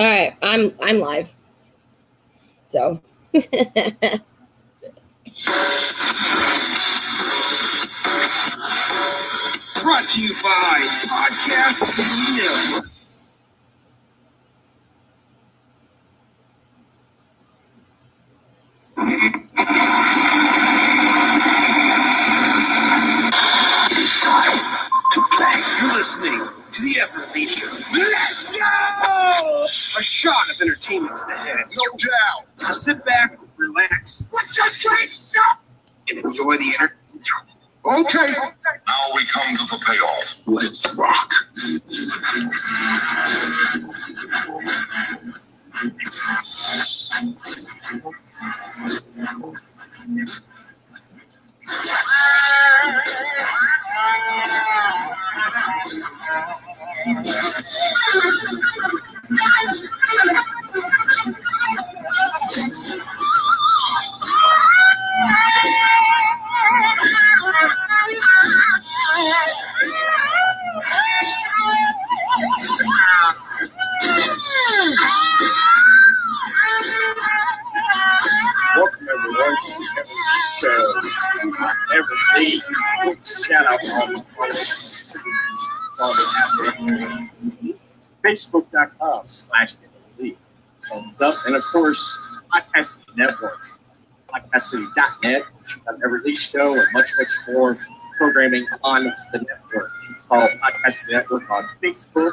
All right, I'm live. So. Brought to you by Podcast Network. You're listening to the Everett Lee Show. Let's go! A shot of entertainment to the head, no doubt. So sit back, relax, put your drinks up, and enjoy the entertainment. Okay. Now we come to the payoff. Let's rock. Welcome everyone to the Everett Lee Show. Everett Lee, quick shout out on Facebook.com/EverettLee. Thumbs up, and of course, Podcasting Network, podcasting.net, Everett Lee Show, and much more programming on the network. You can follow Podcasting Network on Facebook,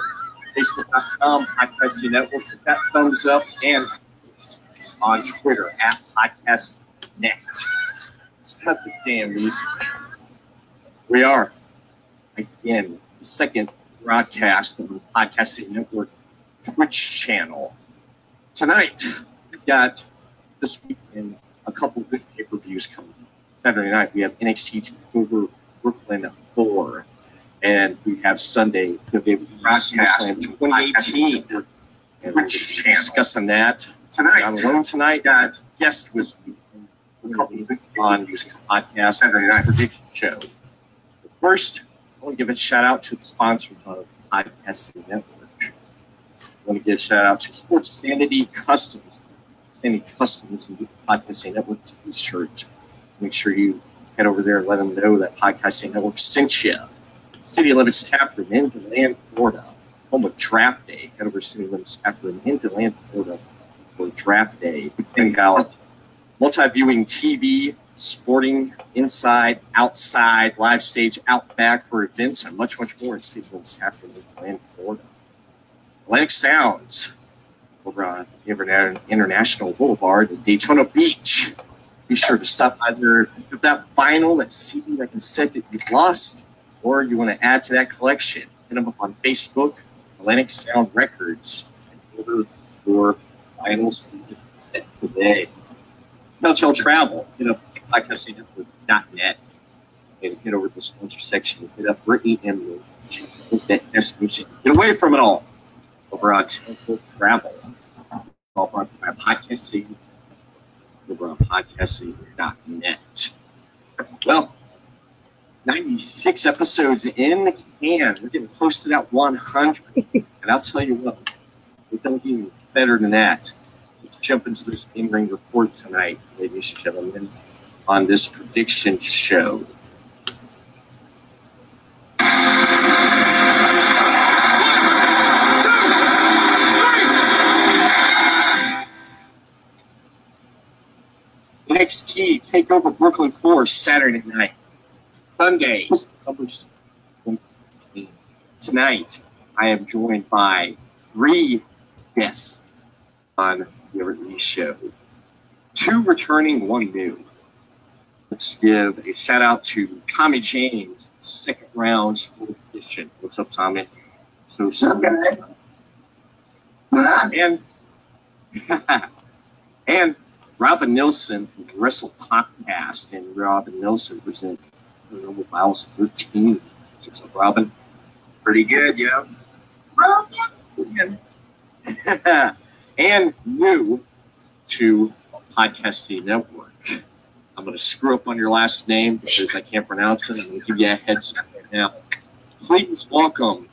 Facebook.com, Podcasting Network, with that thumbs up, and on Twitter @PodcastNet. Let's cut the damn music. We are, again, the second broadcast of the Podcasting Network Twitch channel. Tonight, we've got this weekend a couple of good pay-per-views coming up. Saturday night, we have NXT TakeOver Brooklyn 4. And we have Sunday, the broadcast 2018. And we're discussing that. Tonight, I'm alone tonight. Got guest with me on Music Podcast Saturday Night Prediction Show. But first, I want to give a shout out to the sponsors on the Podcasting Network. I want to give a shout out to Sports Sanity Customs. Sanity Customs and the Podcasting Network t-shirt. Make sure you head over there and let them know that Podcasting Network sent you. City Limits Taproom in DeLand, Florida. Home of Draft Day. Head over to City Limits Taproom in DeLand, Florida. For Draft Day. Think out multi-viewing TV, sporting, inside, outside, live stage, out back for events, and much more in City Limits Taproom in DeLand, Florida. Atlantic Sounds over on Everett International Boulevard in Daytona Beach. Be sure to stop by there, pick up that vinyl, that CD, that cassette that you've lost, or you want to add to that collection. Hit them up on Facebook, Atlantic Sound Records, and order your vinyls today. Telltale Travel, hit up podcastingnetwork.net and hit over to the sponsor section. Hit up Brittany and that destination. Get away from it all over on Telltale Travel. All brought by Podcasting over on podcasting.net. Well, 96 episodes in the can. We're getting close to that 100. And I'll tell you what, we're going to be even better than that. Let's jump into this in-ring report tonight, ladies and gentlemen, on this prediction show. NXT TakeOver Brooklyn 4 Saturday night. Sundays. Tonight, I am joined by 3 guests on the Everett Lee Show. 2 returning, 1 new. Let's give a shout out to Tommy James, second round's full edition. What's up, Tommy? So and and Robyn Neilson of WrestlePopCast, and Robyn Neilson presents Miles 13. What's up, Robyn? Pretty good, yeah. And new to Podcasting Network. I'm going to screw up on your last name because I can't pronounce it. I'm going to give you a heads up right now. Please welcome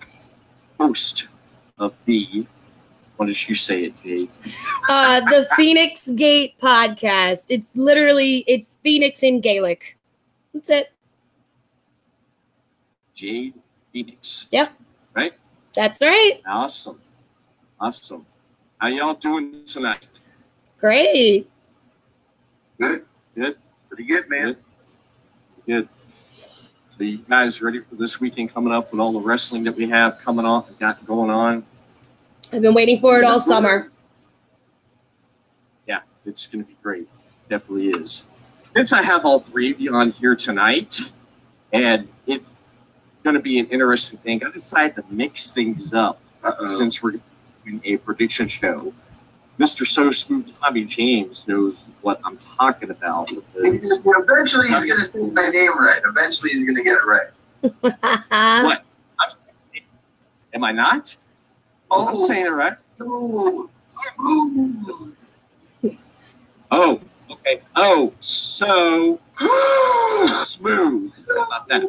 host of the Why don't you say it, Jade? The Feinics Gate podcast. It's Feinics in Gaelic. That's it. Jade Feinics. Yep. Right? That's right. Awesome. How y'all doing tonight? Great. Good. Good? Pretty good, man. Good. So you guys ready for this weekend coming up with all the wrestling that we have going on? I've been waiting for it all summer. Yeah, it's going to be great. Definitely is. Since I have all three of you on here tonight, and it's going to be an interesting thing, I decided to mix things up since we're doing a prediction show. Mr. So Smooth Tommy James knows what I'm talking about. Eventually he's going to say my name right. Eventually he's going to get it right. What? Am I not? Oh, I'm saying it right. no. Oh, okay. Oh, so smooth. How about that?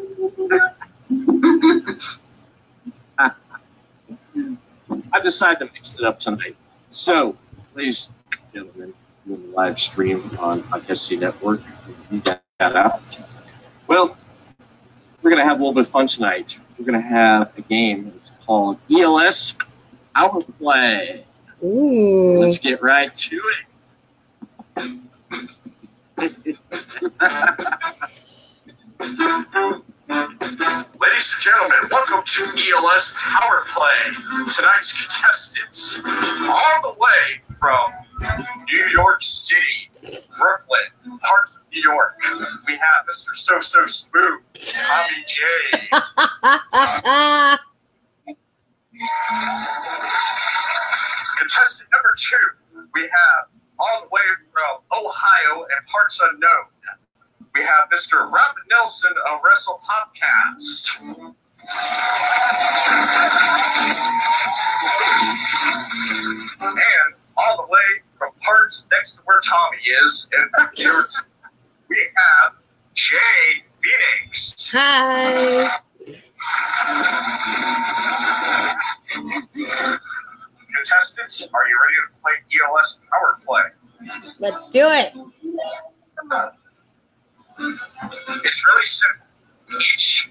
I decided to mix it up tonight. So, ladies and gentlemen, doing the live stream on SC Network, you got that out. Well, we're going to have a little bit of fun tonight. We're going to have a game. It's called ELS Power Play. Ooh. Let's get right to it. Ladies and gentlemen, welcome to ELS Power Play. Tonight's contestants, all the way from New York City, Brooklyn, parts of New York, we have Mr. So Smooth, Tommy Jade. Contestant number 2, we have all the way from Ohio and parts unknown, we have Mr. Robyn Neilson of WrestlePopCast. And all the way from parts next to where Tommy is, in Yorks, we have Jade Feinics. Hi. Contestants, are you ready to play ELS Power Play? Let's do it. It's really simple. Each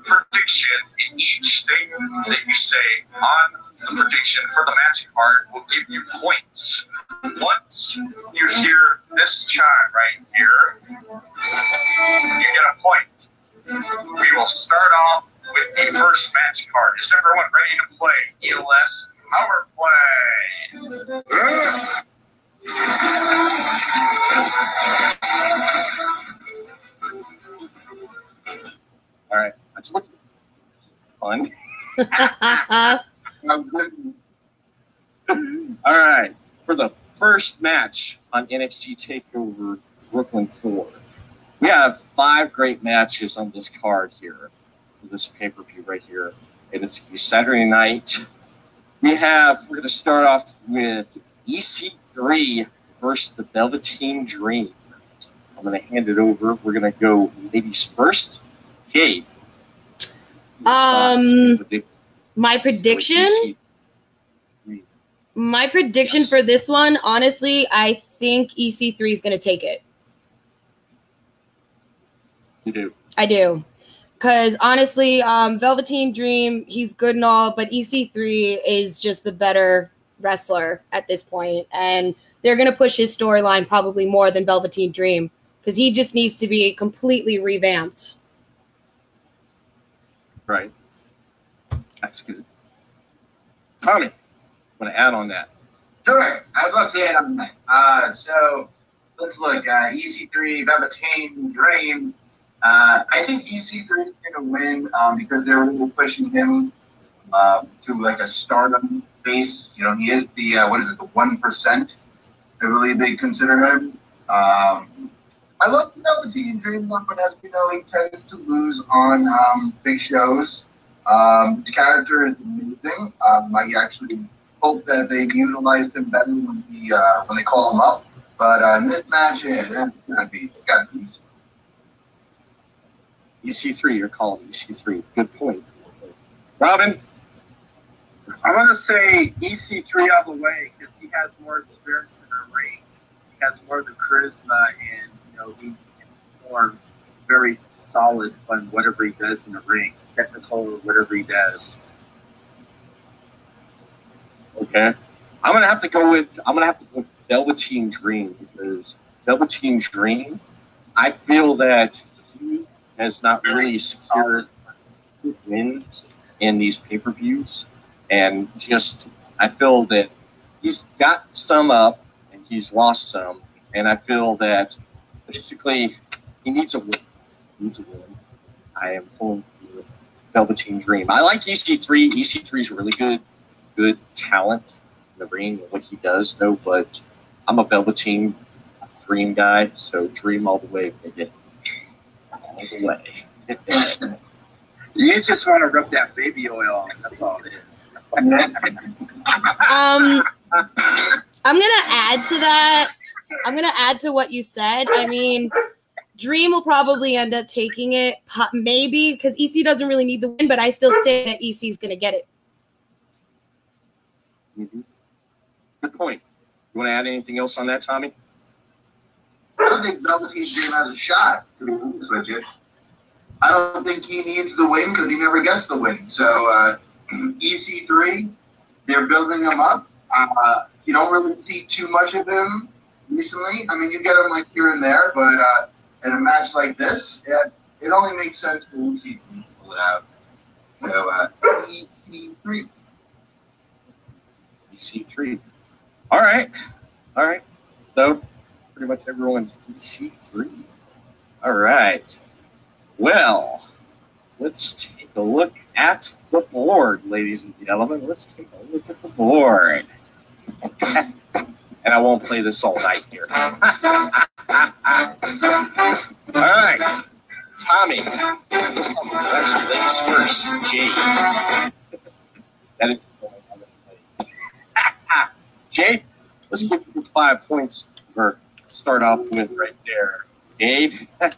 prediction and each thing that you say on the prediction for the match card will give you points. Once you hear this chime right here, you get a point. We will start off with the first match card. Is everyone ready to play ELS Power Play? All right. That's looking fun. All right. For the first match on NXT TakeOver Brooklyn 4, we have 5 great matches on this card here for this pay-per-view right here. And it's going to be Saturday night. We're going to start off with EC3 versus the Velveteen Dream. I'm going to hand it over. We're going to go ladies first. Jade. My prediction for this one, honestly, I think EC3 is going to take it. You do? I do. Because honestly, Velveteen Dream, he's good and all, but EC3 is just the better wrestler at this point. And they're going to push his storyline probably more than Velveteen Dream because he just needs to be completely revamped. Right. That's good. Tommy, want to add on that? Sure. I'd love to add on that. So let's look. EC3, Velveteen Dream. I think EC3 is going to win because they're really pushing him to like a stardom face. You know, he is the, the 1%, I believe they consider him. I love the Velveteen Dream, but as we know, he tends to lose on big shows. The character is amazing. I actually hope that they utilized him better when they call him up. But in this match, it's got to be easy. EC3, you're calling EC3. Good point. Robyn? I'm going to say EC3 all the way because he has more experience in the ring. He has more of the charisma, and he can perform very solid on whatever he does in the ring, technical or whatever he does. Okay, I'm gonna have to go with Velveteen Dream, because Velveteen Dream, I feel that he has not really secured wins in these pay-per-views, and just I feel that he's got some up and he's lost some, and I feel that basically he needs a win. I am pulling for Velveteen Dream. I like EC3. EC3 is really good talent in the ring and what he does, though. But I'm a Velveteen Dream guy, so Dream all the way, baby. All the way. You just want to rub that baby oil on. That's all it is. I'm gonna add to that. I'm gonna add to what you said. I mean, Dream will probably end up taking it, maybe, because EC doesn't really need the win, but I still say that EC is going to get it. Mm-hmm. Good point. You want to add anything else on that, Tommy? I don't think Velveteen Dream has a shot, to be honest with you. I don't think he needs the win because he never gets the win. So EC3, they're building him up. You don't really see too much of him recently. I mean, you get him like here and there, but in a match like this, it only makes sense for EC3 to pull it out. So EC3. EC3. All right. So pretty much everyone's EC3. All right. Well, let's take a look at the board, ladies and gentlemen. Let's take a look at the board. And I won't play this all night here. All right. Tommy. Let's actually ladies first. Jade. That is the one I'm going to play. Jade, let's give you 5 points for start off with right there. Jade. All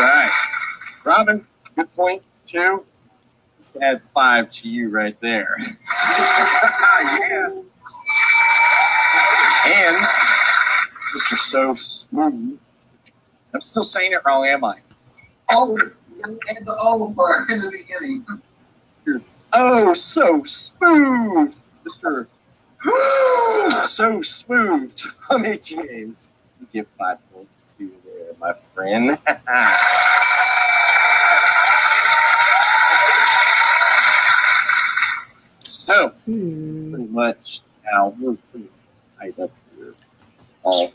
right. Robyn, good points too. Let's add 5 to you right there. Yeah. And Mr. So Smooth. I'm still saying it wrong, am I? Oh, and the O part in the beginning. Oh, so smooth, Mr. So smooth, Tommy James. You give 5 points to you there, my friend. So, pretty much now we're pretty tied up here. All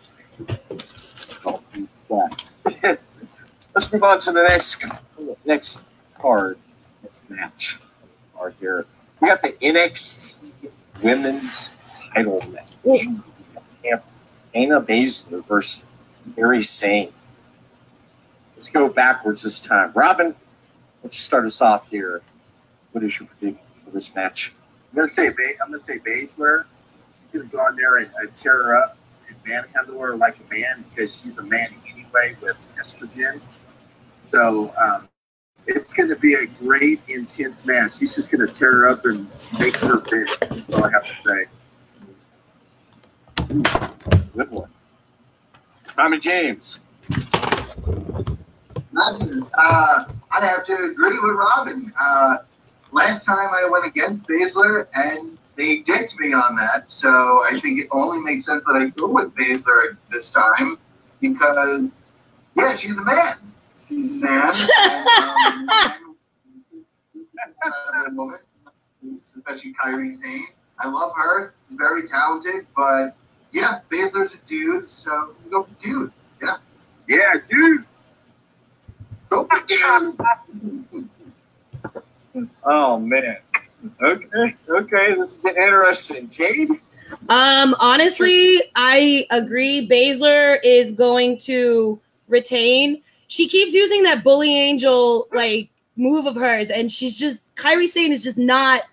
let's move on to the next card, next match. Card here. We got the NXT Women's Title match. Shayna Baszler versus Kairi Sane. Let's go backwards this time. Robyn, why don't you start us off here? What is your prediction for this match? I'm gonna say Baszler. She's gonna go on there and tear her up and manhandle her like a man because she's a man anyway with estrogen. So it's gonna be a great, intense match. She's just gonna tear her up and make her big. That's all I have to say. Good one. Tommy James. I'd have to agree with Robyn. Last time I went against Baszler, and they dicked me on that, so I think it only makes sense that I go with Baszler this time, because, yeah, she's a man. She's a man. And, woman, especially Kairi Sane. I love her. She's very talented, but, yeah, Baszler's a dude, so we go with dude. Yeah. Yeah, dude. Go with dude. Oh man. Okay, this is getting interesting. Jade? Honestly, I agree. Baszler is going to retain. She keeps using that bully angel like move of hers, and Kairi Sane is just not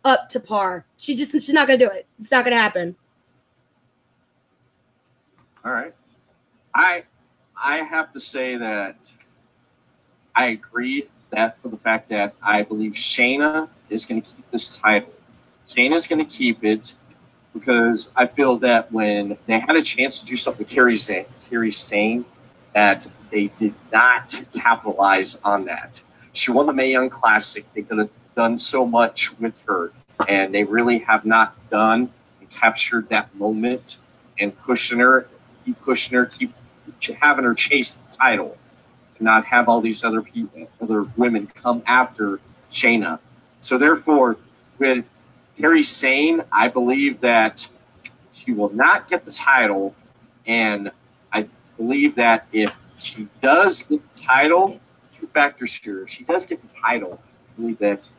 up to par. She's not gonna do it. It's not gonna happen. All right. I have to say that I agree that for the fact that I believe Shayna is going to keep this title. Shayna's going to keep it because I feel that when they had a chance to do something with Kairi Sane, that they did not capitalize on that. She won the Mae Young Classic. They could have done so much with her, and they really have not done and captured that moment and pushing her, keep having her chase the title and not have all these other women come after Shayna. So therefore, with Kairi Sane, I believe that she will not get the title, and I believe that if she does get the title, two factors here. If she does get the title, I believe that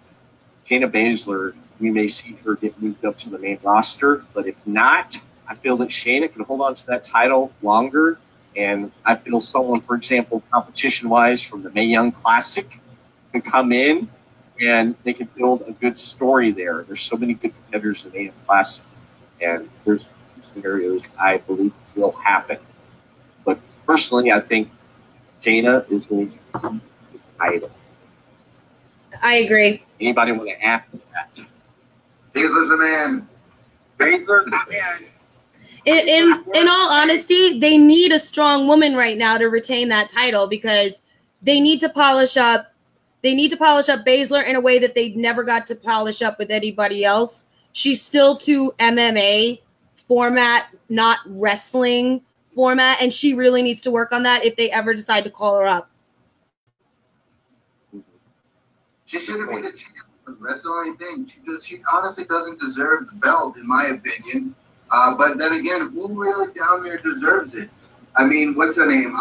Shayna Baszler, we may see her get moved up to the main roster, but if not, I feel that Shayna can hold on to that title longer, and I feel someone, for example, competition-wise from the Mae Young Classic can come in and they can build a good story there. There's so many good competitors in the Mae Young Classic, and there's scenarios I believe will happen. But personally, I think Shayna is going to keep the title. I agree. Anybody want to add to that? Baszler's a man. Baszler's a man. In all honesty, they need a strong woman right now to retain that title because they need to polish up. They need to polish up Baszler in a way that they never got to polish up with anybody else. She's still too MMA format, not wrestling format, and she really needs to work on that if they ever decide to call her up. She shouldn't be the champion. That's the only thing. She honestly doesn't deserve the belt, in my opinion. But then again, who really down there deserves it? I mean, what's her name?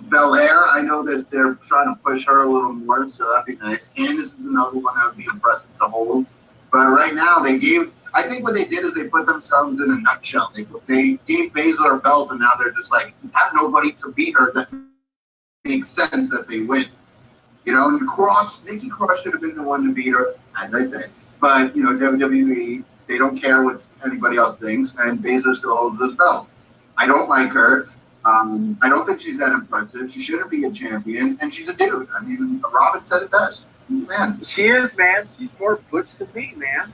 Belair. I know that they're trying to push her a little more, so that'd be nice. Candice is another one that would be impressive to hold. But right now, I think what they did is they put themselves in a nutshell. They gave Baszler a belt, and now they're just like, have nobody to beat her. That makes sense that they win. You know, and Nikki Cross should have been the one to beat her, as I said. But, you know, WWE, they don't care what anybody else thinks, and Baszler still holds this belt. I don't like her. I don't think she's that impressive. She shouldn't be a champion, and she's a dude. I mean, Robyn said it best. Man. She is, man. She's more butch than me, man.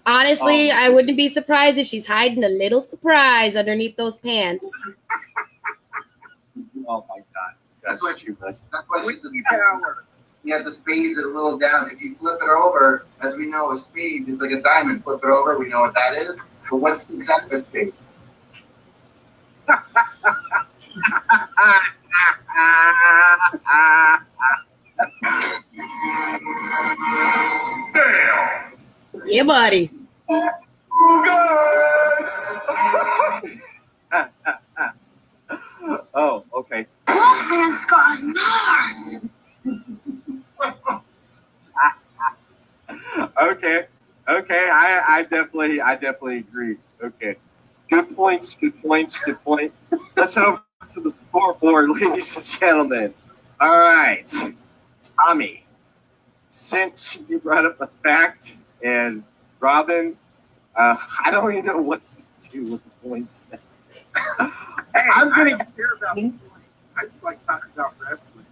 Honestly, I wouldn't be surprised if she's hiding a little surprise underneath those pants. Oh my God, That's why she's the power. You have the spades a little down. If you flip it over, as we know, a spade is like a diamond. Flip it over, we know what that is. But what's the exact spade? Yeah, buddy. Oh, okay. Wolfman's got nards. Okay. I definitely agree. Okay. Good points. Let's head over to the scoreboard, ladies and gentlemen. All right. Tommy, since you brought up the fact, and Robyn, I don't even know what to do with the points. Hey, I'm going to hear about points. I just like talking about wrestling.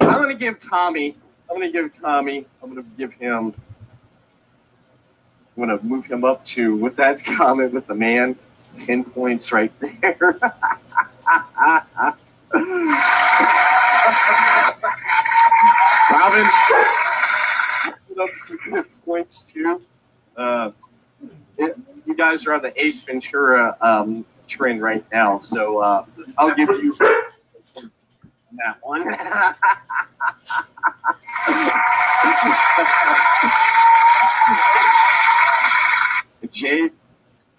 I'm going to give Tommy. I'm going to move him up to, with that comment with the man, 10 points right there. Robyn, put up some good points too. You guys are on the Ace Ventura trend right now, so I'll give you that one. Jade,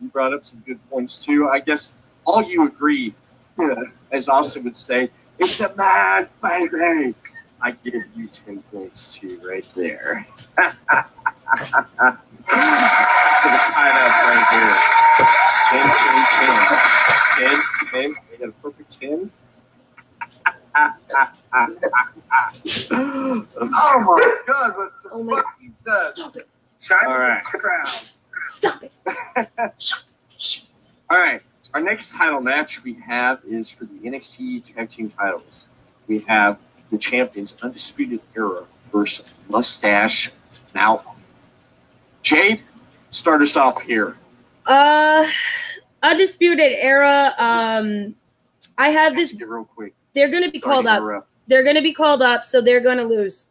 you brought up some good points too. I guess all you agree, as Austin would say, it's a mad baby. I give you 10 points too, right there. So the tied up right here. 10. We got a perfect 10. Oh my God! What the fuck he does? Stop it. Shine All right. the crowd. Stop it. All right. Our next title match we have is for the NXT Tag Team titles. We have the champions Undisputed Era versus Mustache Mountain. Jade, start us off here. Undisputed Era. I have this. Real quick. They're going to be called up. They're going to be called up, so they're going to lose.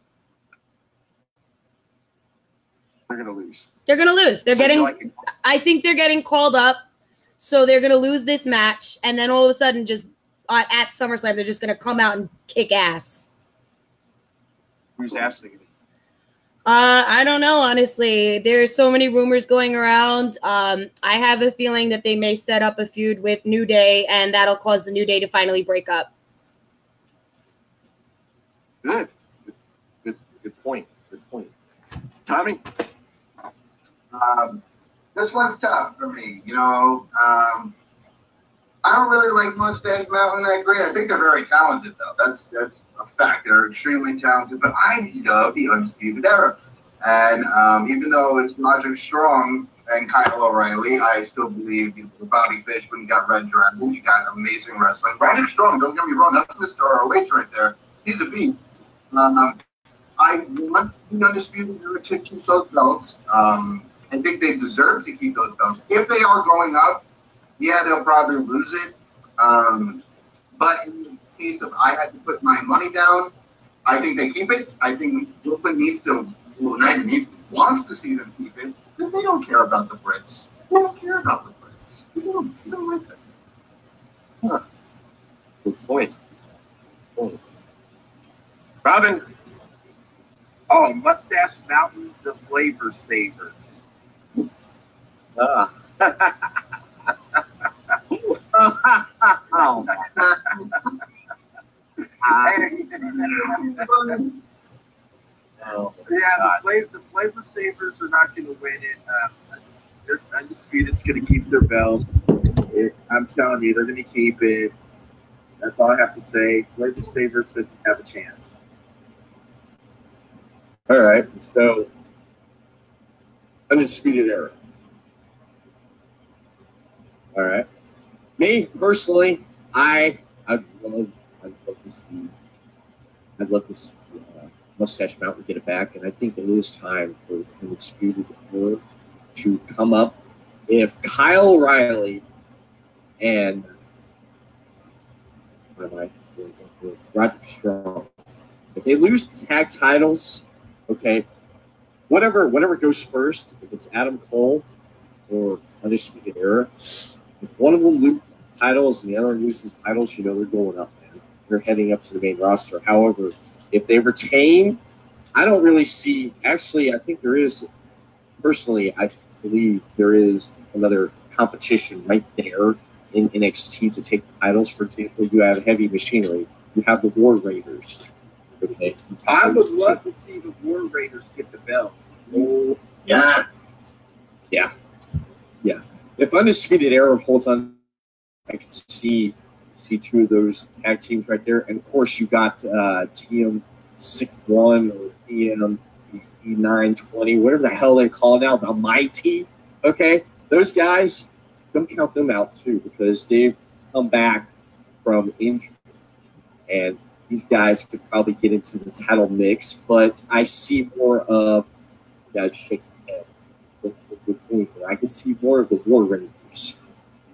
They're going to lose. They're going to lose. They're getting. I think they're getting called up, so they're going to lose this match, and then all of a sudden, just at SummerSlam, they're just going to come out and kick ass. Who's asking me? I don't know, honestly. There's so many rumors going around. I have a feeling that they may set up a feud with New Day, and that'll cause the New Day to finally break up. Good point. Good point. Tommy? This one's tough for me. You know, I don't really like Mustache Mountain that great. I think they're very talented, though. That's a fact. They're extremely talented. But I love the Undisputed Era. And even though it's Roderick Strong and Kyle O'Reilly, I still believe Bobby Fish when you got Red Dragon, you got amazing wrestling. Roderick Strong, don't get me wrong, that's Mr. ROH right there. He's a beast. I want the Undisputed Era to keep those belts. I think they deserve to keep those belts. If they are going up, yeah, they'll probably lose it. But in the case of I had to put my money down, I think they keep it. I think Brooklyn wants to see them keep it because they don't care about the Brits. They don't care about the Brits. They don't like them. Huh. Good point. Robyn? Oh, Mustache Mountain, the Flavor Savers. Oh. Yeah, the Flavor Savers are not going to win it. They're Undisputed's going to keep their belts. I'm telling you, they're going to keep it. That's all I have to say. Flavor Savers doesn't have a chance. All right, so Undisputed Era. All right. Me personally, I'd love to see Mustache Mountain get it back, and I think it is time for Undisputed Era to come up. If Kyle O'Reilly and Roger Strong, if they lose the tag titles, okay, whatever goes first, if it's Adam Cole or Undisputed Era, if one of them loses the titles and the other loses the titles, you know they're going up, man. They're heading up to the main roster. However, if they retain, I don't really see. Actually, I think there is. Personally, I believe there is another competition right there in NXT to take the titles. For example, you have Heavy Machinery. You have the War Raiders. Okay. I would love to see the War Raiders get the belts. Oh, yes. Yeah. If Undisputed Era holds on, I can see two of those tag teams right there. And of course, you got TM 6-1 or TM 920, whatever the hell they're called now, the Mighty. Okay, those guys, don't count them out too because they've come back from injury, and these guys could probably get into the title mix. But I see more of guys shaking their head. I can see more of the War Raiders.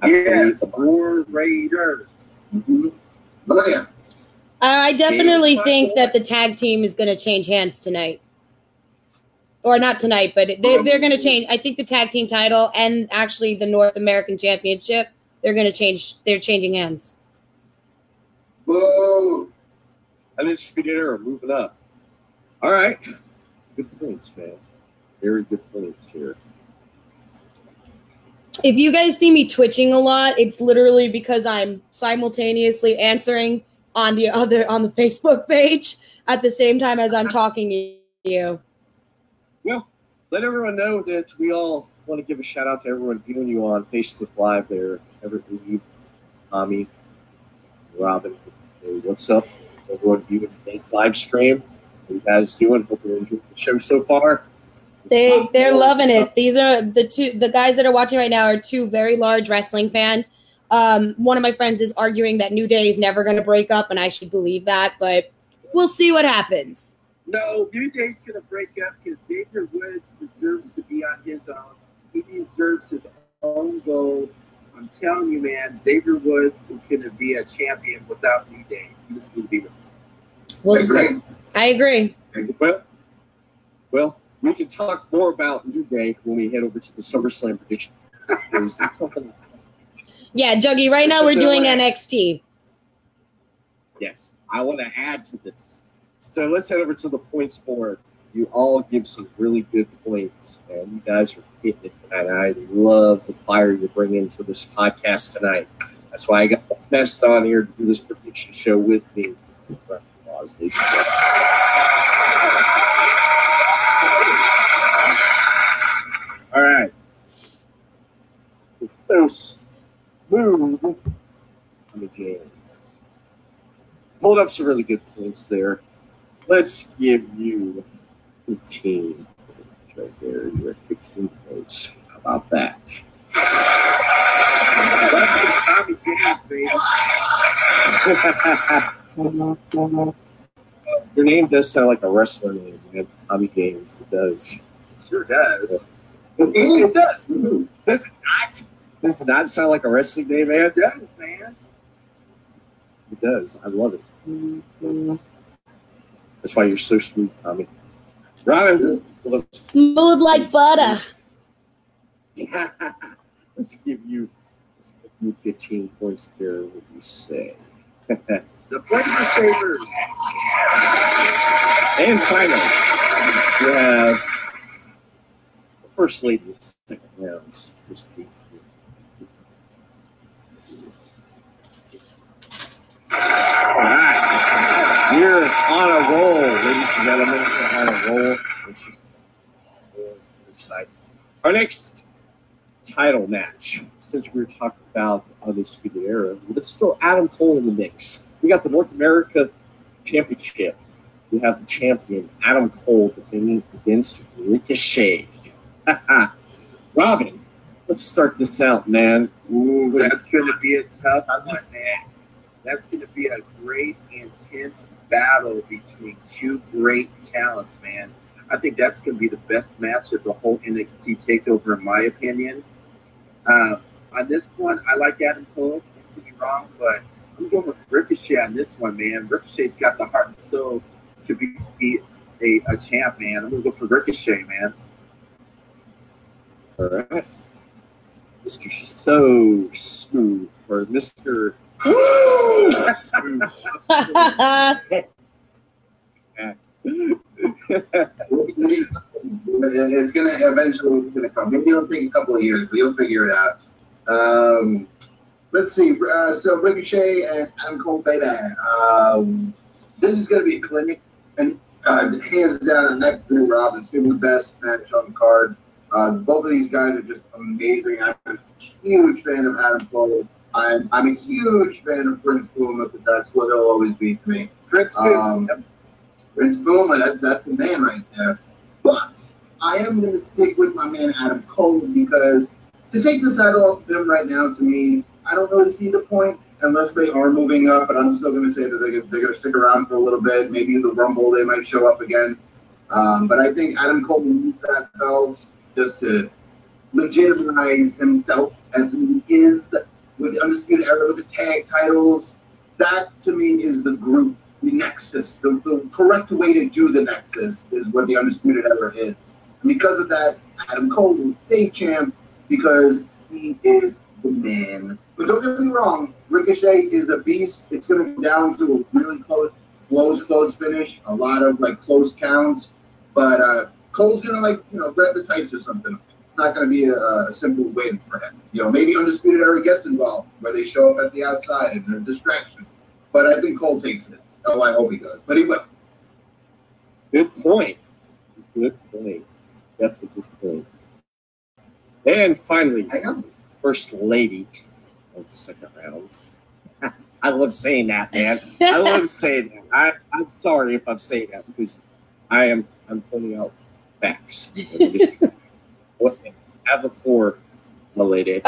Yes, War Raiders. Mm-hmm. Oh, yeah. I definitely think that the tag team is going to change hands tonight. Or not tonight, but they're going to change. I think the tag team title and actually the North American Championship, they're going to change. They're changing hands. Whoa. Undisputed Era moving up. All right. Good points, man. Very good points here. If you guys see me twitching a lot, it's literally because I'm simultaneously answering on the Facebook page at the same time as I'm talking to you. Well, let everyone know that we all want to give a shout out to everyone viewing you on Facebook Live there. Everett Lee, Tommy, Robyn. Hey, what's up? Everyone viewing the live stream. How you guys doing? Hope you're enjoying the show so far. They're loving it. These are the guys that are watching right now are two very large wrestling fans. One of my friends is arguing that New Day is never going to break up, and I should believe that, but we'll see what happens. No, New Day's going to break up because Xavier Woods deserves to be on his own. He deserves his own gold. I'm telling you, man, Xavier Woods is going to be a champion without New Day. He's going to be with him. We'll see. I agree. Well, we can talk more about New Day when we head over to the SummerSlam prediction. Yeah, Juggy, right now we're doing NXT. Yes, I want to add to this. So let's head over to the points board. You all give some really good points, and you guys are hitting it tonight. I love the fire you bring into this podcast tonight. That's why I got the best on here to do this prediction show with me. All right. The first move on the James. Hold up some really good points there. Let's give you 15 points right there. You're at 15 points. How about that? Tommy James, baby. Your name does sound like a wrestler name, man. Tommy James. It does. It sure does. It does. Does it not? Does it not sound like a wrestling name, man? It does, man. It does. I love it. That's why you're so smooth, Tommy. Robyn. Smooth like butter. Let's give you 15 points there. What do you say? The flavor savers. And finally, we have the First Lady of second rounds. All right. We're on a roll, ladies and gentlemen. We're on a roll. This is exciting. Our next title match, since we were talking about the Undisputed Era, let's throw Adam Cole in the mix. We got the North America Championship. We have the champion, Adam Cole, defending against Ricochet. Robyn, let's start this out, man. Ooh, that's going to be a tough one, man. That's going to be a great, intense battle between two great talents, man. I think that's going to be the best match of the whole NXT TakeOver, in my opinion. On this one, I like Adam Cole. Don't get me wrong, but I'm going with Ricochet on this one, man. Ricochet's got the heart and soul to be a champ, man. I'm going to go for Ricochet, man. All right. Mr. So Smooth, or Mr. Smooth. It's gonna eventually come. Maybe it'll take a couple of years, but you'll figure it out. Let's see. So Ricochet and Adam Cole, baby. This is gonna be a clinic, and hands down, and that Blue Robyn. It's gonna be the best match on the card. Both of these guys are just amazing. I'm a huge fan of Adam Cole. I'm a huge fan of Prince Puma, but that's what he'll always be to me. Prince Puma. Prince Puma, that's the man right there. But I am going to stick with my man Adam Cole because to take the title off him right now, to me, I don't really see the point unless they are moving up. But I'm still going to say that they're going to stick around for a little bit. Maybe in the Rumble they might show up again. But I think Adam Cole needs that belt just to legitimize himself as he is with the Undisputed Era, with the tag titles. That, to me, is the group, the Nexus. The correct way to do the Nexus is what the Undisputed Era is. And because of that, Adam Cole will stay champ because he is the man. But don't get me wrong, Ricochet is a beast. It's going to go down to a really close finish, a lot of close counts. But Cole's going to grab the tights or something. It's not going to be a simple win for him. Maybe Undisputed Era gets involved where they show up at the outside and they're a distraction. But I think Cole takes it. Oh, I hope he does. But he will. Good point. Good point. That's a good point. And finally, First Lady of the second round. I love saying that, man. I love saying that. I'm sorry if I'm saying that because I'm pointing out facts. As the floor, lady.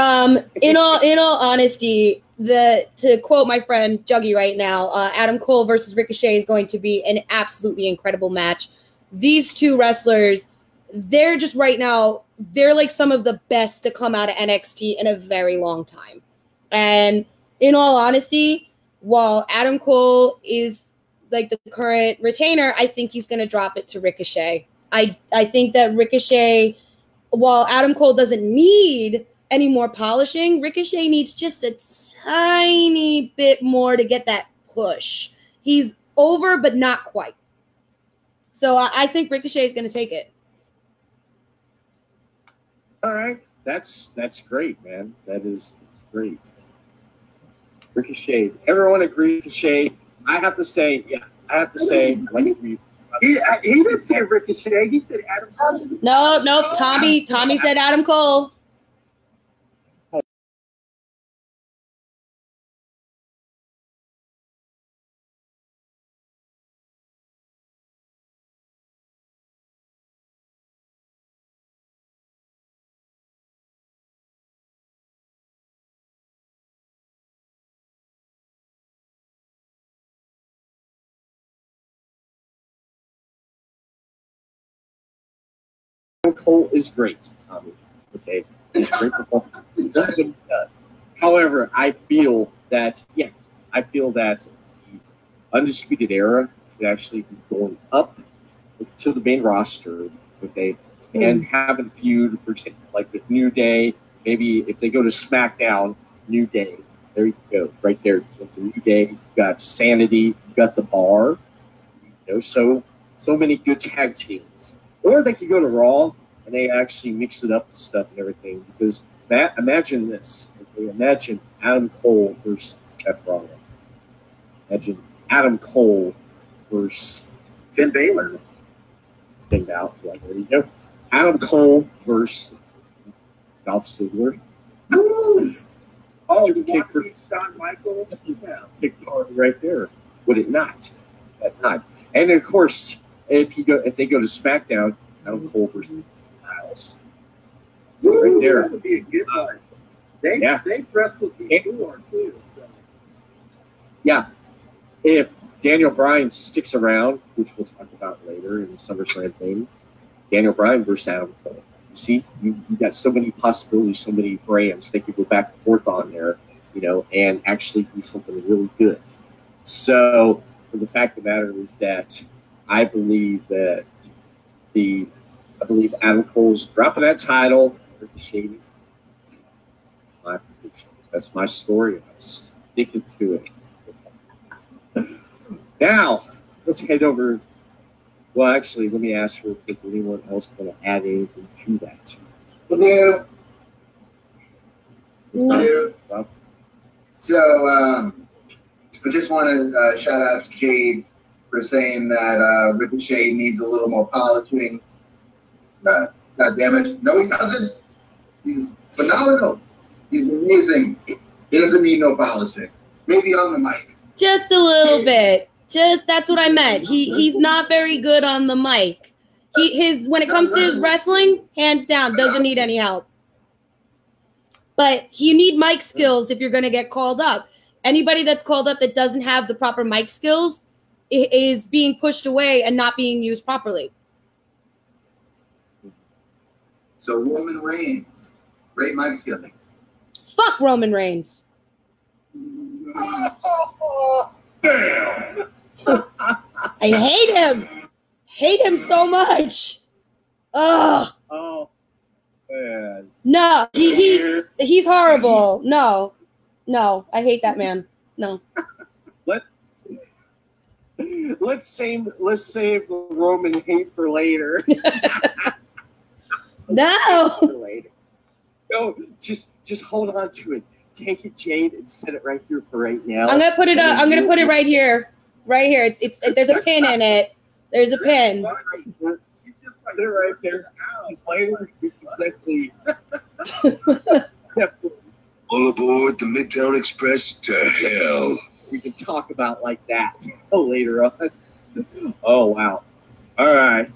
In all honesty, to quote my friend Juggy right now, Adam Cole versus Ricochet is going to be an absolutely incredible match. These two wrestlers, they're just right now, they're like some of the best to come out of NXT in a very long time. And in all honesty, while Adam Cole is like the current retainer, I think he's going to drop it to Ricochet. I think that Ricochet, while Adam Cole doesn't need any more polishing, Ricochet needs just a tiny bit more to get that push. He's over, but not quite. So I think Ricochet is going to take it. All right. That's great, man. That's great. Ricochet. Everyone agrees Ricochet. I have to say, like we. He didn't say Ricochet. He said Adam Cole. No. Tommy said Adam Cole. Cole is great, Tommy. Okay, he's great performance. However, I feel that the Undisputed Era should actually be going up to the main roster, okay, and have a feud, for example, like with New Day. Maybe if they go to SmackDown, New Day. There you go, right there. With the New Day, you got Sanity, you got the Bar. So many good tag teams. Or they could go to Raw and they actually mix it up with stuff and everything. Because imagine this. Okay? Imagine Adam Cole versus Jeff Rollins. Imagine Adam Cole versus Finn Balor. Think out. Yeah, there you go. Adam Cole versus Dolph Ziggler. Oh, you kick for Shawn Michaels? Yeah, big card right there. Would it not? Not. And of course, if they go to SmackDown, Adam Cole versus Styles. Right there. That would be a good one. They've wrestled before too. So. Yeah. If Daniel Bryan sticks around, which we'll talk about later in the SummerSlam thing, Daniel Bryan versus Adam Cole. You see, you got so many possibilities, so many brands they could go back and forth on there, and actually do something really good. So the fact of the matter is that I believe Adam Cole's dropping that title. Shady's. My prediction. That's my story, and I'm sticking to it. Now, let's head over. Well, actually, let me ask real quick. Anyone else want to add anything to that? Yeah. So, I just want to shout out to Jade for saying that Ricochet needs a little more polishing. God damn it. No, he doesn't. He's phenomenal. He's amazing. He doesn't need no polishing. Maybe on the mic. Just a little bit. That's what I meant. He's not very good on the mic. When it comes to his wrestling, hands down, doesn't need any help. But you need mic skills if you're going to get called up. Anybody that's called up that doesn't have the proper mic skills is being pushed away and not being used properly. So Roman Reigns, great mic skilling. Fuck Roman Reigns. Damn. I hate him. Hate him so much. Ugh. Oh, man. No, he's horrible. No, I hate that man. No. Let's save the Roman hate for later. No. Later. No, just hold on to it. Take it, Jade, and set it right here for right now. I'm gonna put it. I'm gonna put it right here. Right here. It's there's a pin in it. There's a pin. She's just like it right there. Just later, we can definitely. All aboard the Midtown Express to hell. We can talk about like that later on. Oh wow! All right.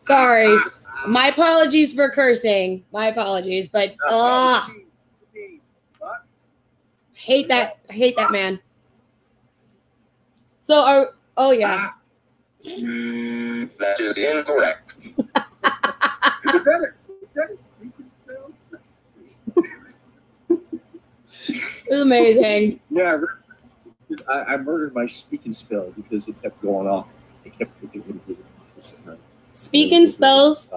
Sorry. My apologies for cursing. My apologies, but hate that man. So yeah. That is incorrect. Is that a speaking spell? It was amazing. Yeah, I murdered my speaking spell because it kept going off. It kept looking into it. Speaking spells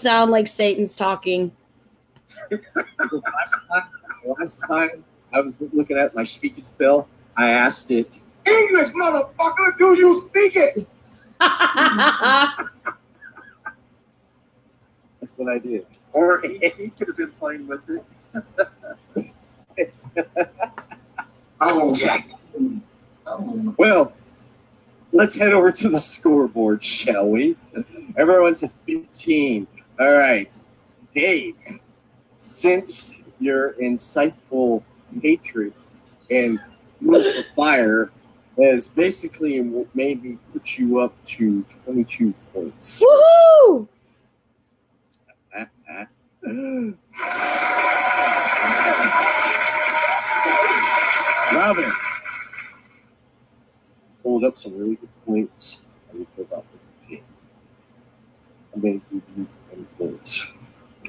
sound like Satan's talking. Last time I was looking at my speaking spell, I asked it, English, motherfucker, do you speak it? That's what I did. Or he could have been playing with it. Oh, Jack. Oh. Well, let's head over to the scoreboard, shall we? Everyone's at 15. All right. Dave, since your insightful hatred and fuel for fire has basically made me put you up to 22 points. Woohoo! Robyn pulled up some really good points. How do you feel about this game? I'm going to give you 20 points.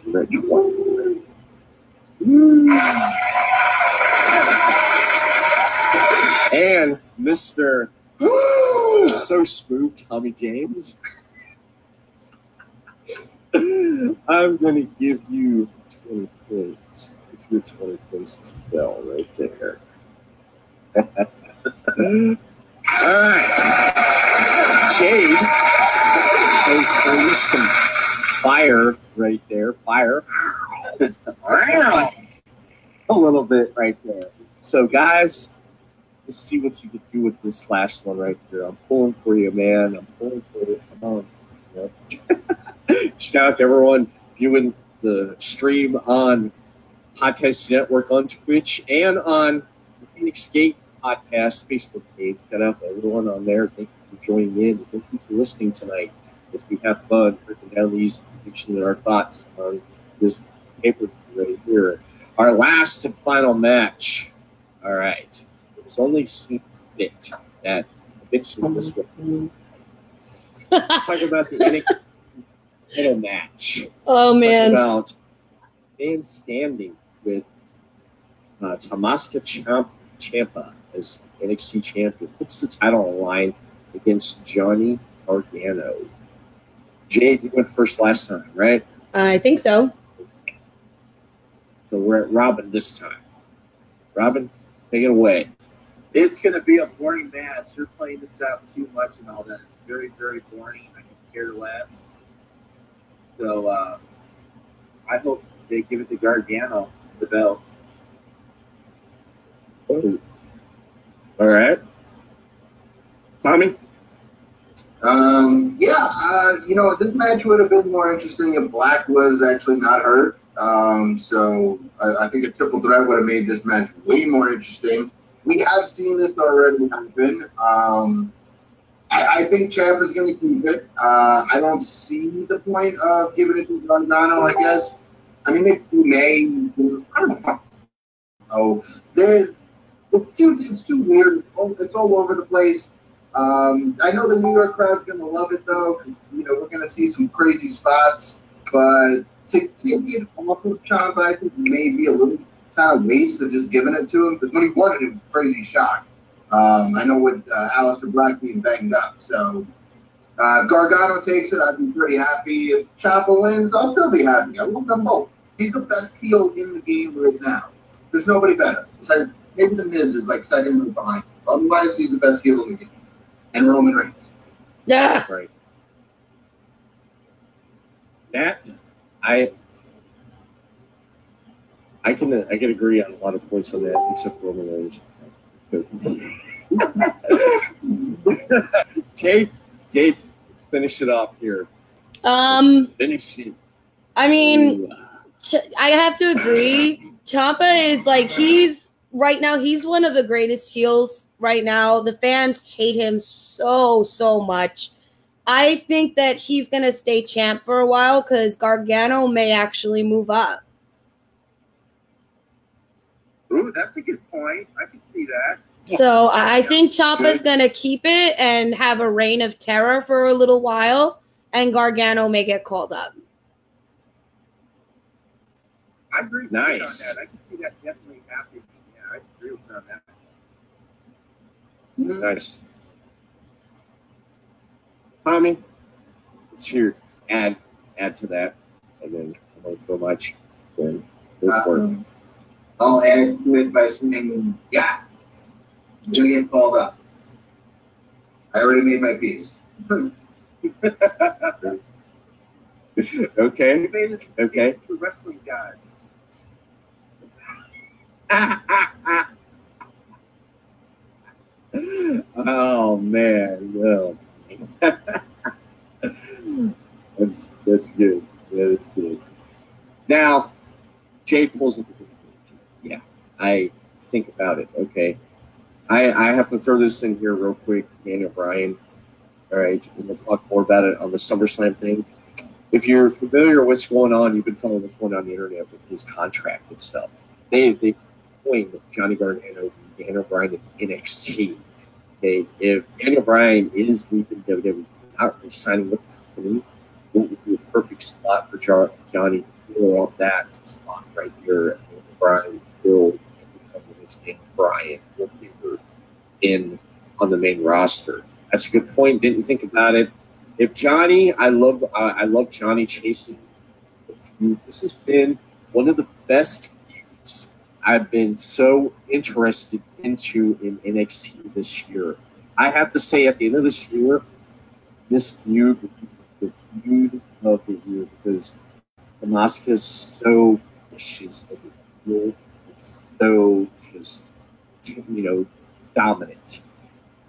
Red one. And Mr. So Smooth Tommy James, I'm going to give you 20 points. It's your 20 points as well, right there. All right. Jade has released some fire right there. Fire. A little bit right there. So, guys, let's see what you can do with this last one right here. I'm pulling for you, man. I'm pulling for you. Come on. You know? Shout out to everyone viewing the stream on Podcast Network on Twitch and on the Phoenix Gate Podcast Facebook page. Shout out to everyone on there. Thank you for joining in. Thank you for listening tonight as we have fun breaking down these predictions and our thoughts on this paper right here. Our last and final match. All right. It was only seen fit that eventually this will talk about the title match. Oh, man. Talk about standing with Tommaso Ciampa as NXT champion. Puts the title on the line against Johnny Gargano. Jade, you went first last time, right? I think so. So we're at Robyn this time. Robyn, take it away. It's going to be a boring match. You're playing this out too much and all that. It's very, very boring. I could care less. So I hope they give it to Gargano, the belt. Oh. All right. Tommy? This match would have been more interesting if Black was actually not hurt. So I think a triple threat would have made this match way more interesting. We have seen this already happen. I think Ciampa is going to keep it. I don't see the point of giving it to Gargano, I guess. I mean, they may. I don't know. Oh, it's too weird. It's all over the place. I know the New York crowd's going to love it, though, because, we're going to see some crazy spots. But to give it off of Ciampa, I think may be a little kind of waste of just giving it to him, because when he won it was a crazy shock. I know with Aleister Black being banged up. So if Gargano takes it, I'd be pretty happy. If Ciampa wins, I'll still be happy. I love them both. He's the best heel in the game right now. There's nobody better. Besides, maybe The Miz is like second move behind. Otherwise, he's the best heel in the game. And Roman Reigns. Yeah. Right. That I can agree on a lot of points on that, except for Roman Reigns. So, Jade, let's finish it off here. Finish it. I mean, I have to agree. Ciampa is like he's one of the greatest heels right now. The fans hate him so much. I think that he's going to stay champ for a while because Gargano may actually move up. Ooh, that's a good point. I can see that. So I think Ciampa's going to keep it and have a reign of terror for a little while, and Gargano may get called up. I agree with Nice. you on that. I can see that definitely happening. Yeah, I agree with you on that. Nice. Tommy, what's your add to that? And then I won't throw much. So go for it. I'll add to it by saying yes. Do get called up. I already made my piece. Okay. We made this Okay. for wrestling guys. Oh man, no. That's good. That's good. Now, Jade pulls up the yeah. I think about it. Okay, I have to throw this in here real quick. Daniel Bryan. All right, and we'll talk more about it on the SummerSlam thing. If you're familiar with what's going on, you've been following what's going on the internet with his contract and stuff. They coined Johnny Gargano and Daniel Bryan in NXT. Okay, if Daniel Bryan is leaving WWE, not re-signing with the company, it would be a perfect spot for Johnny to fill up that spot right here. Daniel Bryan will become his Daniel Bryan in on the main roster. That's a good point. Didn't think about it. If Johnny, I love Johnny chasing the feud. This has been one of the best feuds I've been so interested into in NXT this year. I have to say, at the end of this year, this feud would be the feud of the year because Asuka is so vicious as a heel. It's so just, dominant.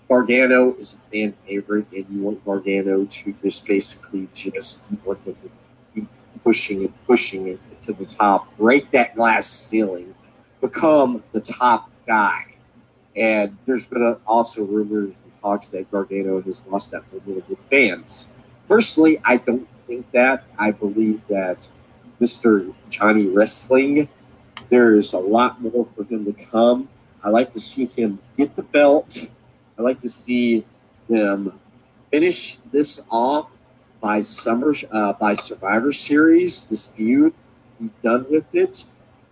Gargano is a fan favorite, and you want Gargano to just basically just work with it, pushing it to the top, break that glass ceiling, become the top guy. And there's been also rumors and talks that Gargano has lost that momentum with fans. Personally, I don't think that. I believe that Mr. Johnny Wrestling, there's a lot more for him to come. I like to see him get the belt. I like to see them finish this off by Survivor Series, this feud, be done with it.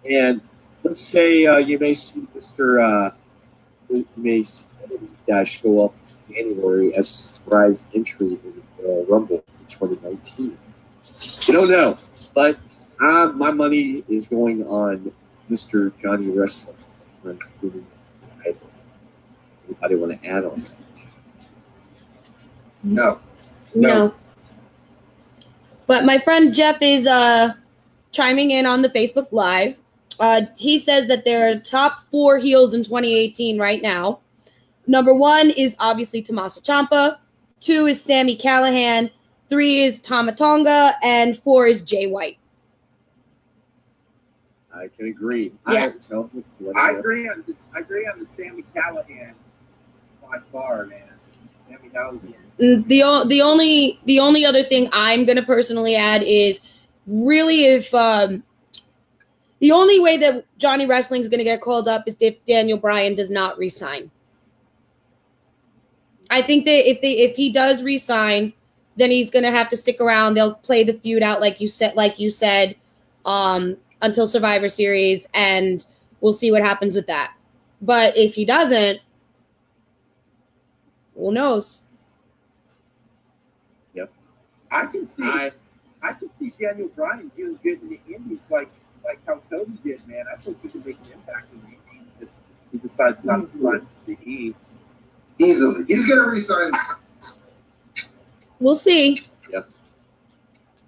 And let's say you may see Mr. show up in January as a surprise entry in the Rumble in 2019. You don't know, but my money is going on Mr. Johnny Wrestling. Anybody want to add on that? No. But my friend Jeff is chiming in on the Facebook Live. He says that there are top 4 heels in 2018 right now. Number 1 is obviously Tommaso Ciampa. 2 is Sami Callihan. 3 is Tama Tonga. And 4 is Jay White. I can agree. Yeah. I agree on this. I agree on the Sami Callihan by far, man. Sami Callihan. The only other thing I'm gonna personally add is really if the only way that Johnny Wrestling is gonna get called up is if Daniel Bryan does not resign. I think that if he does resign, then he's gonna have to stick around. They'll play the feud out like you said, until Survivor Series, and we'll see what happens with that. But if he doesn't, who knows? Yep. I can see Daniel Bryan doing good in the Indies like how Cody did, man. I think he can make an impact in the Indies if he decides not to sign for the E. Easily. He's going to resign. We'll see. Yep.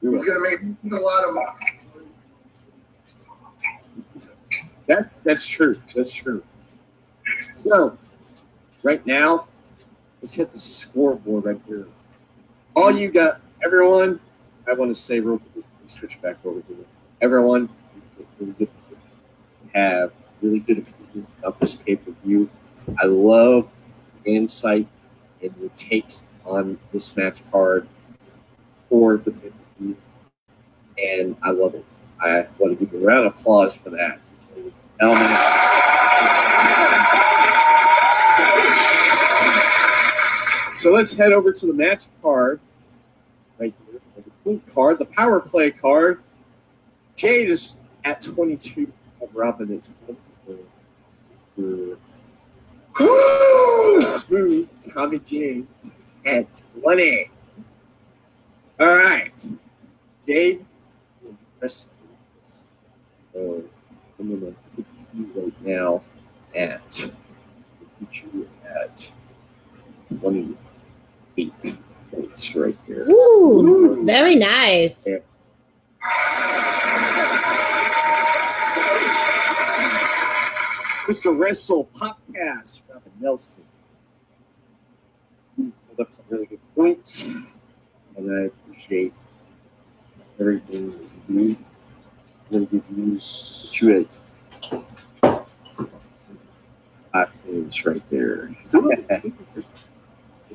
He's going to make a lot of money. That's true. That's true. So, right now, let's hit the scoreboard right here. All you got, everyone, I want to say real quick, switch back over here. Everyone, have really good opinions about this pay-per-view. I love the insight and your takes on this match card for the pay-per-view, and I love it. I want to give a round of applause for that. So let's head over to the match card right here. The point card, the power play card. Jade is at 22, and Robyn at 24. Smooth Tommy Jade at 20. All right, Jade. So I'm gonna put you right now at 28 points right here. Ooh, very nice. Yeah. Mr. WrestlePopCast, Robyn Neilson. You pulled up some really good points, and I appreciate everything that you do. I'm going to give you a 5 points right there.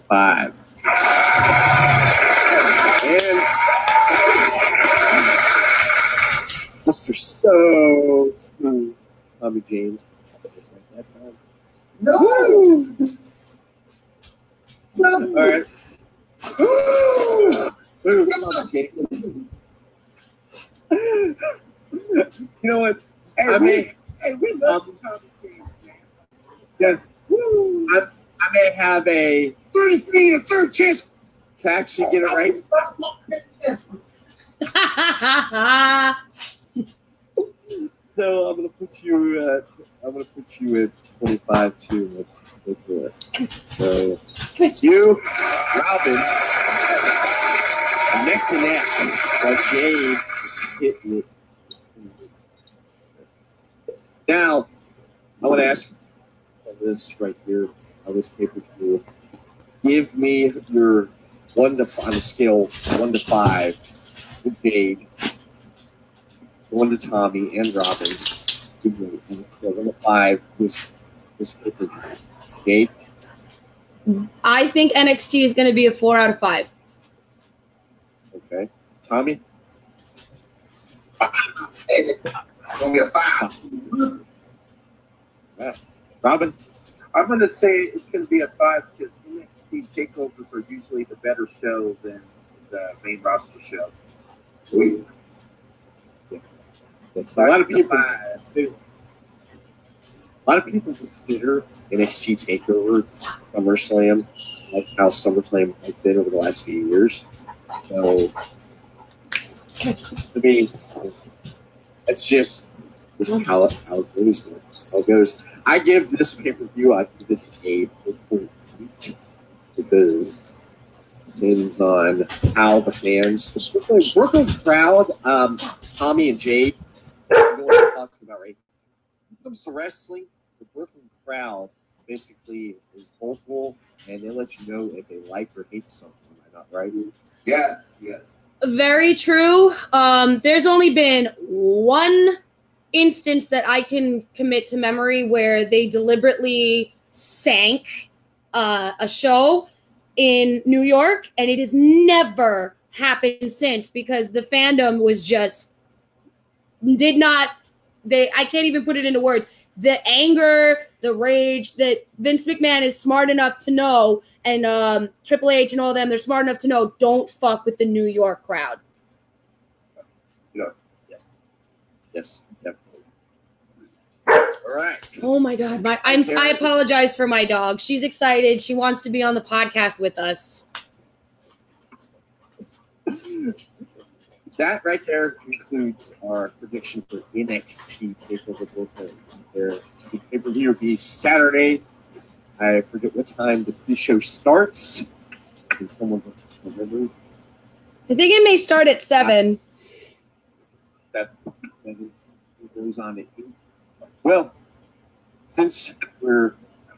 5. And Mr. Smooth Tommy James. That time. No! All right. Smooth Tommy James. You know what? Hey, we love Tommy James, man. Yeah. I may have a 33 and third chance to actually get it right. So I'm gonna put you at 25 too. Let's go through it. So you, Robyn, neck to neck, while Jade is hitting it. Now, I want to ask you on this right here, on this pay-per-view. Give me your 1 to 5 on a scale 1 to 5 with Jade, 1 to Tommy and Robyn. Give me 1 to 5 this pay-per-view. Jade? I think NXT is going to be a 4 out of 5. Okay. Tommy? It's gonna be a 5. Right. Robyn? I'm going to say it's going to be a 5 because NXT takeovers are usually the better show than the main roster show. Sweet. Yes. A lot of people consider NXT takeover SummerSlam like how SummerSlam has been over the last few years. So, I mean, it's just how it goes. I give this pay-per-view, I give it a 4.8 because it depends on how the fans, the Brooklyn crowd, Tommy and Jade, you know what I'm talking about, right? When it comes to wrestling, the Brooklyn crowd basically is vocal and they let you know if they like or hate something. Am I not right? Yes. Very true. There's only been one instance that I can commit to memory where they deliberately sank a show in New York, and it has never happened since because the fandom was just I can't even put it into words. The anger, the rage that Vince McMahon is smart enough to know, and Triple H and all them, they're smart enough to know, don't fuck with the New York crowd. Yes, definitely. All right. Oh my God, I apologize for my dog. She's excited. She wants to be on the podcast with us. That right there concludes our prediction for NXT TakeOver Brooklyn. Their pay-per-view will be Saturday. I forget what time the pre-show starts. Can someone remember? I think it may start at 7. That goes on at 8. Well, since we're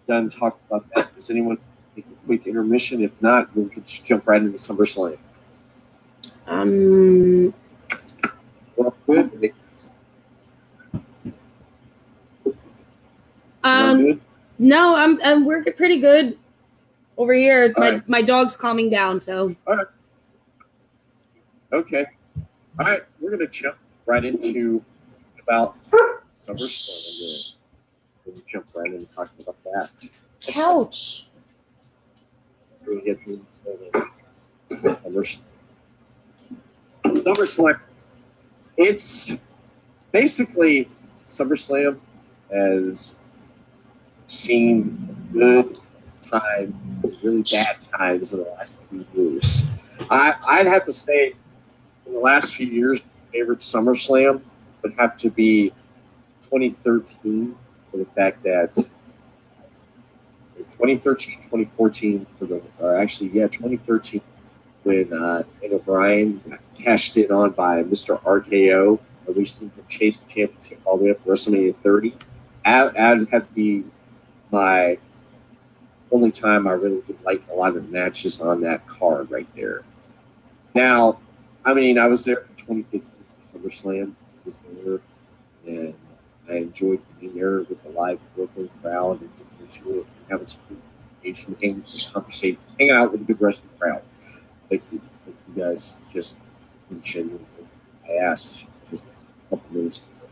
done talking about that, does anyone take a quick intermission? If not, we could just jump right into SummerSlam. Well, good. Good? No, we're pretty good. over here. Right. My dog's calming down, so. All right. Okay. All right. We're going to jump right into about SummerSlam. We're going to jump right into talking about that. Couch. We get some SummerSlam. It's basically SummerSlam has seen good times, really bad times in the last few years. I'd have to say, in the last few years, my favorite SummerSlam would have to be 2013, for the fact that 2013, 2014, 2013, when Daniel Bryan got cashed in on by Mr. RKO, at least he chased the championship all the way up to WrestleMania 30. That would have to be my only time I really did like a lot of the matches on that card right there. Now, I mean, I was there for 2015 for SummerSlam. I was there, and I enjoyed being there with a live Brooklyn crowd and having some engagement, conversation, hanging out with a good wrestling crowd. Like you guys just mentioned, I asked just a couple minutes ago.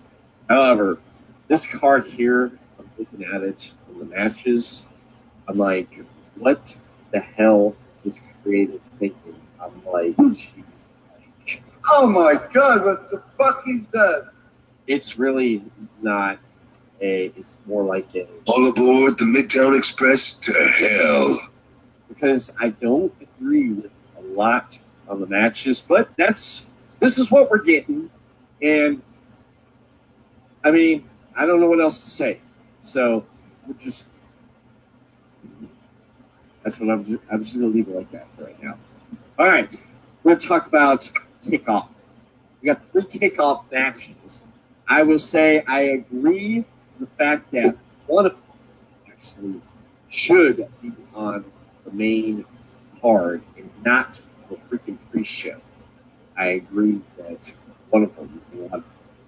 However, this card here, I'm looking at it in the matches. I'm like, what the hell was created thinking? I'm like, Oh my God, what the fuck is that? it's really not it's more like a, All aboard the Midtown Express to hell. because I don't agree with a lot on the matches, but this is what we're getting, and I mean, I don't know what else to say. So we're just I'm just gonna leave it like that for right now. All right, we're gonna talk about kickoff. We got 3 kickoff matches. I will say I agree with the fact that one of them actually should be on the main card and not the freaking pre-show. I agree that one of them,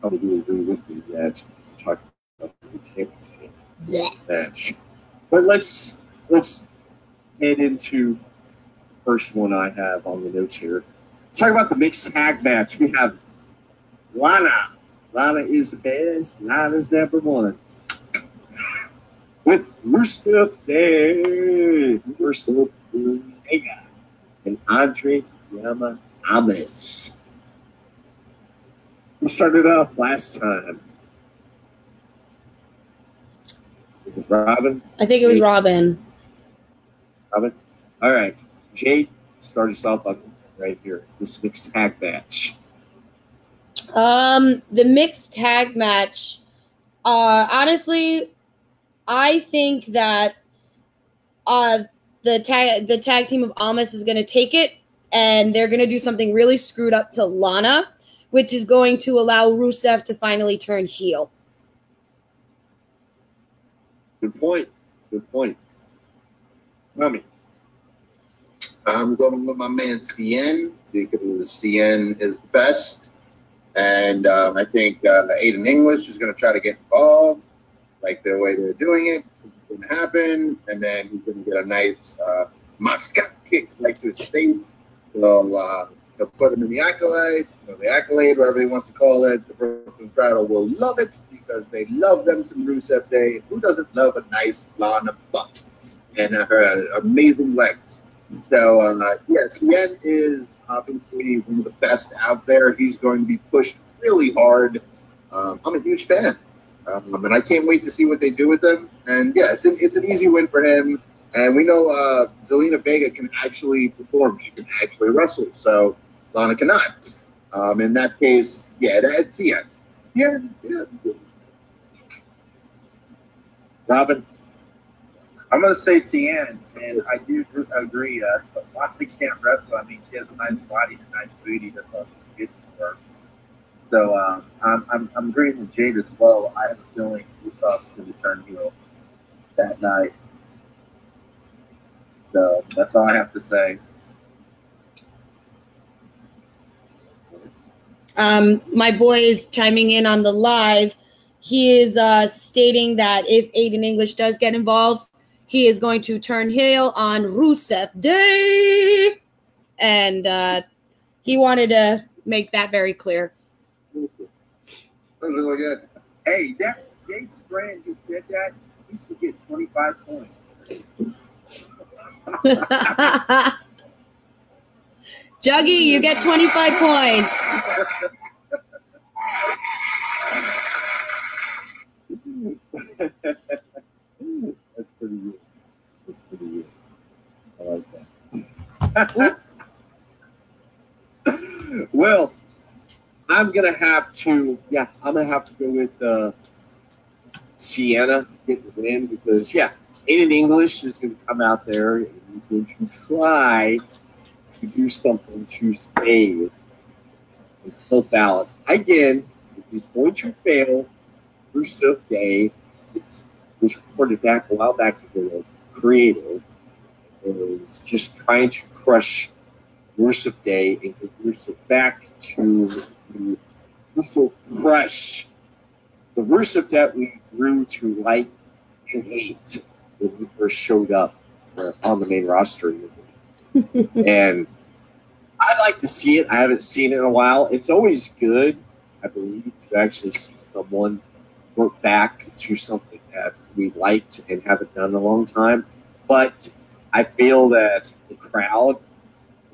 probably do agree with me that we're talking about the championship match. But let's head into the first one I have on the notes here. Let's talk about the mixed tag match. We have Lana. Lana is the best. Lana's number 1. With Rusev Day, Rusev Omega, and Andres Amas. We started off last time. Was it Robyn? I think it was Robyn. Robyn? All right. Jade, start us off on right here. This mixed tag match. The mixed tag match, honestly, I think that the tag team of Amos is going to take it, and they're going to do something really screwed up to Lana, which is going to allow Rusev to finally turn heel. Good point. Good point. Tell me. I'm going with my man CN because CN is the best. And I think Aiden English is going to try to get involved, like the way they're doing it. It's going to happen. And then he's going to get a nice Moscow kick right to his face. So he'll put him in the accolade, whatever he wants to call it. The Brooklyn crowd will love it because they love them some Rusev Day. Who doesn't love a nice Lana butt and her amazing legs? So, CN is obviously one of the best out there. He's going to be pushed really hard. I'm a huge fan. And I can't wait to see what they do with him. And, yeah, it's an easy win for him. And we know Zelina Vega can actually perform. She can actually wrestle. So, Lana cannot. In that case, yeah, that's CN. Yeah. Robyn? I'm going to say CN, and I do agree. But Lana can't wrestle. I mean, she has a nice body and a nice booty. That's all she gets for her. So I'm agreeing with Jade as well. I have a feeling Rusev's going to turn heel that night. So that's all I have to say. My boy is chiming in on the live. He is stating that if Aiden English does get involved, he is going to turn heel on Rusev Day. And he wanted to make that very clear. Hey, that Jake's friend who said that, he should get 25 points. Juggy, you get 25 points. That's pretty good. That's pretty good. I like that. Well, I'm gonna have to go with Sienna getting the win because Aiden English is gonna come out there and he's going to try to do something to save and help out. Again, if he's going to fail, Rusev Day, which was reported back a while back ago, creative, is just trying to crush Rusev Day and get Rusev back to the Rusev crush. The Rusev that we grew to like and hate when he first showed up on the main roster. And I'd like to see it. I haven't seen it in a while. It's always good, I believe, to actually see someone work back to something that we liked and haven't done in a long time. But I feel that the crowd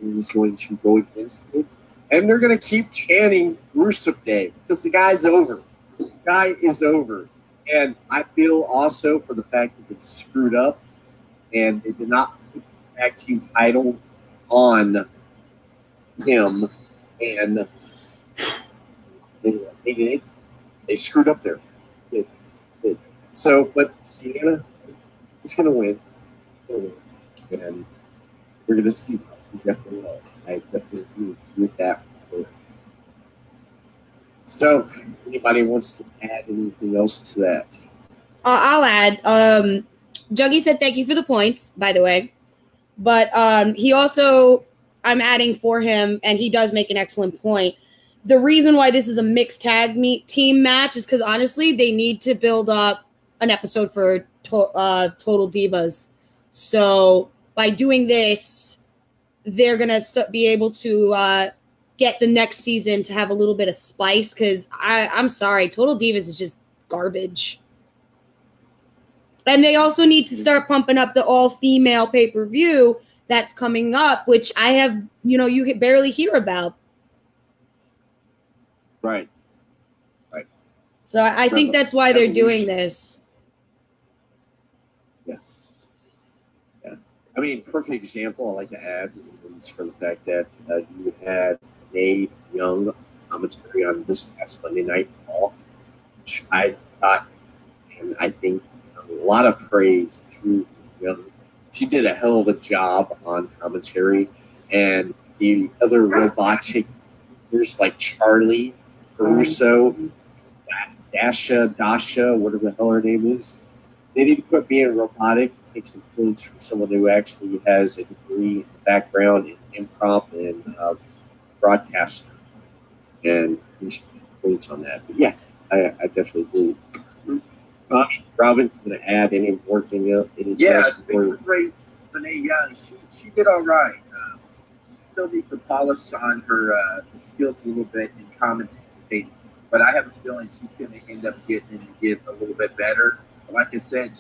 is going to go against it. And they're going to keep chanting Rusev Day because the guy's over. The guy is over. And I feel also for the fact that they screwed up and they did not put the tag team title on him. And they screwed up there. So, but Sienna is going to win. And we're going to see. Definitely will. I definitely agree with that. So, if anybody wants to add anything else to that? I'll add. Juggy said thank you for the points, by the way. But he also, I'm adding for him, and he does make an excellent point. The reason why this is a mixed tag team match is because, honestly, they need to build up an episode for Total Divas. So, by doing this, they're going to be able to get the next season to have a little bit of spice because I'm sorry, Total Divas is just garbage. And they also need to start pumping up the all-female pay-per-view that's coming up, which I have, you barely hear about. Right. So I think that's why they're doing this. I mean, perfect example I like to add is for the fact that you had Jade Young commentary on this past Monday Night Raw, which I thought, and I think a lot of praise to Young. She did a hell of a job on commentary, and the other robotic figures like Charlie Caruso, Dasha, whatever the hell her name is. They need to quit being robotic, take some points from someone who actually has a degree in the background in improv and broadcasting. And we should take points on that. But yeah, I definitely agree. Robyn, going to add any more thing up? Speaking of Renee Young, she did all right. She still needs to polish on her skills a little bit in commentating. But I have a feeling she's going to end up getting a little bit better. Like I said,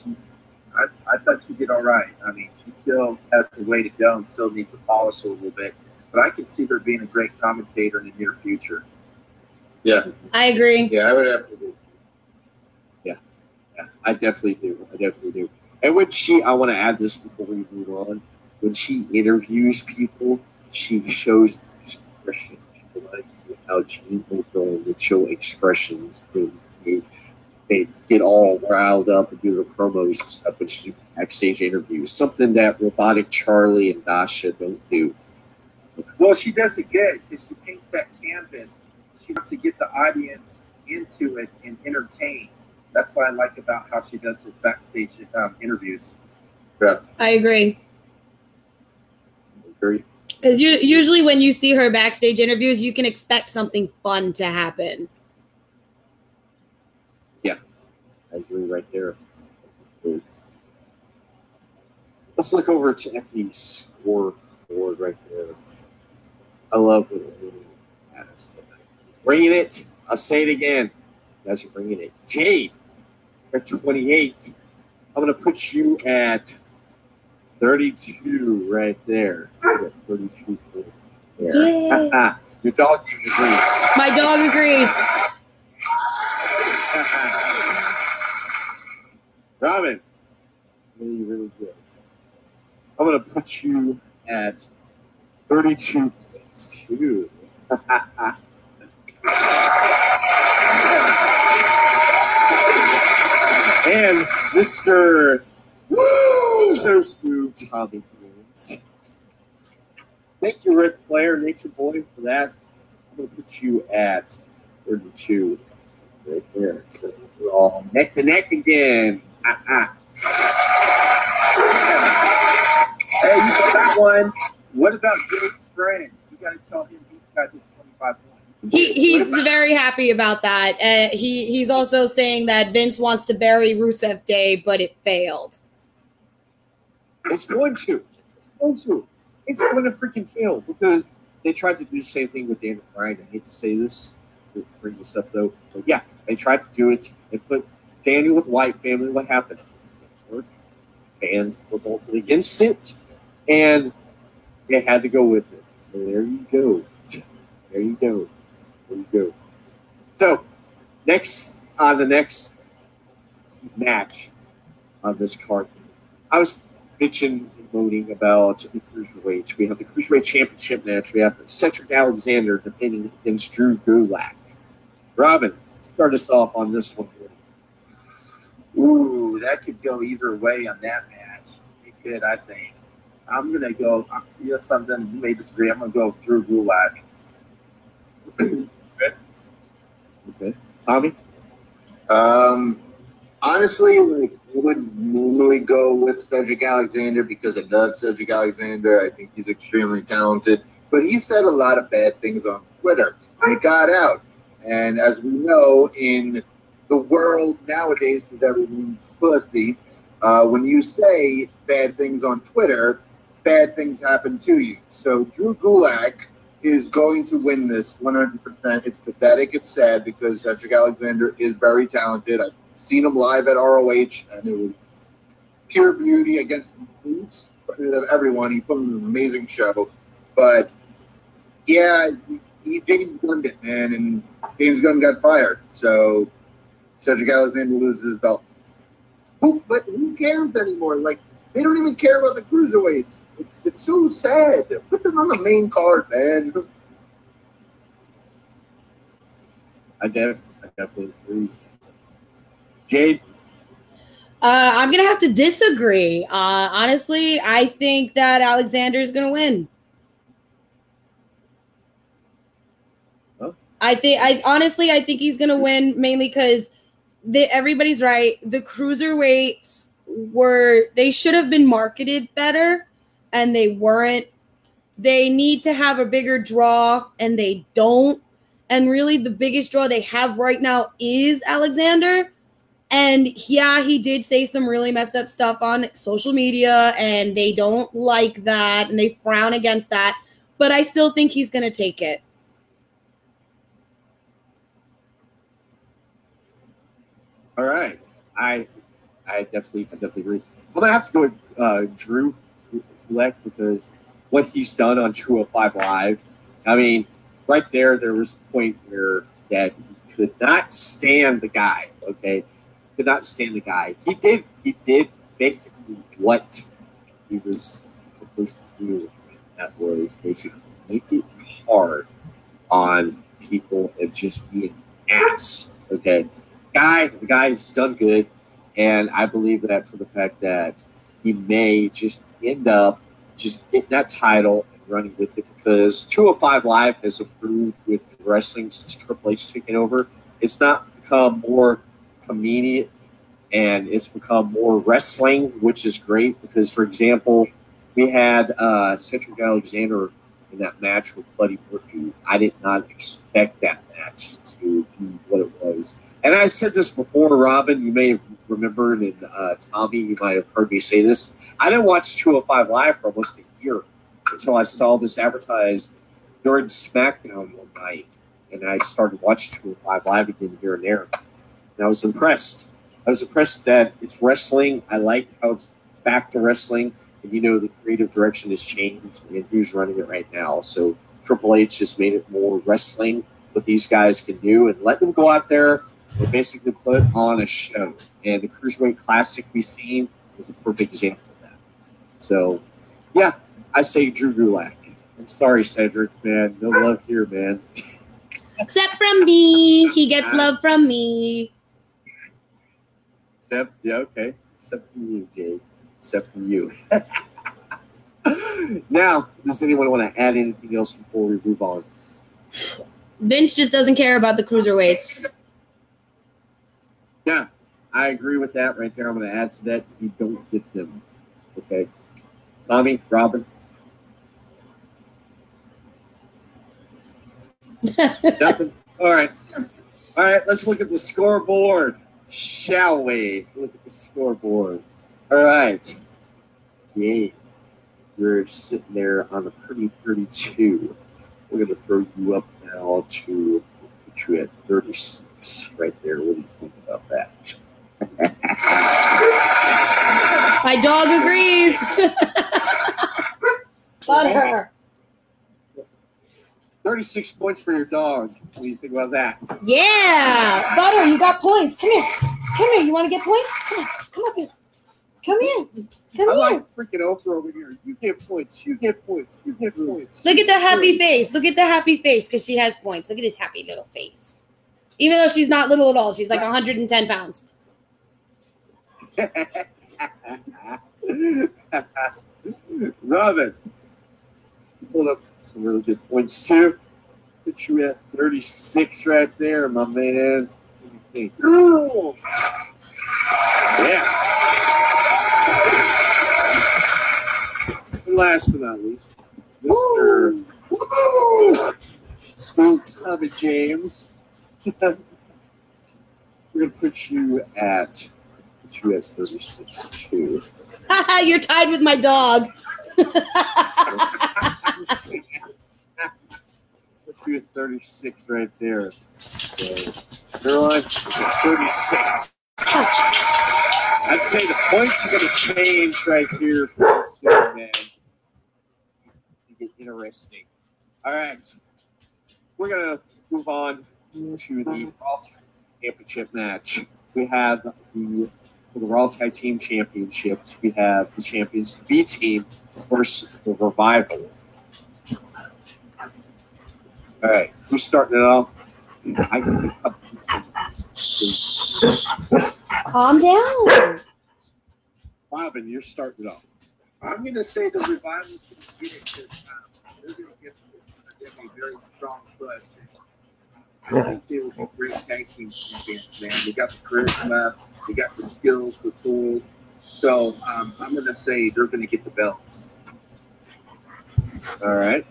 I thought she did all right. I mean, she still has a way to go and still needs to polish a little bit. But I can see her being a great commentator in the near future. Yeah. I agree. Yeah, I would have to do. Yeah, I definitely do. And when I want to add this before we move on, when she interviews people, she shows expression. She reminds me of how Gene Okerlund would show expressions when they get all riled up and do the promos and stuff, which is backstage interviews. Something that robotic Charlie and Dasha don't do. Well, she does it good because she paints that canvas. She wants to get the audience into it and entertain. That's what I like about how she does those backstage interviews. Yeah. I agree. Agree. Because usually when you see her backstage interviews, you can expect something fun to happen. Yeah, I agree right there. Let's look over to the scoreboard right there. I love what it really has. Bringing it. I'll say it again. You guys are bringing it. Jade, at 28. I'm going to put you at 32 right there. 32 there. Yeah. Your dog agrees. My dog agrees. Robyn, really, really good. I'm going to put you at 32.2. And Mr. Woo! So smooth, Tommy James. Thank you, Ric Flair, Nature Boy, for that. I'm going to put you at 32 right there. So we're all neck to neck again. Hey, you got that one. What about Jade's friend? You got to tell him he's got his 25 points. He's very happy about that. He's also saying that Vince wants to bury Rusev Day, but it failed. It's going to. It's going to. It's going to freaking fail because they tried to do the same thing with Daniel Bryan. I hate to say this, to bring this up though, but yeah, they tried to do it. They put Daniel with White family. What happened? Fans were both against it, and they had to go with it. So there you go. There you go. There you go. So next on the next match on this card, I was bitching and moaning about the cruiserweights. We have the cruiserweight championship match. We have Cedric Alexander defending against Drew Gulak. Robyn, start us off on this one. Ooh, that could go either way on that match. It could, I think. I'm going to go, here's something you may disagree. I'm going to go Drew Gulak. Okay. Tommy? Honestly, like, I would normally go with Cedric Alexander because I love Cedric Alexander. I think he's extremely talented. But he said a lot of bad things on Twitter. And it got out. And as we know, in the world nowadays, because everyone's pussy, when you say bad things on Twitter, bad things happen to you. So Drew Gulak is going to win this 100%. It's pathetic. It's sad because Cedric Alexander is very talented. I've seen him live at ROH, and it was pure beauty against everyone. He put on an amazing show. But, yeah, he James Gunn it, man, and James Gunn got fired. So Cedric Alexander loses his belt. But who cares anymore? Like, they don't even care about the cruiserweights. It's so sad. Put them on the main card, man. I definitely agree. Jade? I'm going to have to disagree. Honestly, I think that Alexander's going to win. Huh? I think he's going to win mainly because everybody's right. The cruiserweights they should have been marketed better, and they weren't. They need to have a bigger draw, and they don't. And really, the biggest draw they have right now is Alexander. And yeah, he did say some really messed up stuff on social media, and they don't like that, and they frown against that. But I still think he's going to take it. All right. I definitely agree. I'm going to have to go with Drew Gulak because what he's done on 205 Live, I mean, right there was a point where that you could not stand the guy, okay? Could not stand the guy. He did basically what he was supposed to do. That was basically make it hard on people and just be an ass, okay? The guy's done good, and I believe that for the fact that he may just end up just getting that title and running with it because 205 Live has improved with wrestling since Triple H taken over. It's not become more comedic, and it's become more wrestling, which is great because, for example, we had Cedric Alexander in that match with Buddy Murphy. I did not expect that match. match to be what it was. And I said this before, Robin, you may have remembered, and Tommy, you might have heard me say this. I didn't watch 205 Live for almost a year until I saw this advertised during SmackDown one night. And I started watching 205 Live again here and there. And I was impressed. I was impressed that it's wrestling. I like how it's back to wrestling. And, you know, the creative direction has changed and who's running it right now. So Triple H just made it more wrestling, what these guys can do, and let them go out there and basically put on a show. And the Cruiserweight Classic we've seen is a perfect example of that. So, yeah, I say Drew Gulak. I'm sorry, Cedric, man. No love here, man. Except from me. He gets love from me. Except, yeah, okay. Except from you, Jade. Except from you. Now, does anyone want to add anything else before we move on? Vince just doesn't care about the cruiserweights. Yeah, I agree with that right there. I'm going to add to that. You don't get them. Okay. Tommy, Robin? Nothing? All right. All right, let's look at the scoreboard, shall we? Look at the scoreboard. All right. Yay. You're sitting there on a pretty 32. We're going to throw you up now to put you at 36 right there. What do you think about that? My dog agrees. Butter. 36 points for your dog. What do you think about that? Yeah. Butter, you got points. Come here. Come here. You want to get points? Come on. Come up here. Come in. Come I'm here. like freaking Oprah over here. You get points. You get points. You get points. Look at the happy face. Look at the happy face because she has points. Look at his happy little face. Even though she's not little at all. She's like 110 pounds. Robin, pulled up some really good points too. Put you at 36 right there, my man. What do you think? Ooh. Yeah. And last but not least, Mr. Smooth Tommy James. We're gonna put you at 36 too. You're tied with my dog. Put you at 36 right there. So, you're on 36. I'd say the points are going to change right here for Superman. You get interesting. All right. We're going to move on to the Raw Championship match. We have for the Raw Tag Team Championships, we have the champions, the B Team, versus the Revival. All right. Who's starting it off? Calm down. Robin, you're starting it off. I'm going to say the Revival is going to get it this time. They're going to get a very strong push. I think they will be great tag team champions, man. They got the charisma, they got the skills, the tools. So I'm going to say they're going to get the belts. All right.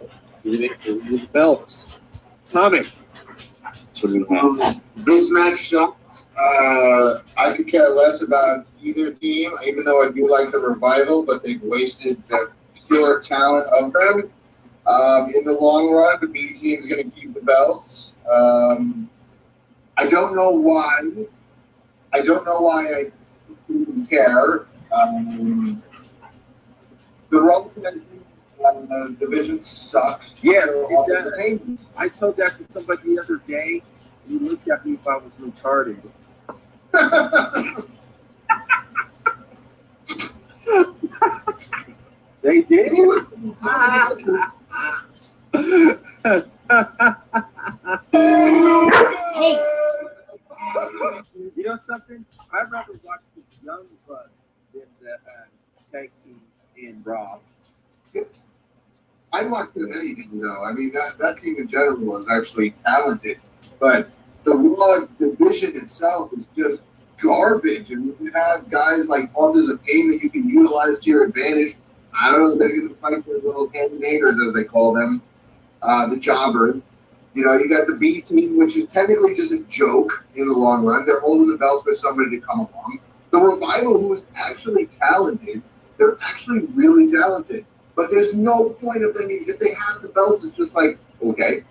Give the belts. Tommy. So we have. This match sucked. I could care less about either team, even though I do like the Revival, but they've wasted the pure talent of them. In the long run, the B team is going to keep the belts. I don't know why. I even care. The Raw division sucks. Yes, it does. I told that to somebody the other day. He looked at me if I was retarded. They did. Hey. You know something? I'd rather watch the Young Bucks than the tag teams in Raw. I'd watch them anything, though. I mean, that team in general is actually talented, but the Raw division itself is just garbage. And you have guys like Authors of Pain that you can utilize to your advantage. I don't know if they're going to fight their little hand-makers, as they call them, the jobbers. You know, you got the B team, which is technically just a joke in the long run. They're holding the belts for somebody to come along. The Revival, who is actually talented, they're actually really talented. But there's no point of them, if they have the belts, it's just like, okay.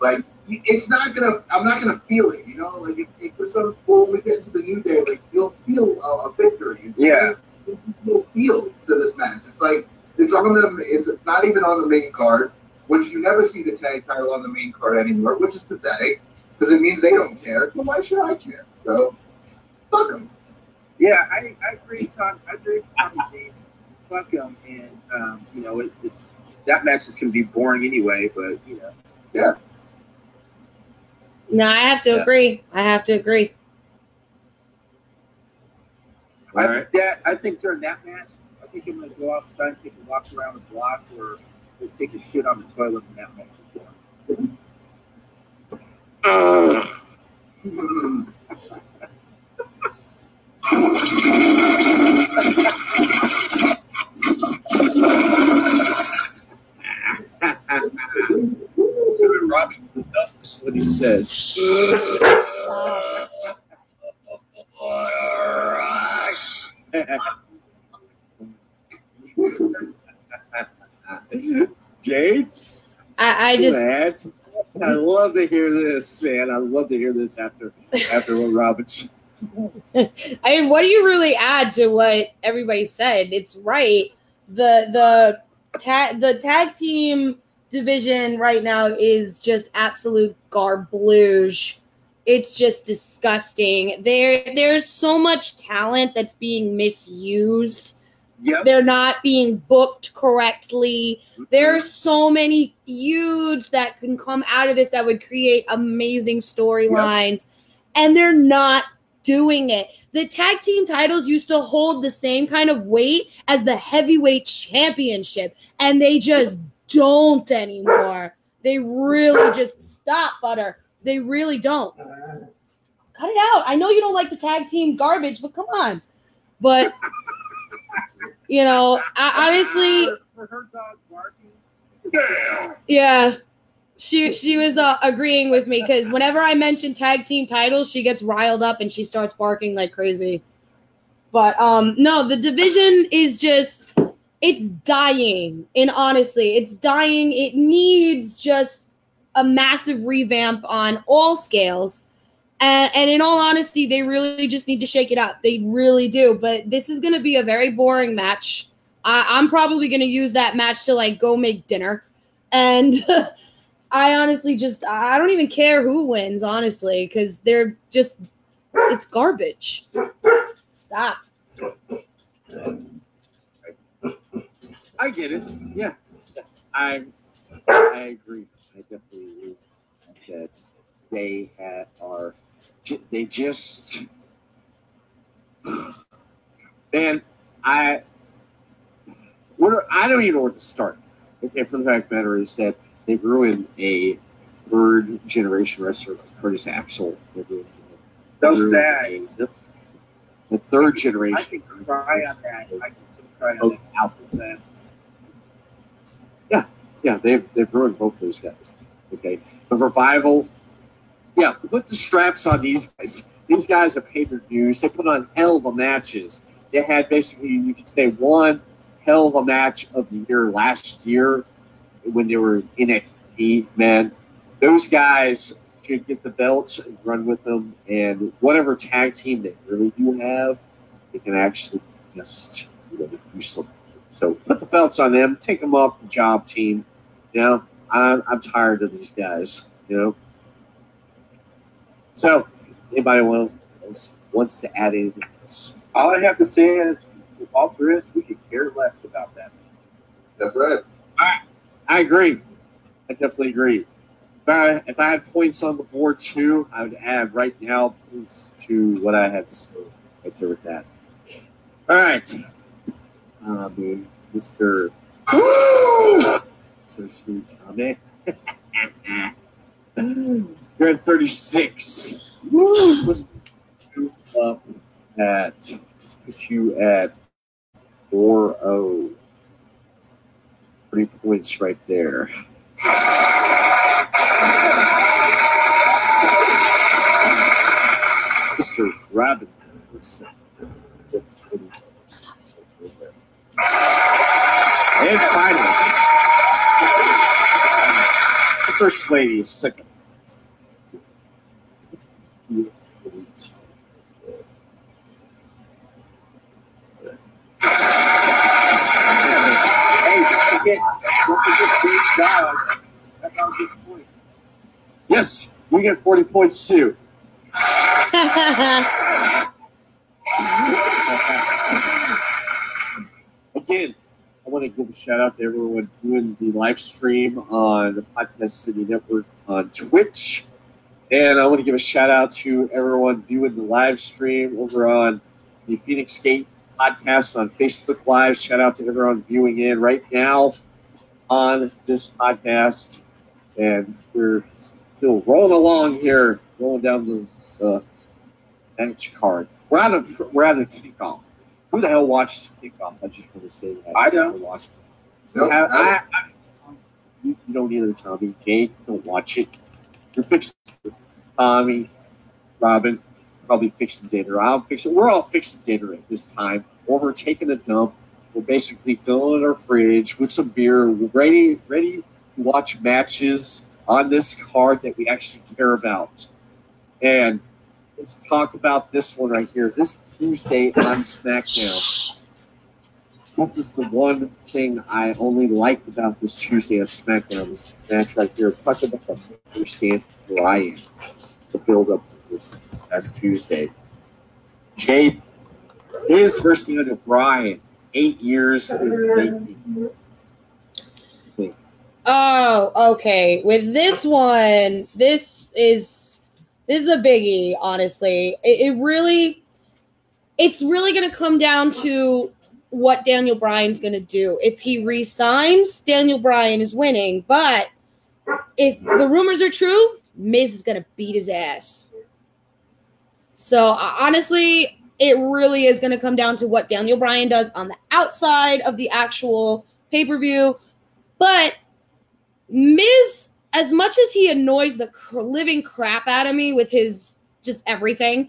Like, it's not going to, I'm not going to feel it, you know? Like, if for some, when we get into the New Day, like, you'll feel a victory. Yeah. There's no feel to this match. It's like, it's on them, it's not even on the main card, which you never see the tag title on the main card anymore, which is pathetic, because it means they don't care. Well, why should I care? So, fuck them. Yeah, I agree, Tom. I agree with Tommy James. Fuck them, and you know, it's that match is going to be boring anyway. But you know, yeah. No, I have to agree. I have to agree. I think during that match, I think I'm going to go outside and take a walk around the block, or take a shit on the toilet when that match is going. Robyn, that's what he says. Jade? I just... I love to hear this, man. I love to hear this after what Robyn said. I mean, what do you really add to what everybody said? It's right. The tag team division right now is just absolute garbage. It's just disgusting. There's so much talent that's being misused. Yep. They're not being booked correctly. There are so many feuds that can come out of this that would create amazing storylines, and they're not doing it. The tag team titles used to hold the same kind of weight as the heavyweight championship, and they just don't anymore. They really just stop, Butter. They really don't. Cut it out. I know you don't like the tag team garbage, but come on. But you know, I honestly, for her dog barking. yeah, she was agreeing with me, because whenever I mention tag team titles, she gets riled up and she starts barking like crazy. But no, the division is just, it's dying. And honestly, it's dying. It needs just a massive revamp on all scales. And in all honesty, they really just need to shake it up. They really do. But this is going to be a very boring match. I'm probably going to use that match to, like, go make dinner. And I honestly just, I don't even care who wins, honestly, because they're just, it's garbage. Stop. I get it. Yeah. I agree. I definitely agree that they just, man, I don't even know where to start. Okay, for the fact of the matter is that they've ruined a third generation wrestler like Curtis Axel. So sad. The third generation. I can cry on that. I can still cry on that. Yeah, they've ruined both those guys. Okay, the Revival. Yeah, put the straps on these guys. These guys have paid their dues. They put on hell of a matches. They had basically, you could say, one hell of a match of the year last year when they were in NXT. Man, those guys should get the belts and run with them. And whatever tag team they really do have, they can actually just do something. So put the belts on them. Take them off the job team. You know, I'm tired of these guys. You know. So, anybody else wants to add anything else? All I have to say is, with all there is, we could care less about that. That's right. I agree. I definitely agree. If I had points on the board too, I would add right now points to what I had to say right there with that. All right. Mr. So smooth, Tommy. You're at 36. Let's up at, let's put you at 4-0. 3 points right there. Mr. Robyn Neilson. And finally, the First Lady is second. Yes, we get 40 points too. Again, I want to give a shout out to everyone doing the live stream on the Podcast City Network on Twitch. And I want to give a shout out to everyone viewing the live stream over on the Feinics Gate podcast on Facebook Live. Shout out to everyone viewing in right now on this podcast. And we're still rolling along here, rolling down the match card. We're at the kickoff. Who the hell watches kickoff? I just want to say that. I don't watch it. Nope. You don't either, Tommy. Jade, don't watch it. You're fixing Tommy, Robyn, probably fixing dinner. We're all fixing dinner at this time. Or we're taking a dump. We're basically filling our fridge with some beer. We're ready to watch matches on this card that we actually care about. And let's talk about this one right here. This Tuesday on SmackDown. This is the one thing I only liked about this Tuesday on SmackDown. This match right here. Talk about the understand where I am. The build up to this past Tuesday. Jade, his first year to Brian, 8 years in making. Oh, okay. With this one, this is a biggie, honestly. It's really going to come down to what Daniel Bryan's going to do. If he resigns, Daniel Bryan is winning. But if the rumors are true, Miz is going to beat his ass. So, honestly, it really is going to come down to what Daniel Bryan does on the outside of the actual pay-per-view. But Miz, as much as he annoys the living crap out of me with his just everything,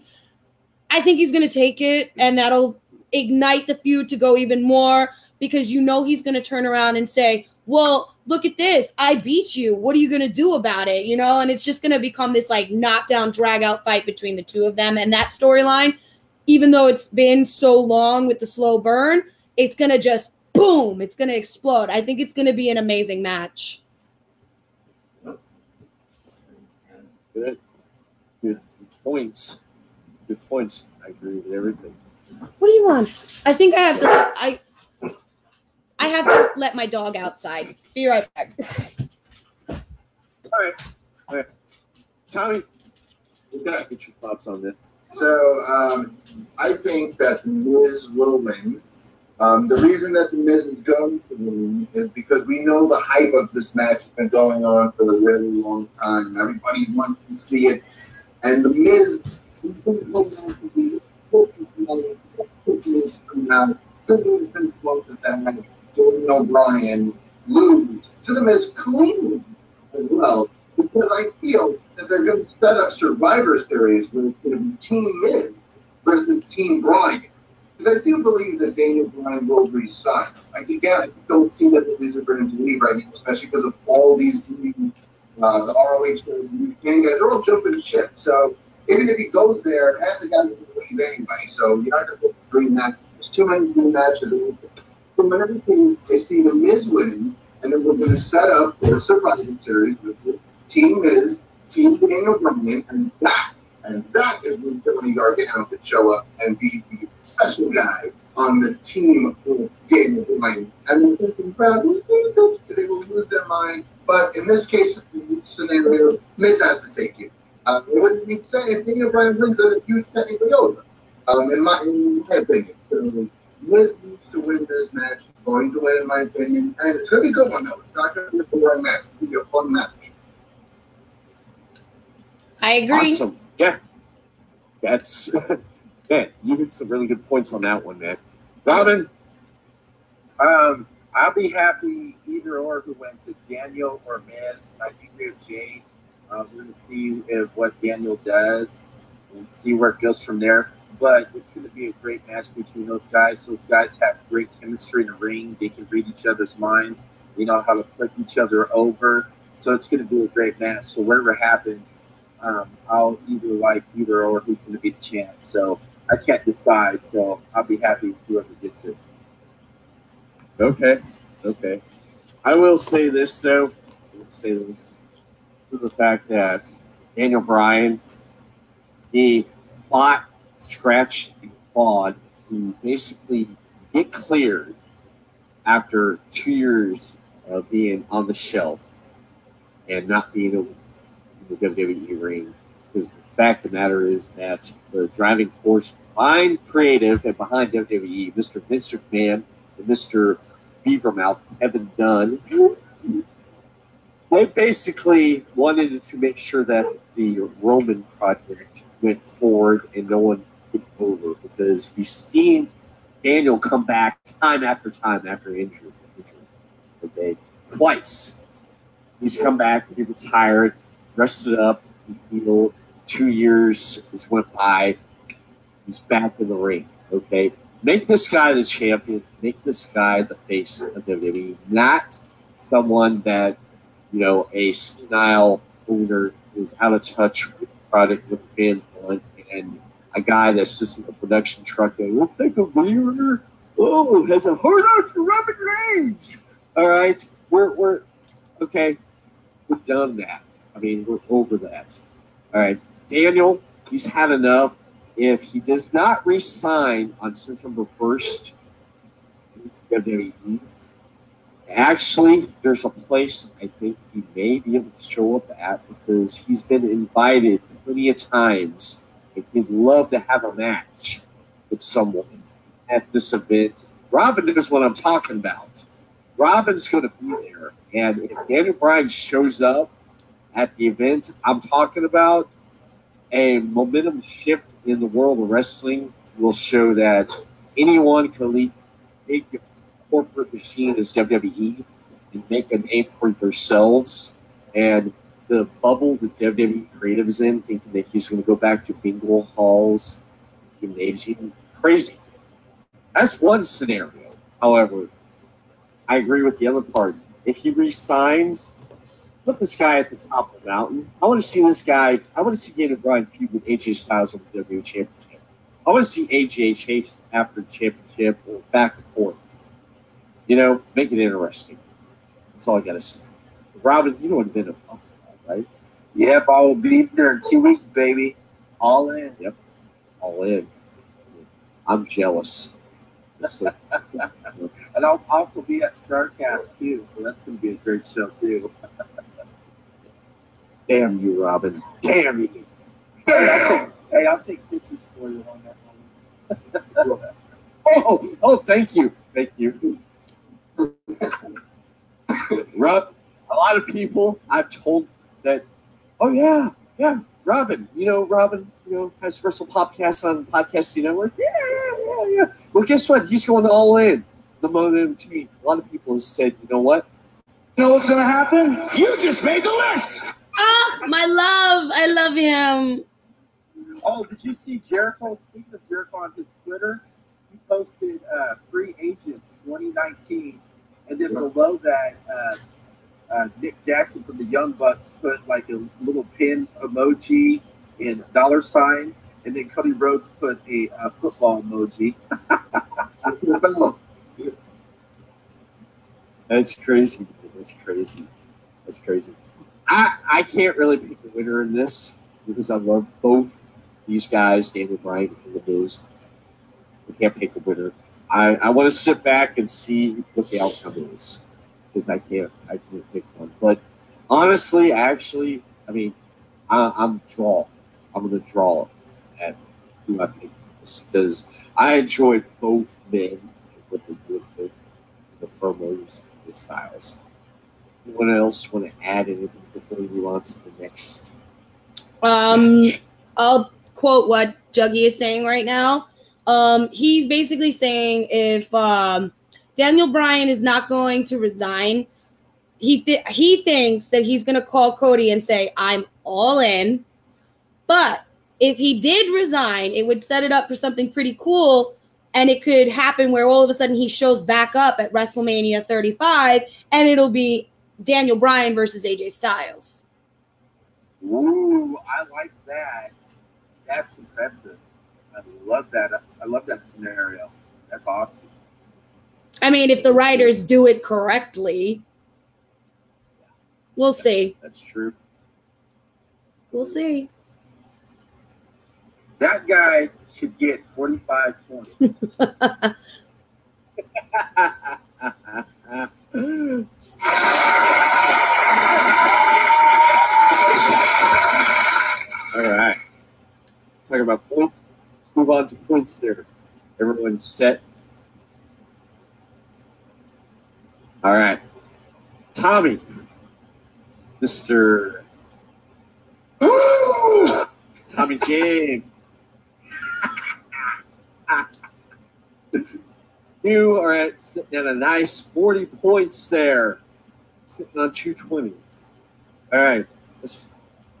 I think he's going to take it, and that'll ignite the feud to go even more, because you know he's going to turn around and say, well, look at this. I beat you. What are you going to do about it? You know, and it's just going to become this like knockdown, drag out fight between the two of them. And that storyline, even though it's been so long with the slow burn, it's going to just boom. It's going to explode. I think it's going to be an amazing match. Good points. Good points. I agree with everything. What do you want? I think I have to. I have to let my dog outside. Be right back. All right. Tommy, get your thoughts on this. So I think that The Miz will win. The reason that The Miz is going to win is because we know the hype of this match has been going on for a really long time. Everybody wants to see it. And The Miz Jordan O'Brien lose to The Miz clean as well, because I feel that they're going to set up Survivor Series where it's going to be Team Miz versus Team Bryan. Because I do believe that Daniel Bryan will resign. Like, again, I don't see that The Miz is going to leave right now, especially because of all these the ROH guys are all jumping ship. So even if he goes there, half the guys are going to leave anyway. So you're not going to bring that. There's too many good matches. So whenever they see The Miz winning, and then we're going to set up the Survivor Series with Team Miz, Team Daniel Bryan, and that is when Tony Gargano could show up and be the special guy on the team of Daniel Bryan. And the crowd they will lose their mind. But in this case scenario, Miz has to take it. What we say, if Daniel Bryan wins, then the feud's technically over. In my opinion. So, Miz needs to win this match. He's going to win, in my opinion. And it's going to be a good one, though. It's not going to be a boring match. It's going to be a fun match. I agree. Awesome. Yeah. That's, man, you hit some really good points on that one, man. Robyn? I'll be happy either or who wins it, Daniel or Miz. I agree with Jade. We're going to see what Daniel does and see where it goes from there. But it's going to be a great match between those guys. Those guys have great chemistry in the ring. They can read each other's minds. They know how to put each other over. So it's going to be a great match. So whatever happens, I'll either like either or who's going to be the champ. So I can't decide. So I'll be happy with whoever gets it. Okay. I will say this, though. I will say this. For the fact that Daniel Bryan, he fought, scratched, and clawed to basically get cleared after 2 years of being on the shelf and not being in the WWE ring. Because the fact of the matter is that the driving force behind creative and behind WWE, Mr. Vince McMahon and Mr. Beavermouth Kevin Dunn, they basically wanted to make sure that the Roman project went forward and no one took over, because we've seen Daniel come back time after injury. Okay, twice. He's come back, he retired, rested up, he healed. 2 years has went by. He's back in the ring. Okay, make this guy the champion. Make this guy the face of WWE, not someone that, you know, a senile owner is out of touch with the product, what the fans want, and a guy that sits in the production truck and looks like a believer. Oh, has a hard on for Robyn Reigns. All right, we're okay. We're done that. I mean, we're over that. All right, Daniel, he's had enough. If he does not re-sign on September 1st, WWE, actually, there's a place I think he may be able to show up at, because he's been invited plenty of times, and he'd love to have a match with someone at this event. Robyn knows what I'm talking about. Robyn's going to be there, and if Daniel Bryan shows up at the event I'm talking about, a momentum shift in the world of wrestling will show that anyone can lead big corporate machine as WWE and make a name for themselves. And the bubble that WWE Creative is in, thinking that he's going to go back to bingo halls, gymnasiums, crazy. That's one scenario. However, I agree with the other part. If he resigns, put this guy at the top of the mountain. I want to see this guy. I want to see Daniel Bryan feud with AJ Styles over the WWE Championship. I want to see AJ chase after the championship or back and forth. You know, make it interesting. That's all I got to say. Robyn, you know what been a talking about, right? Yep, I will be there in 2 weeks, baby. All in. Yep, all in. I'm jealous. And I'll also be at StarCast, too, so that's going to be a great show, too. Damn you, Robyn. Damn you. Hey, I'll take pictures for you on that one. Oh, thank you. Thank you. Rob, a lot of people I've told that, oh, yeah, Robyn, has WrestlePopCast on Podcasting Network. Yeah. Well, guess what? He's going all in. The moment between. A lot of people have said, you know what? You know what's going to happen? You just made the list. Oh, my love. I love him. Oh, did you see Jericho? Speaking of Jericho on his Twitter, he posted Free Agent 2019. And then below that, Nick Jackson from the Young Bucks put like a little pin emoji and $sign. And then Cody Rhodes put a football emoji. That's crazy. That's crazy. I can't really pick a winner in this because I love both these guys, Daniel Bryan and The Miz. I can't pick a winner. I want to sit back and see what the outcome is because I can't pick one. But honestly, I'm draw. I'm going to draw at who I pick because I enjoyed both men and what they did with the promos and the styles. Anyone else want to add anything before we move on to the next? I'll quote what Juggy is saying right now. He's basically saying if Daniel Bryan is not going to resign, he thinks that he's going to call Cody and say, I'm all in, but if he did resign, it would set it up for something pretty cool. And it could happen where all of a sudden he shows back up at WrestleMania 35 and it'll be Daniel Bryan versus AJ Styles. Ooh, I like that. That's impressive. I love that. I love that scenario. That's awesome. I mean, if the writers do it correctly, we'll see. That's true. We'll see. That guy should get 45 points. All right. Talking about points. Let's move on to points there. Everyone's set. All right. Tommy. Mr. Tommy Jade. You are sitting at a nice 40 points there. Sitting on 220s. All right. There's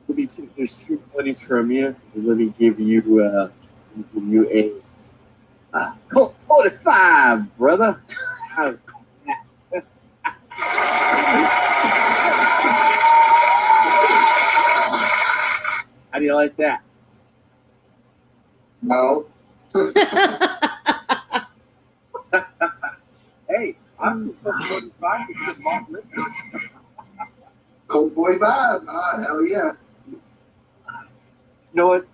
220s from you. Let me give you a Colt 45, brother. How do you like that? No. Hey, I'm some Colt 45 with good malt liquor. Colt 45. Ah, hell yeah. You know what?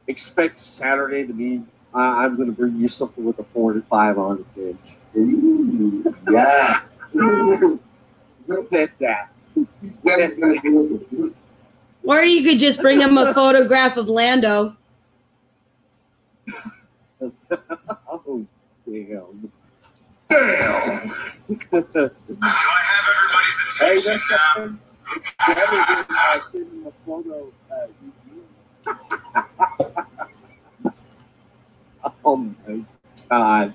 Expect Saturday to be. I'm going to bring you something with a 45 on it, kids. Ooh, yeah. Set that. Or you could just bring him a photograph of Lando. Oh, damn. Damn! Do I have everybody's Hey, attention that's now? something. Send him a photo, Eugene. Oh, my God.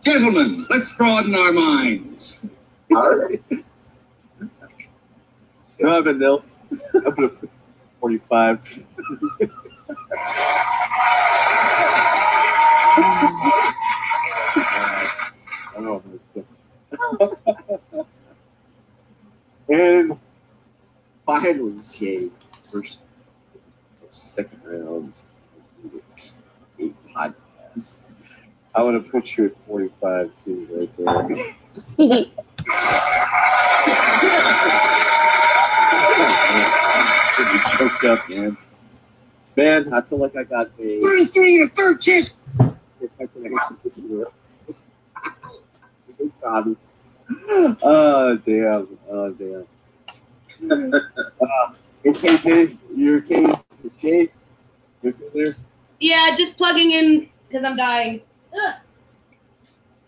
Gentlemen, let's broaden our minds. All right. Robyn Neilson. I'm going to put 45. And finally, Jade, first second round of week's 8 podcast. I want to put you at 45 too, right there. You choked up, man. Man, I feel like I got a 33 and a third chance. if I can actually put you up. It's Tommy. Oh, damn. Oh, damn. Okay, Jade. You're okay? Jade? You're good there? Yeah, just plugging in because I'm dying.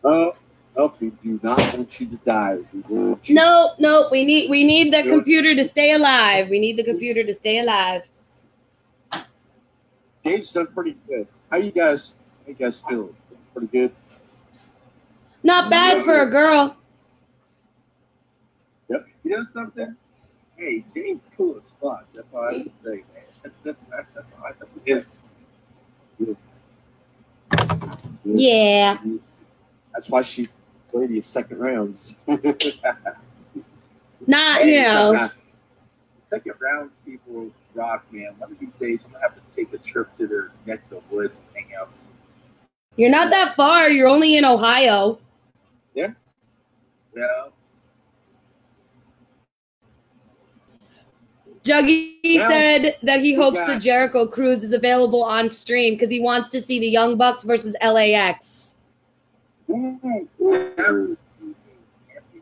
Oh, we do not want you to die. We want you No, we need the computer to stay alive. We need the computer to stay alive. Jade's done pretty good. How you guys feeling? Pretty good? Not bad for a girl. Yep. You know something? Hey, Jade's cool as fuck. That's all I have to say, man. That's all I have to say. Yes. Yeah. That's why she's lady of second rounds. Not, you know. Second rounds people rock, man. One of these days I'm gonna have to take a trip to their neck of the woods and hang out. You're not that far. You're only in Ohio. Yeah. Yeah. Juggy Now, said that he hopes got- the Jericho Cruise is available on stream because he wants to see the Young Bucks versus LAX. Ooh,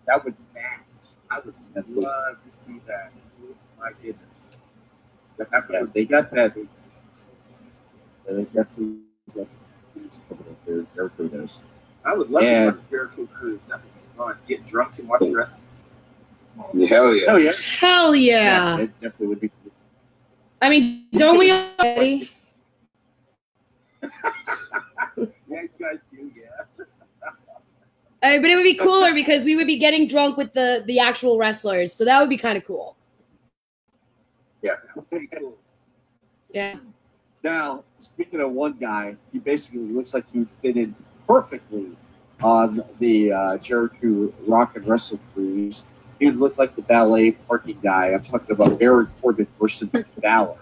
that would match. I would love to see that. My goodness. Yeah, they got that. They definitely got these coming up there. Jericho knows. I would love to go to Jericho Cruise. That would be fun. Get drunk and watch wrestling. Hell yeah. Oh, yeah. Hell yeah. It definitely would be. I mean, don't we already? Yeah, you guys do, yeah. But it would be cooler because we would be getting drunk with the actual wrestlers. So that would be kind of cool. Yeah. Pretty cool. Yeah. Now, speaking of one guy, he basically looks like he would fit in perfectly on the Jericho Rock and Wrestle Cruise. He would look like the valet parking guy. I'm talking about Baron Corbin versus Balor.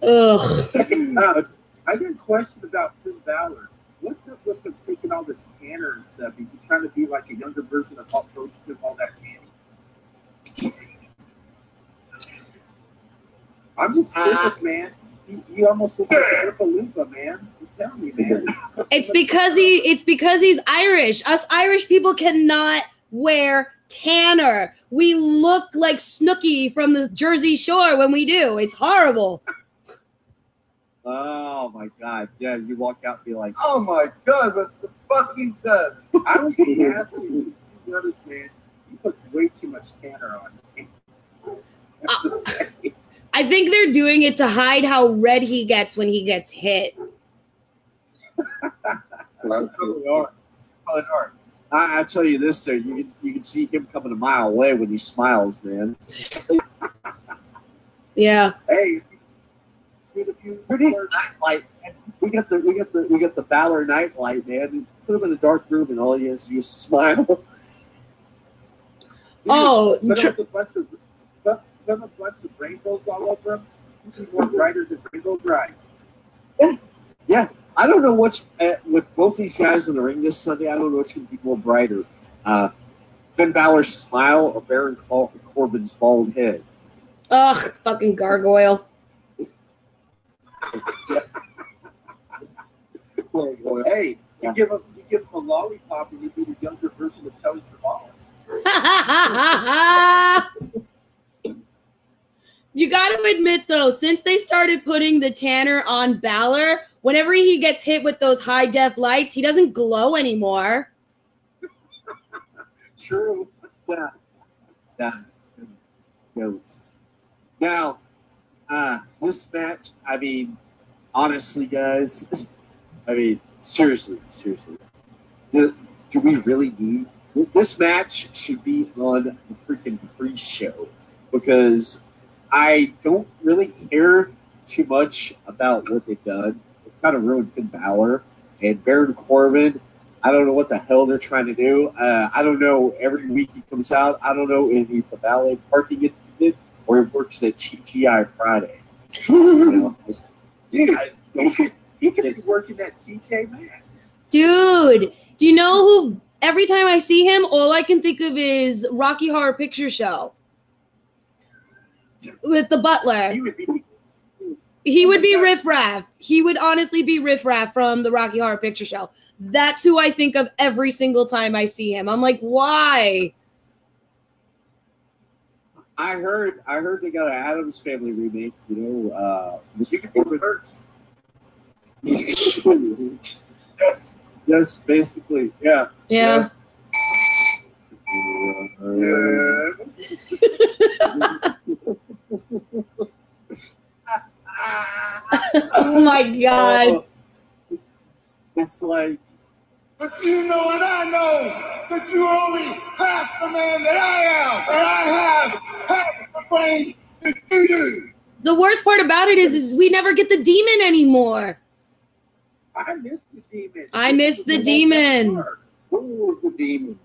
Ugh. I got a question about Finn Balor. What's up with him taking all this tanner and stuff? Is he trying to be like a younger version of Hulk Hogan with all that tanning? I'm just curious, man. He almost looks like a Palooka, man. You tell me, man. It's because he's Irish. Us Irish people cannot wear tanner. We look like Snooki from the Jersey Shore when we do. It's horrible. Oh my God! Yeah, you walk out and be like, Oh my God, what the fuck he does? I was just asking you, you notice, man, he puts way too much tanner on. I think they're doing it to hide how red he gets when he gets hit. Probably are. I tell you this, there, you can see him coming a mile away when he smiles, man. Yeah. Hey, shoot a few nightlight. We got the Balor nightlight, man. Put him in a dark room, and all he has to do is smile. Oh, put a bunch of rainbows all over him. He's more brighter than Rainbow Bright. Yeah. I don't know what's with both these guys in the ring this Sunday. I don't know what's going to be more brighter, Finn Balor's smile or Baron Corbin's bald head. Ugh, fucking gargoyle. Hey, you give him a lollipop and you be the younger version of Telly Savalas. You got to admit, though, since they started putting the tanner on Balor, whenever he gets hit with those high-def lights, he doesn't glow anymore. True. Yeah. Now, this match, I mean, honestly, guys, I mean, seriously, do we really need this match? Should be on the freaking pre-show, because I don't really care too much about what they've done. It kind of ruined Finn Balor and Baron Corbin. I don't know what the hell they're trying to do. I don't know. Every week he comes out, I don't know if he's a valet parking attendant or he works at TGI Friday. You know? Dude, he could be working at TJ Maxx. Dude, do you know who? Every time I see him, all I can think of is Rocky Horror Picture Show with the butler. He would be Riff Raff. He would honestly be Riff Raff from the Rocky Horror Picture Show. That's who I think of every single time I see him. I'm like, why? I heard they got an Addams Family remake. You know, Mr. Corbin hurts. Yes, basically, yeah. Oh my God. It's like, But you know and I know that you're only half the man that I am, and I have half the brain that you do. The worst part about it is we never get the demon anymore. I miss the demon. I miss the demon. oh, the demon.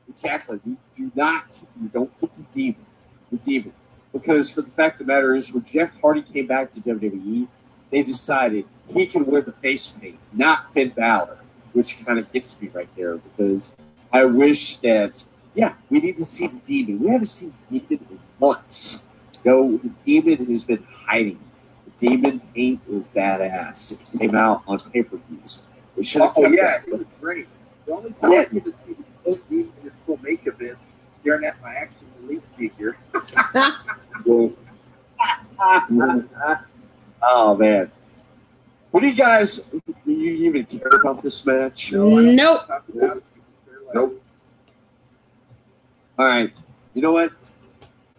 Exactly. You don't get the demon. The demon. Because for the fact of the matter is, when Jeff Hardy came back to WWE, they decided he can wear the face paint, not Finn Balor, which kind of gets me right there, because I wish that, we need to see the demon. We haven't seen the demon in months. No, the demon has been hiding. The demon paint was badass. It came out on pay-per-views. It was great. The only time I get to see the demon in its full makeup is staring at my Action Elite figure. Oh, man. What do you guys, do you even care about this match? Nope. Nope. All right. You know what?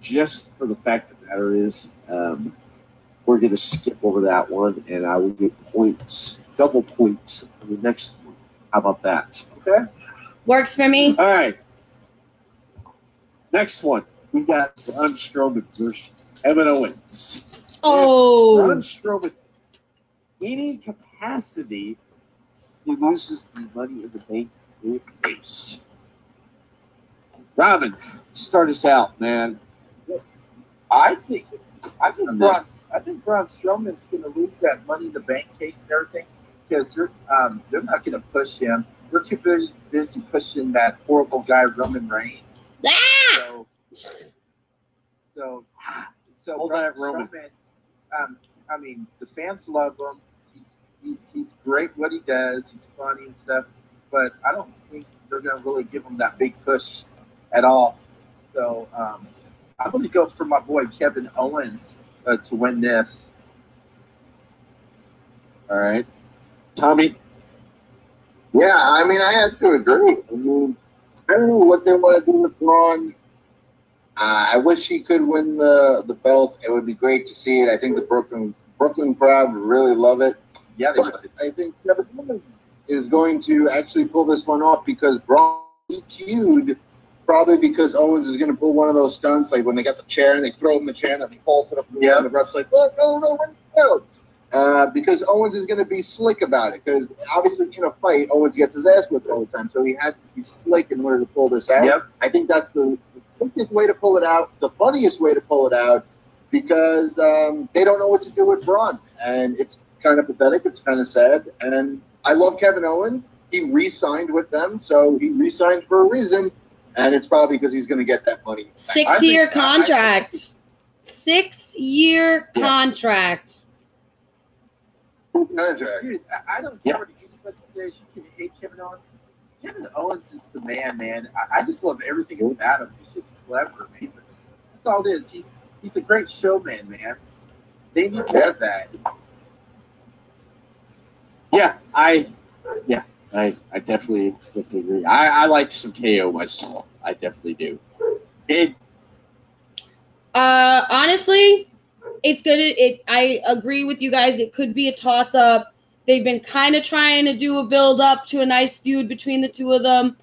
Just for the fact of the matter is, we're going to skip over that one, and I will get points, double points on the next one. How about that? Okay? Works for me. All right. Next one. We got Braun Strowman versus Kevin Owens. Oh. Braun Strowman any capacity, he loses the Money in the Bank briefcase. Robyn, start us out, man. I think Braun Strowman's going to lose that Money in the Bank case and everything because they're not going to push him. They're too busy pushing that horrible guy Roman Reigns. Ah! So Hold Braun on, Roman. Strowman, I mean, the fans love him. He's great what he does. He's funny and stuff. But I don't think they're going to really give him that big push at all. So I'm going to go for my boy Kevin Owens to win this. All right. Tommy? Yeah, I mean, I have to agree. I mean, I don't know what they want to do with Braun. I wish he could win the belt. It would be great to see it. I think the Brooklyn crowd would really love it. Yeah, but I think Kevin Owens is going to actually pull this one off because Braun EQ'd probably because Owens is going to pull one of those stunts like when they got the chair and they throw him the chair and then they fall to the floor and the ref's like, what? No, because Owens is going to be slick about it because obviously in a fight, Owens gets his ass whipped all the time, so he had to be slick in order to pull this out. Yep. I think that's the quickest way to pull it out, the funniest way to pull it out because they don't know what to do with Braun, and it's kind of pathetic. It's kind of sad, and I love Kevin Owens. He re-signed with them, so he re-signed for a reason, and it's probably because he's going to get that money. 6-year contract. 6-year contract. Dude, I don't care what anybody says. You can hate Kevin Owens. Kevin Owens is the man. I just love everything about him. He's just clever, man. That's all it is. He's a great showman, man. They need more of that. Yeah, I definitely agree. I like some KO myself. I definitely do. Jade? Honestly, I agree with you guys. It could be a toss-up. They've been kind of trying to do a build-up to a nice feud between the two of them.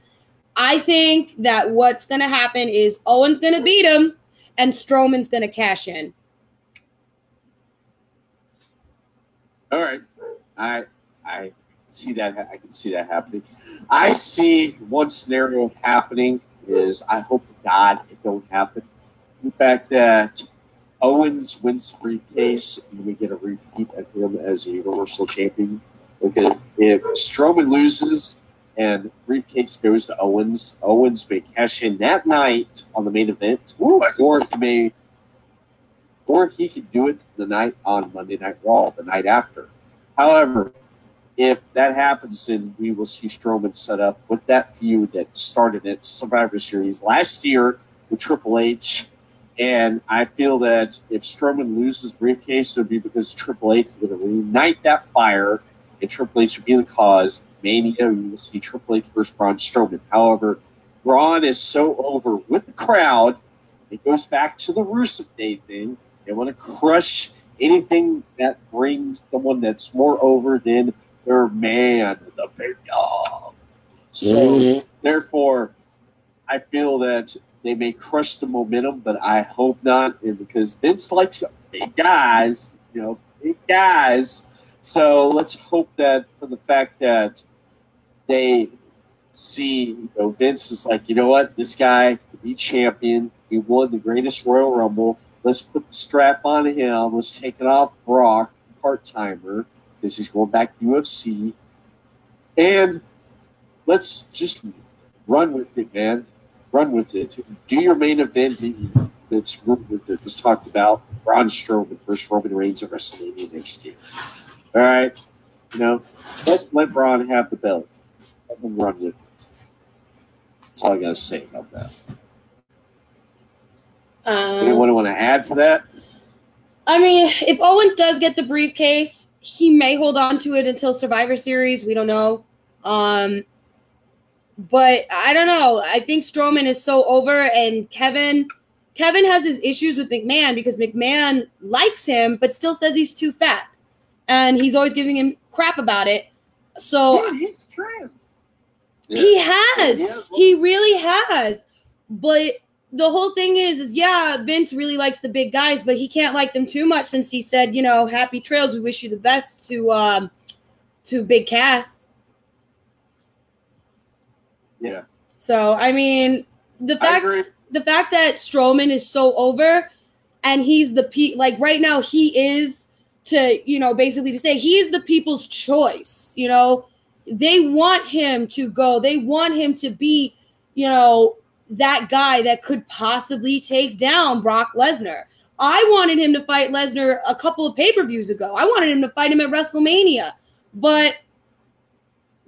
I think that what's going to happen is Owens going to beat him, and Strowman's going to cash in. All right. I see that. I can see that happening. I see one scenario happening is I hope to God it don't happen. The fact that Owens wins the briefcase and we get a repeat of him as a Universal Champion. Because if Strowman loses and briefcase goes to Owens, Owens may cash in that night on the main event, or he could do it the night on Monday Night Raw, the night after. However, if that happens, then we will see Strowman set up with that feud that started at Survivor Series last year with Triple H. And I feel that if Strowman loses briefcase, it would be because Triple H is going to reignite that fire, and Triple H would be the cause. Mania, you will see Triple H versus Braun Strowman. However, Braun is so over with the crowd, it goes back to the Rusev Day thing. They want to crush anything that brings someone that's more over than their man, the big dog. So, therefore, I feel that they may crush the momentum, but I hope not, and because Vince likes big guys, big guys. So let's hope that for the fact that they see, Vince is like, you know what, this guy could be champion. He won the greatest Royal Rumble. Let's put the strap on him. Let's take it off Brock, the part-timer, because he's going back to UFC. And let's just run with it, man. Run with it. Do your main event that's talked about. Braun Strowman versus Roman Reigns at WrestleMania next year. All right? Let Braun have the belt. Let him run with it. That's all I got to say about that. Anyone want to add to that? I mean, if Owens does get the briefcase, he may hold on to it until Survivor Series. We don't know. But I don't know. I think Strowman is so over, and Kevin has his issues with McMahon because McMahon likes him, but still says he's too fat, and he's always giving him crap about it. So dude, he's trimmed. He has. He really has. But the whole thing is yeah, Vince really likes the big guys, but he can't like them too much since he said, you know, happy trails. We wish you the best to Big Cass. Yeah. So I mean, the fact that Strowman is so over, and he's like right now he is to, you know, basically to say he is the people's choice. You know, they want him to go. They want him to be, you know, that guy that could possibly take down Brock Lesnar. I wanted him to fight Lesnar a couple of pay-per-views ago. I wanted him to fight him at WrestleMania, but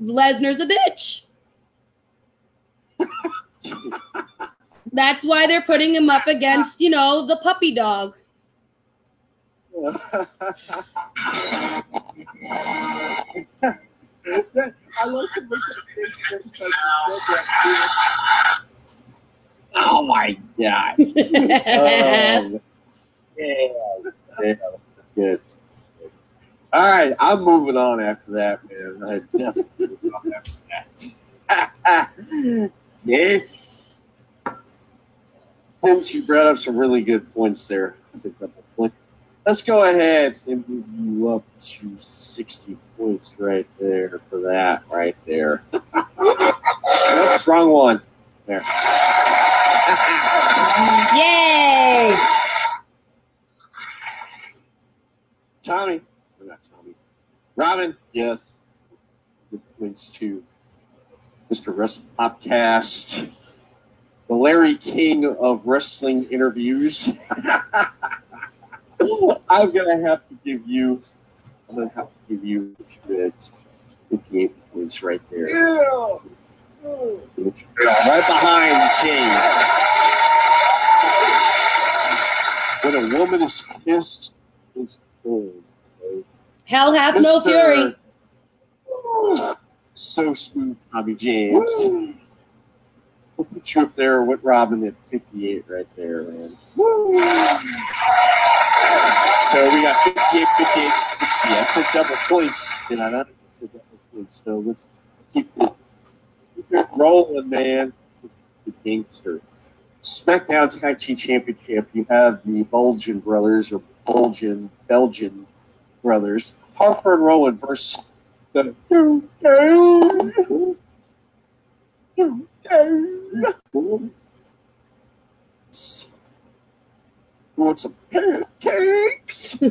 Lesnar's a bitch. That's why they're putting him up against, you know, the puppy dog. I love to look at oh my God. Yeah, good. All right, I'm moving on after that, man. I definitely moving on after that. Yeah. Vince, you brought up some really good points there. Let's go ahead and move you up to 60 points right there for that right there. Oops, wrong one. There. Yay! Tommy. Or not Tommy. Robyn, yes. Good points to Mr. WrestlePopCast. The Larry King of wrestling interviews. I'm gonna have to give you 58 points right there. Yeah. Right behind Jade. When a woman is pissed, it's cold. Hell hath no fury. So smooth, Tommy James. We'll put you up there with Robyn at 58 right there, man. So we got 58, 58, 60. I said double points. Did I not? I said double points. So let's keep it rolling, man. The gangster. SmackDown Tag Team Championship. You have the Belgian brothers, or Belgian brothers. Harper and Rowan versus the want some pancakes?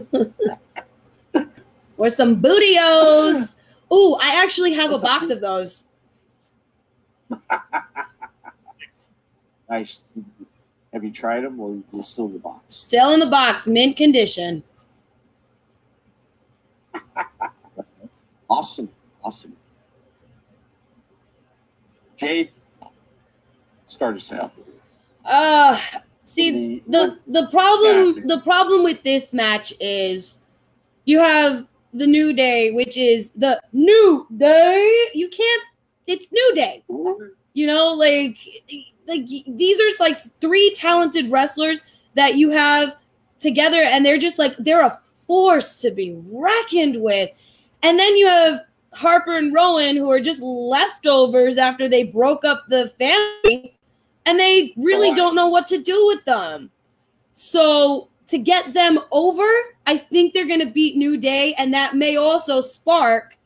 Or some bootios. Ooh, I actually have a box of those. Nice. Have you tried them, or are you still in the box? Still in the box, mint condition. Awesome. Jade, start us out. See, the problem with this match is you have the New Day, which is the New Day. You can't. It's New Day. You know, like these are like three talented wrestlers that you have together, and they're just like they're a force to be reckoned with. And then you have Harper and Rowan, who are just leftovers after they broke up the family, and they really don't know what to do with them. So to get them over, I think they're going to beat New Day, and that may also spark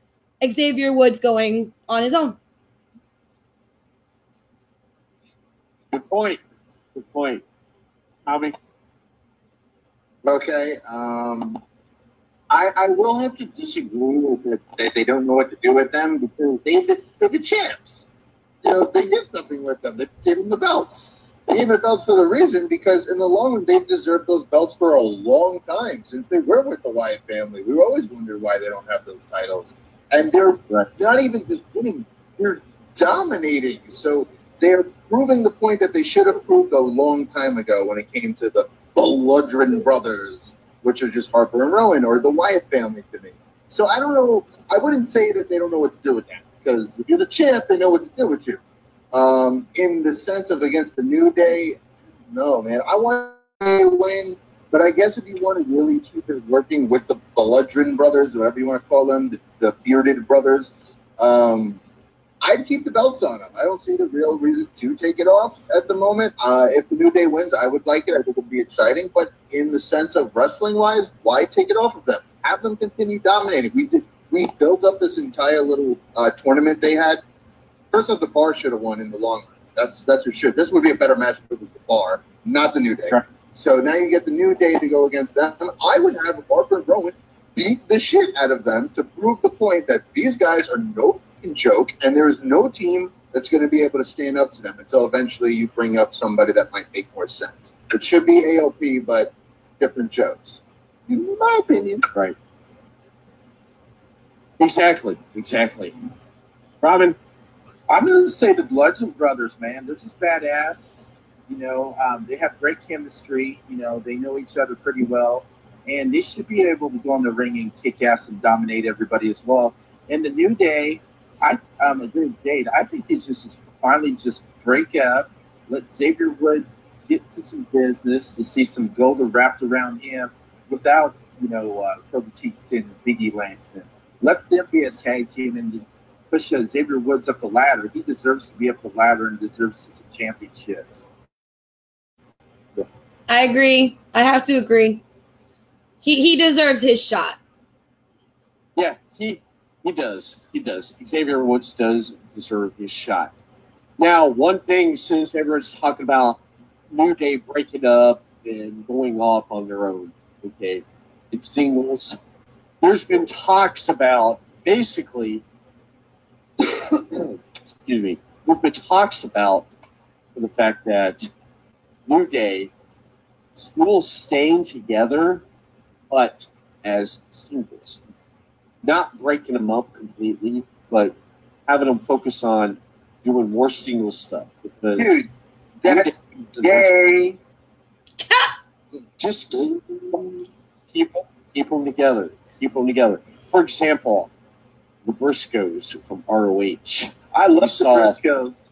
Xavier Woods going on his own. Good point. Tommy? Okay. I will have to disagree with it that they don't know what to do with them because they're the champs. You know, they did nothing with them. They gave them the belts. They gave them the belts for the reason because in the long run, they've deserved those belts for a long time since they were with the Wyatt family. We always wondered why they don't have those titles. And they're not even just winning. They're dominating. So they're proving the point that they should have proved a long time ago when it came to the Bludgeon Brothers, which are just Harper and Rowan, or the Wyatt family to me. So I don't know. I wouldn't say that they don't know what to do with that, because if you're the champ, they know what to do with you. In the sense of against the New Day, no, man. I want to win, but I guess if you want to really keep it working with the Bludgeon Brothers, whatever you want to call them, the bearded brothers, I I'd keep the belts on them. I don't see the real reason to take it off at the moment. If the New Day wins, I would like it. I think it would be exciting. But in the sense of wrestling-wise, why take it off of them? Have them continue dominating. We built up this entire little tournament they had. First off, the Bar should have won in the long run. That's who should. This would be a better match if it was the Bar, not the New Day. Sure. So now you get the New Day to go against them. I would have Harper and Rowan beat the shit out of them to prove the point that these guys are no fucking joke, and there is no team that's going to be able to stand up to them until eventually you bring up somebody that might make more sense. It should be AOP, but different jokes, in my opinion. Right. Exactly. Robyn? I'm going to say the Bludgeon Brothers, man. They're just badass. You know, they have great chemistry. You know, they know each other pretty well. And they should be able to go in the ring and kick ass and dominate everybody as well. And the New Day, I agree with Jade. I think they just finally just break up, let Xavier Woods get to some business, to see some gold wrapped around him without, you know, Kobe Kingston and Big E Langston. Let them be a tag team and push Xavier Woods up the ladder. He deserves to be up the ladder and deserves some championships. I agree. I have to agree. He deserves his shot. Yeah, he does. He does. Xavier Woods does deserve his shot. Now, one thing, since everyone's talking about New Day breaking up and going off on their own, okay, it's singles. There's been talks about basically, excuse me, there's been talks about the fact that New Day still staying together, but as singles. Not breaking them up completely, but having them focus on doing more singles stuff. Because dude, that's gay. Just keep them together. Keep them together. For example, the Briscoes from ROH. I love the Briscoes.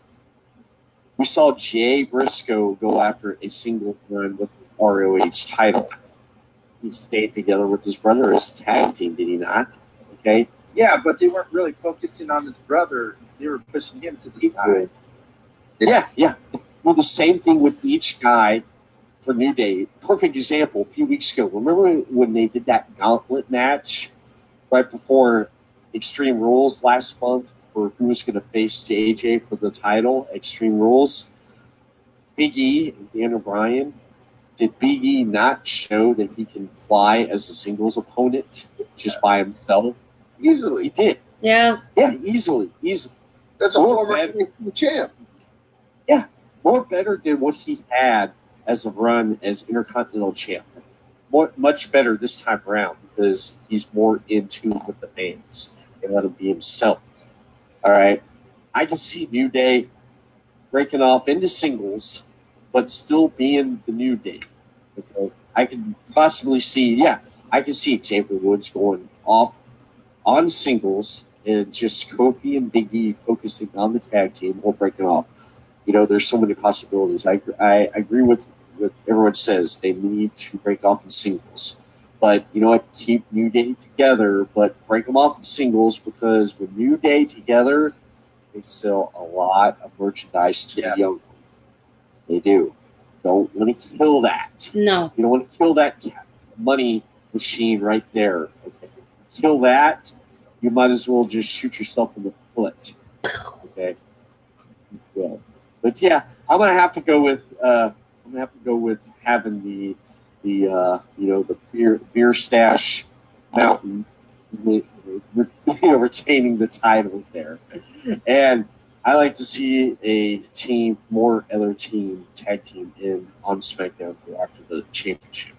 We saw Jay Briscoe go after a single run with the ROH title. He stayed together with his brother as a tag team, did he not? Okay. Yeah, but they weren't really focusing on his brother. They were pushing him to the side. Yeah. Well, the same thing with each guy for New Day. Perfect example, a few weeks ago. Remember when they did that gauntlet match right before Extreme Rules last month for who was going to face JJ for the title, Extreme Rules? Big E and Dan O'Brien. Did Big E not show that he can fly as a singles opponent just by himself? Easily. He did. Yeah. Yeah, easily. That's a former champ. Yeah, more better than what he had as a run as Intercontinental Champ. Much better this time around because he's more in tune with the fans and let him be himself. All right. I can see New Day breaking off into singles, but still being the New Day. Okay. I can possibly see, I can see Xavier Woods going off on singles and just Kofi and Big E focusing on the tag team or breaking off. You know, there's so many possibilities. I agree with what everyone says. They need to break off in singles. But, you know what, keep New Day together, but break them off in singles because with New Day together, they sell a lot of merchandise to the young. They do. Don't want to kill that. No. You don't want to kill that money machine right there. Okay. Kill that, you might as well just shoot yourself in the foot. Okay. Yeah. But yeah, I'm gonna have to go with having the beer stash mountain, retaining the titles there, and I like to see a team, more other team, tag team on SmackDown after the championship.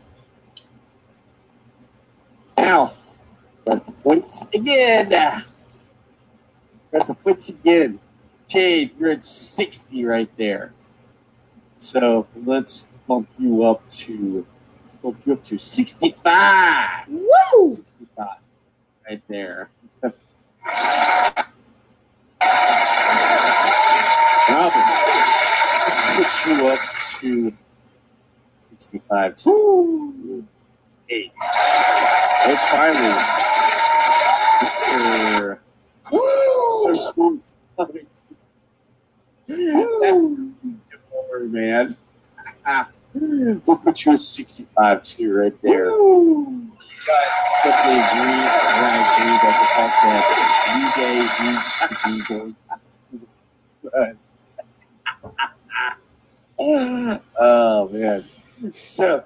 Now, got the points again. Jade, you're at 60 right there. So let's bump you up to 65. Woo! 65 right there. Robyn, let's put you up to 65 to 8. And finally, Mr. So Smooth Man. We'll put you at 65 too, right there. Definitely agree. I agree that the fact that New Day needs to be going back to the oh man. So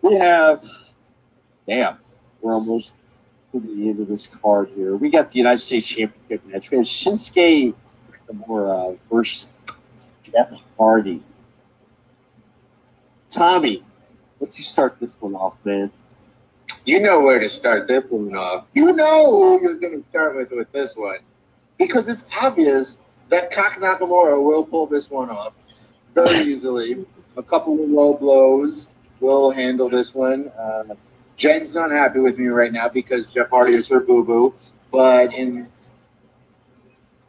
we have we're almost to the end of this card here. We got the United States Championship match. We have Shinsuke Nakamura versus Jeff Hardy. Tommy, let's you start this one off, man. You know where to start this one off. You know who you're going to start with this one. Because it's obvious that Nakamura will pull this one off very easily. A couple of low blows will handle this one. Jen's not happy with me right now because Jeff Hardy is her boo-boo. But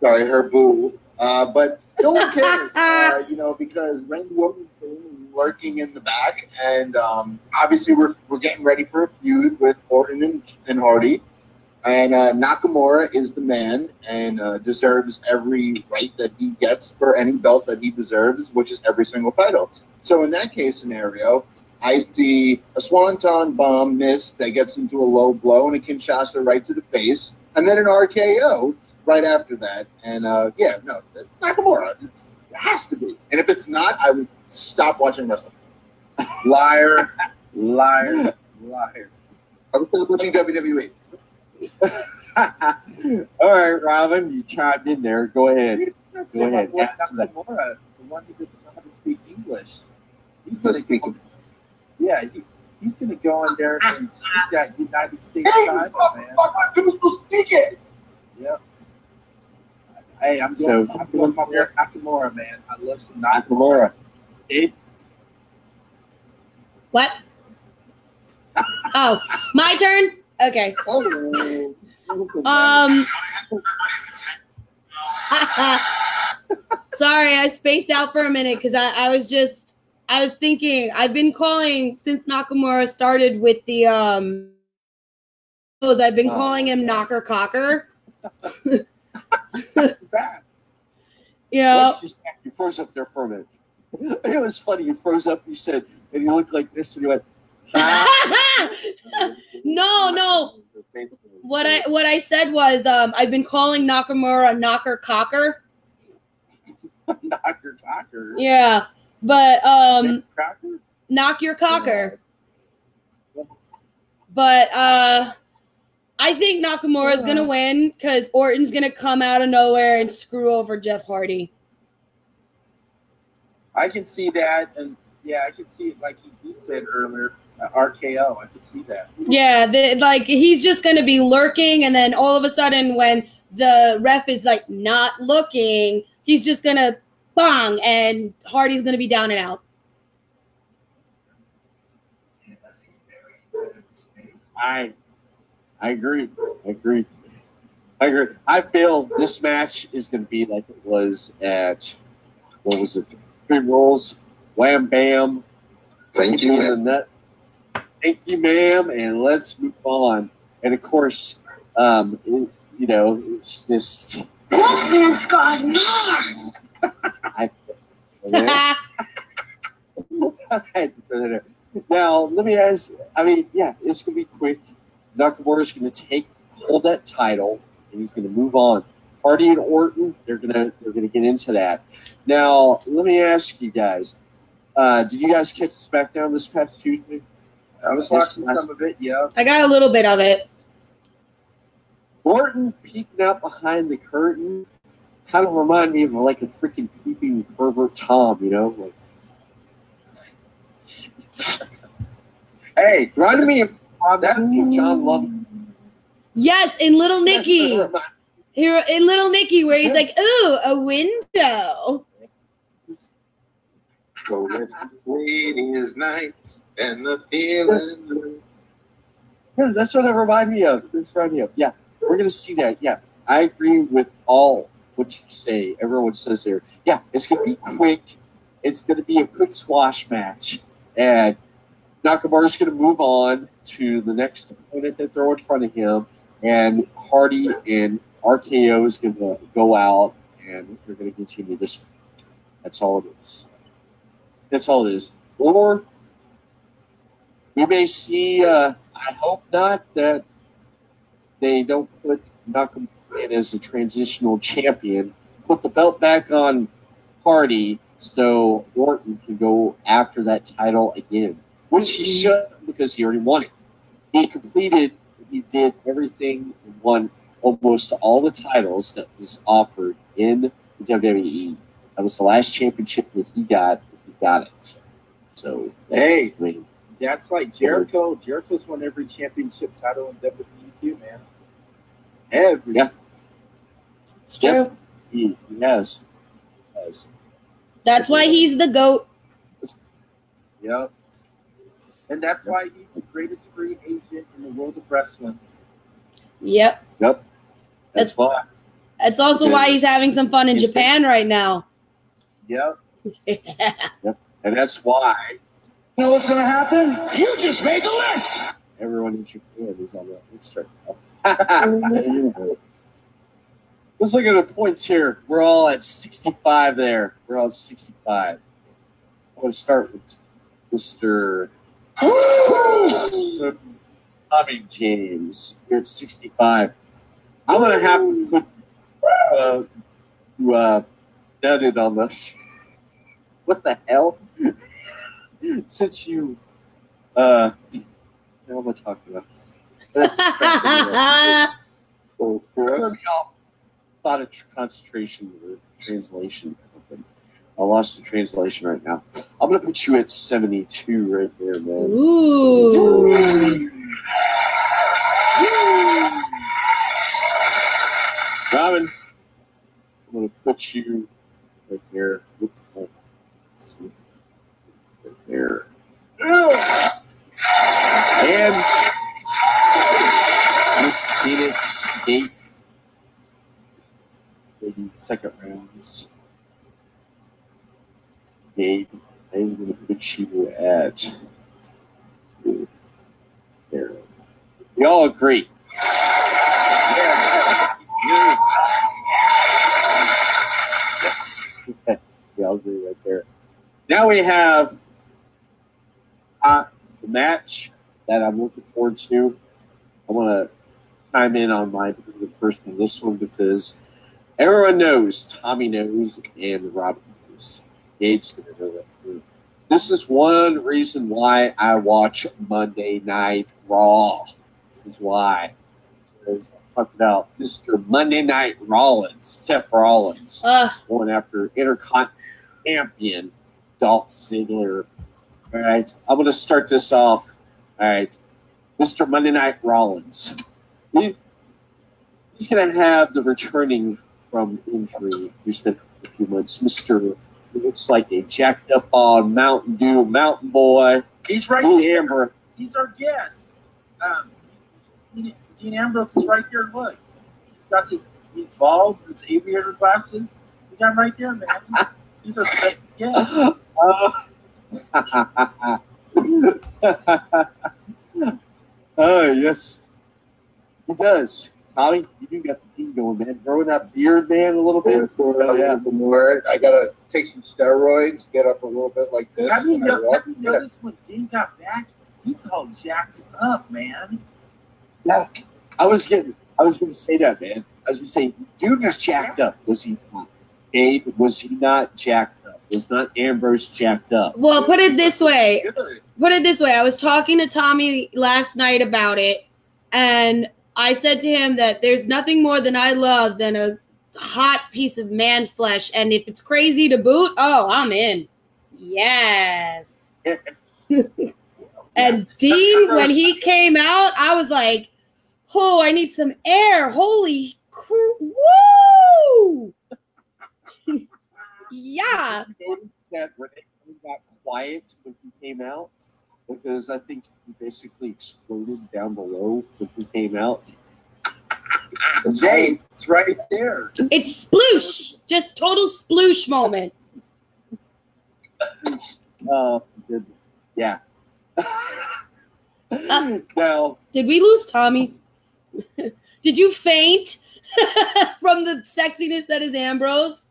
her boo. But no one cares, because Randy Orton's lurking in the back, and obviously we're getting ready for a feud with Orton and Hardy, and Nakamura is the man and deserves every right that he gets for any belt that he deserves, which is every single title. So in that case scenario, I see a Swanton bomb miss that gets into a low blow and a Kinshasa right to the face, and then an RKO right after that. And Nakamura, it has to be. And if it's not, I would stop watching wrestling. Liar, liar, liar. I would stop watching WWE. All right, Robyn, you chimed in there. Go ahead. Go ahead. Nakamura, the one who doesn't know how to speak English. He's going to speak. Yeah, he's going to go in there and speak that United States title, man. I'm going to speak it. Yep. Hey, I'm going my Nakamura, man. I love some Nakamura. Jade? What? Oh, my turn? Okay. Sorry, I spaced out for a minute because I was thinking, I've been calling since Nakamura started with the I've been calling him Knocker Cocker. That's bad. You froze up there for a minute. It was funny. You froze up. You said, and you looked like this, and you went. No. What I said was I've been calling Nakamura Knocker Cocker. Knocker Cocker. Yeah, but Cracker? Knock your cocker. Yeah. But I think Nakamura is gonna win because Orton's gonna come out of nowhere and screw over Jeff Hardy. I can see that, and I can see it like he said earlier. RKO, I can see that. Yeah, he's just gonna be lurking, and then all of a sudden, when the ref is like not looking, he's just gonna bang, and Hardy's gonna be down and out. I agree. I feel this match is going to be like it was at, what was it? Three Rolls, Wham Bam. Thank you, ma'am. Thank you, ma'am. And let's move on. And of course, it's just. Wolfman's got nards. Now, let me ask. It's going to be quick. Nakamura's going to hold that title, and he's going to move on. Hardy and Orton, they're going to get into that. Now, let me ask you guys. Did you guys catch SmackDown this past Tuesday? I was watching some of it. Yeah, I got a little bit of it. Orton peeking out behind the curtain kind of reminded me of like a freaking peeping pervert Tom, like. Hey, run me if that's John Love. Yes, in Little Nicky. Here in Little Nicky, where he's like, "Ooh, a window." So it's ladies' night and the feelings. Yeah, that's what it reminded me of. Yeah, we're gonna see that. Yeah, I agree with all what you say. Everyone says there. Yeah, it's gonna be quick. It's gonna be a quick squash match, and Nakamura's going to move on to the next opponent that throw in front of him, and Hardy and RKO is going to go out and they're going to continue this. That's all it is. That's all it is. Or we may see, I hope not, that they don't put Malcolm in as a transitional champion, put the belt back on Hardy so Orton can go after that title again, which he should because he already won it. He did everything and won almost all the titles that was offered in the WWE. That was the last championship that he got. He got it. So, Hey. I mean, That's like Jericho. Jericho's won every championship title in WWE too, man. Every. yeah, It's true. he has. That's why he's the GOAT. Yep. And that's why he's the greatest free agent in the world of wrestling. Yep. Yep. That's why. That's also why he's having some fun in He's Japan right now. Yep. Yep. And that's why You know what's gonna happen? You just made the list! everyone in Japan is on that list right now. Let's look at the points here. We're all at 65 there. We're all at 65. I'm going to start with Mr. Tommy James. You're at 65. I'm going to have to put David on this. What the hell? Since you what am I talking about? I'm gonna be off thought of concentration or translation. I lost the translation right now. I'm gonna put you at 72 right there, man. Ooh. Robyn, I'm gonna put you right there. Let's see. Right there. And Miss Feinics Jade. Maybe second rounds. Jade, I'm going to put you at there. We all agree. Yes. We all agree right there. Now we have the match that I'm looking forward to. I want to chime in on my first one, this one, because everyone knows, Tommy knows, and Robyn knows. Jade's going to know that too. This is one reason why I watch Monday Night Raw. This is why. Because I talked about Mr. Monday Night Rollins, Seth Rollins, going after Intercontinental Champion Dolph Ziggler. All right, I'm going to start this off. All right, Mr. Monday Night Rollins. He's going to have the returning from injury. He's been a few months. Mr. Looks like a jacked up on Mountain Dew Mountain Boy. He's right there. Amber. He's our guest. Dean Ambrose is right there. Look, he's bald with aviator glasses. We got him right there, man. He's our guest. Oh, yes. He does. Tommy, you do got the team going, man. Growing that beard, man, a little bit. More. I gotta take some steroids, get up a little bit like this. Have you noticed when Dean got back? He's all jacked up, man. Yeah, I was gonna say that, man. I was gonna say, dude was jacked up. Was he not? Jade, was he not jacked up? Was not Ambrose jacked up? Well, put it this way. I was talking to Tommy last night about it, and I said to him that there's nothing more than I love than a hot piece of man flesh, and if it's crazy to boot, oh, I'm in. Yes. And Dean, when he came out, I was like, oh, I need some air. Holy woo! Yeah. You noticed that Renee got quiet when he came out? Because I think he basically exploded down below when he came out. Jade, it's right there. It's sploosh. Just total sploosh moment. Yeah. Now, did we lose Tommy? Did you faint? from the sexiness that is Ambrose?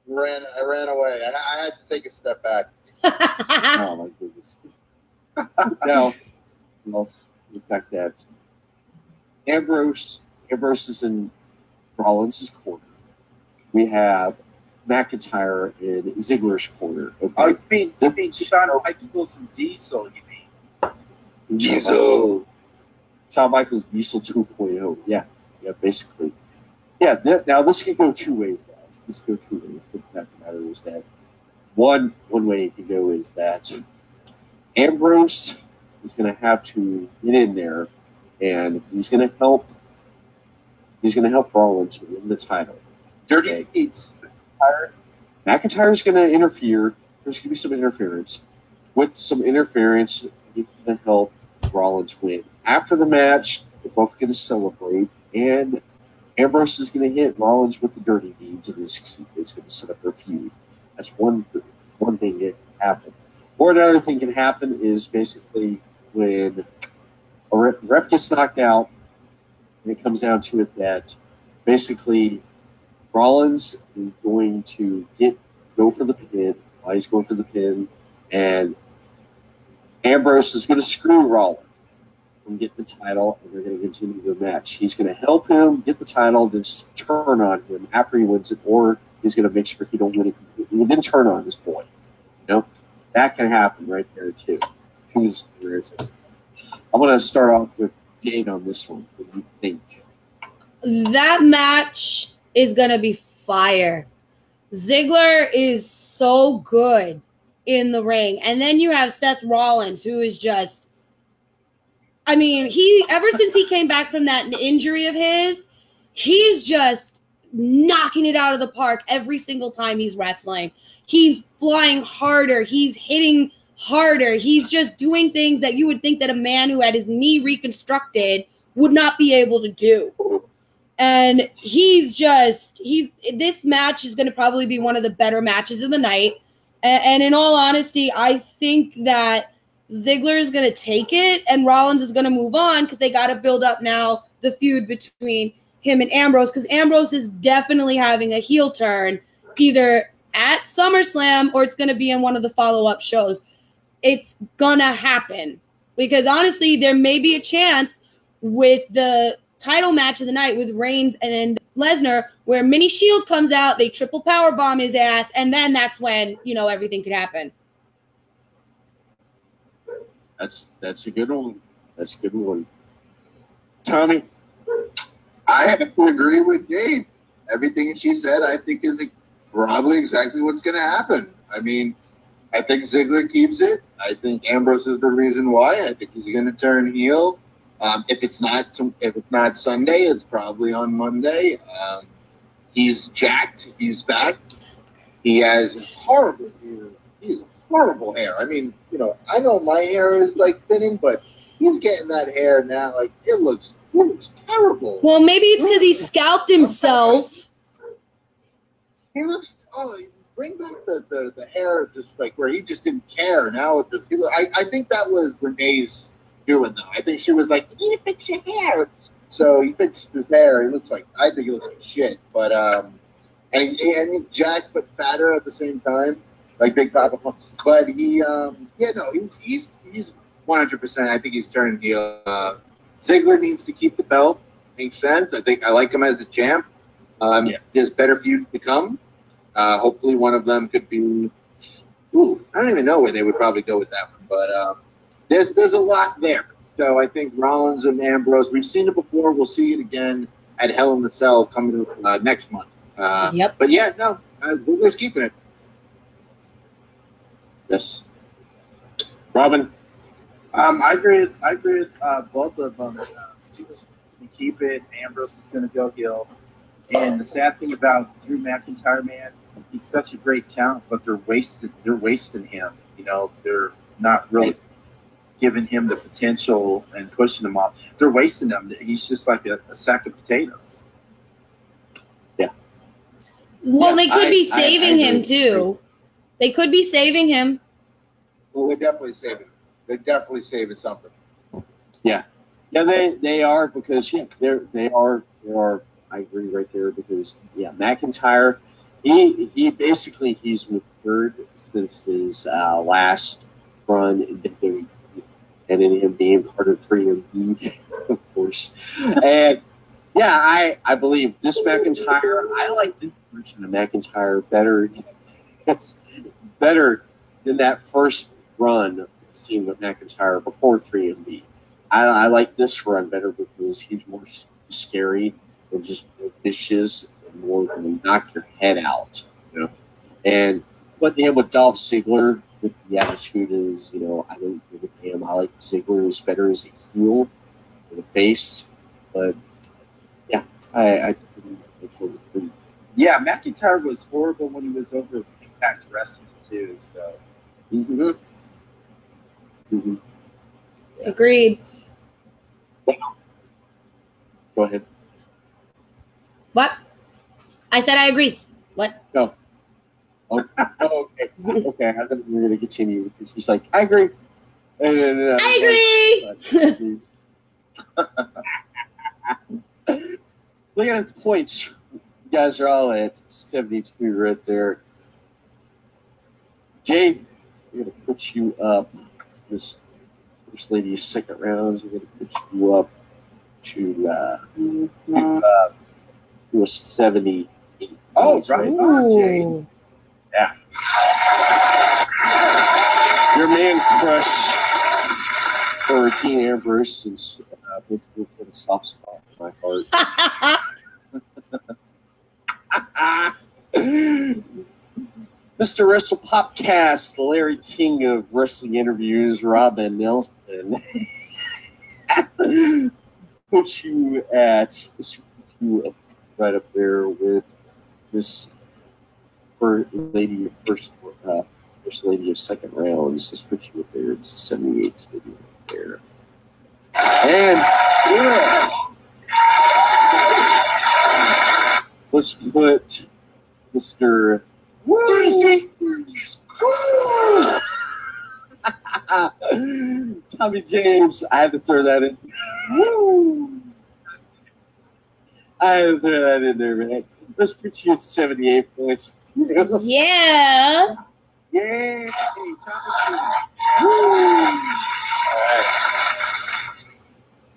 I ran away. I had to take a step back. Oh my goodness. Now, well, the fact that Ambrose is in Rollins' corner. We have McIntyre in Ziggler's corner. Okay. Oh, you mean Shawn Michaels and Diesel, you mean? Diesel. Shawn Michaels Diesel 2.0. Yeah, basically. Yeah, now this can go two ways, guys. This can go two ways. The fact of the matter is that one way it can go is that Ambrose is going to have to get in there, and he's going to help Rollins win the title. Dirty Deeds. McIntyre's going to interfere. There's going to be some interference. With some interference, he's going to help Rollins win. After the match, they're both going to celebrate, and Ambrose is going to hit Rollins with the dirty deeds, and it's going to set up their feud. That's one thing that can happen. Or another thing can happen is basically when a ref gets knocked out, and it comes down to it that basically Rollins is going to go for the pin. While he's going for the pin, and Ambrose is going to screw Rollins from getting the title, and they're going to continue the match. He's going to help him get the title, then turn on him after he wins it, or he's going to make sure he don't win it completely. He didn't turn on his boy. You know, that can happen right there too. I'm going to start off with Jade on this one. What do you think? That match is going to be fire. Ziggler is so good in the ring. And then you have Seth Rollins, who is just, I mean, ever since he came back from that injury of his, he's just knocking it out of the park every single time he's wrestling. He's flying harder. He's hitting harder. He's just doing things that you would think that a man who had his knee reconstructed would not be able to do. And this match is going to probably be one of the better matches of the night. And in all honesty, I think that Ziggler is going to take it and Rollins is going to move on because they got to build up now the feud between him and Ambrose, because Ambrose is definitely having a heel turn either at SummerSlam or it's going to be in one of the follow-up shows. It's going to happen because honestly, there may be a chance with the title match of the night with Reigns and Lesnar where Mini Shield comes out, they triple powerbomb his ass, and then that's when, everything could happen. That's a good one. That's a good one. Tommy? I have to agree with Jade. Everything she said, I think, is probably exactly what's going to happen. I mean, I think Ziggler keeps it. I think Ambrose is the reason why. I think he's going to turn heel. If it's not Sunday, it's probably on Monday. He's jacked. He's back. He has horrible hair. He has horrible hair. I mean, I know my hair is like thinning, but he's getting that hair now. Like it looks terrible. Well, maybe it's because he scalped himself. He looks. Oh, bring back the hair, just like where he just didn't care. Now with this, I think that was Renee's doing though. I think she was like, "You need to fix your hair." So he fixed his hair. I think he looks like shit. But and he's jacked but fatter at the same time, like Big Papa. But he's 100%. I think he's turning heel. Ziggler needs to keep the belt. Makes sense. I like him as the champ. There's better feuds to come. Hopefully one of them could be. I don't even know where they would probably go with that one, but there's a lot there. So I think Rollins and Ambrose. We've seen it before. We'll see it again at Hell in the Cell coming up next month. Yep. But yeah, no, we're just keeping it. Yes. Robyn? I agree with both of them. Ziggler's going to keep it. Ambrose is going to go heel. And the sad thing about Drew McIntyre, man, he's such a great talent, but they're wasting him. They're not really giving him the potential and pushing him off. They're wasting him. He's just like a sack of potatoes. Yeah. Well, they could be saving him too. They could be saving him. Well, we're definitely saving him. They're definitely saving something. Yeah. Yeah, they are because they are. I agree right there because McIntyre, he's matured since his last run in WWE, and in him being part of 3MB, of course. And I believe this McIntyre. I like this version of McIntyre better. It's better than that first run seen with McIntyre before 3MB. I like this run better because he's more scary and just more vicious and more going to knock your head out, And putting him with Dolph Ziggler with the attitude is, I don't give a damn. I like Ziggler is better as a heel than a face, but I totally agree. Yeah, McIntyre was horrible when he was over Impact Wrestling too. So he's good. Mm-hmm. Yeah. Agreed. Go ahead. What? I said I agree. What? No. Oh, okay. Okay. I thought we were going to continue because he's like, I agree. I agree. Look at the points. You guys are all at 72 right there. Jade, we're going to put you up. This First Lady's second round. We're going to put you up to a 78. Oh, right on, Jade. Yeah. Your man crush for Dean Ambrose since basically put a soft spot in my heart. Mr. WrestlePopCast, the Larry King of wrestling interviews, Robyn Neilson, puts you right up there with this first lady of second round. This puts you up there. It's 78 right there. And let's put Mr. Tommy James. I had to throw that in. I had to throw that in there, man. Let's put you at 78 points. Yeah. Yay.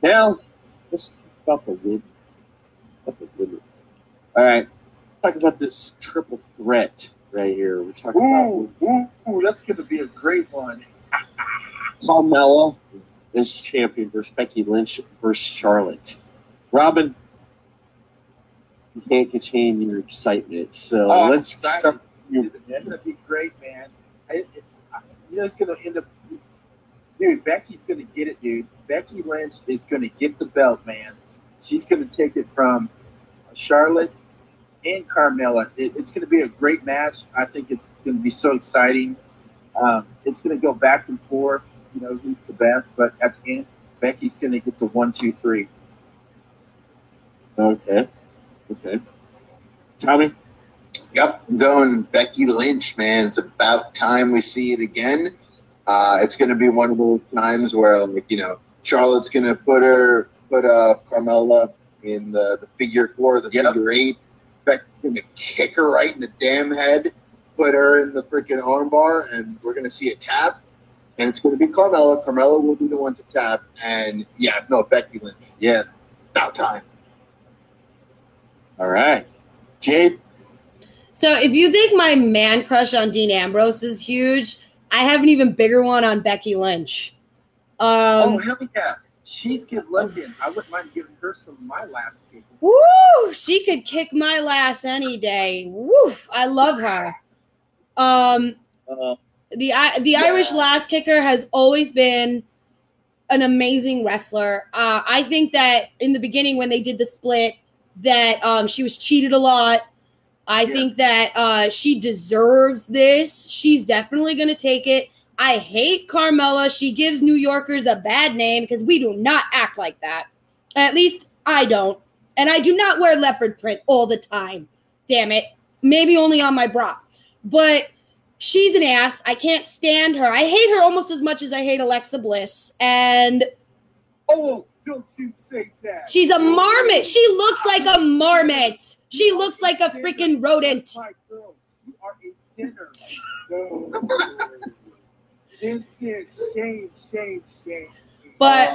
Now, let's talk about the win. All right. Talk about this triple threat right here. We're talking about. That's going to be a great one. Carmella is champion versus Becky Lynch versus Charlotte. Robyn, you can't contain your excitement. So let's start. It's going to be great, man. It's going to end up. Dude, Becky's going to get it, dude. Becky Lynch is going to get the belt, man. She's going to take it from Charlotte and Carmella. It's going to be a great match. I think it's going to be so exciting. It's going to go back and forth, who's the best. But at the end, Becky's going to get the 1, 2, 3. Okay. Tommy? Yep, I'm going Becky Lynch, man. It's about time we see it again. It's going to be one of those times where, Charlotte's going to put Carmella in the figure 4, the figure 8. Becky's going to kick her right in the damn head, put her in the freaking armbar, and we're going to see a tap. And it's going to be Carmella. Carmella will be the one to tap. And, Becky Lynch. Yes, about time. All right. Jade? So if you think my man crush on Dean Ambrose is huge, I have an even bigger one on Becky Lynch. Hell yeah. She's good looking. I wouldn't mind giving her some of my last kick. Woo! She could kick my ass any day. Woof! I love her. The Irish last kicker has always been an amazing wrestler. I think that in the beginning when they did the split, that she was cheated a lot. I think that she deserves this. She's definitely going to take it. I hate Carmella. She gives New Yorkers a bad name because we do not act like that. At least I don't. And I do not wear leopard print all the time. Damn it. Maybe only on my bra. But she's an ass. I can't stand her. I hate her almost as much as I hate Alexa Bliss. And Don't you say that. She's a marmot. She looks like a marmot. She looks like a freaking rodent. My girl, you are a sinner. No. Sin, shame. But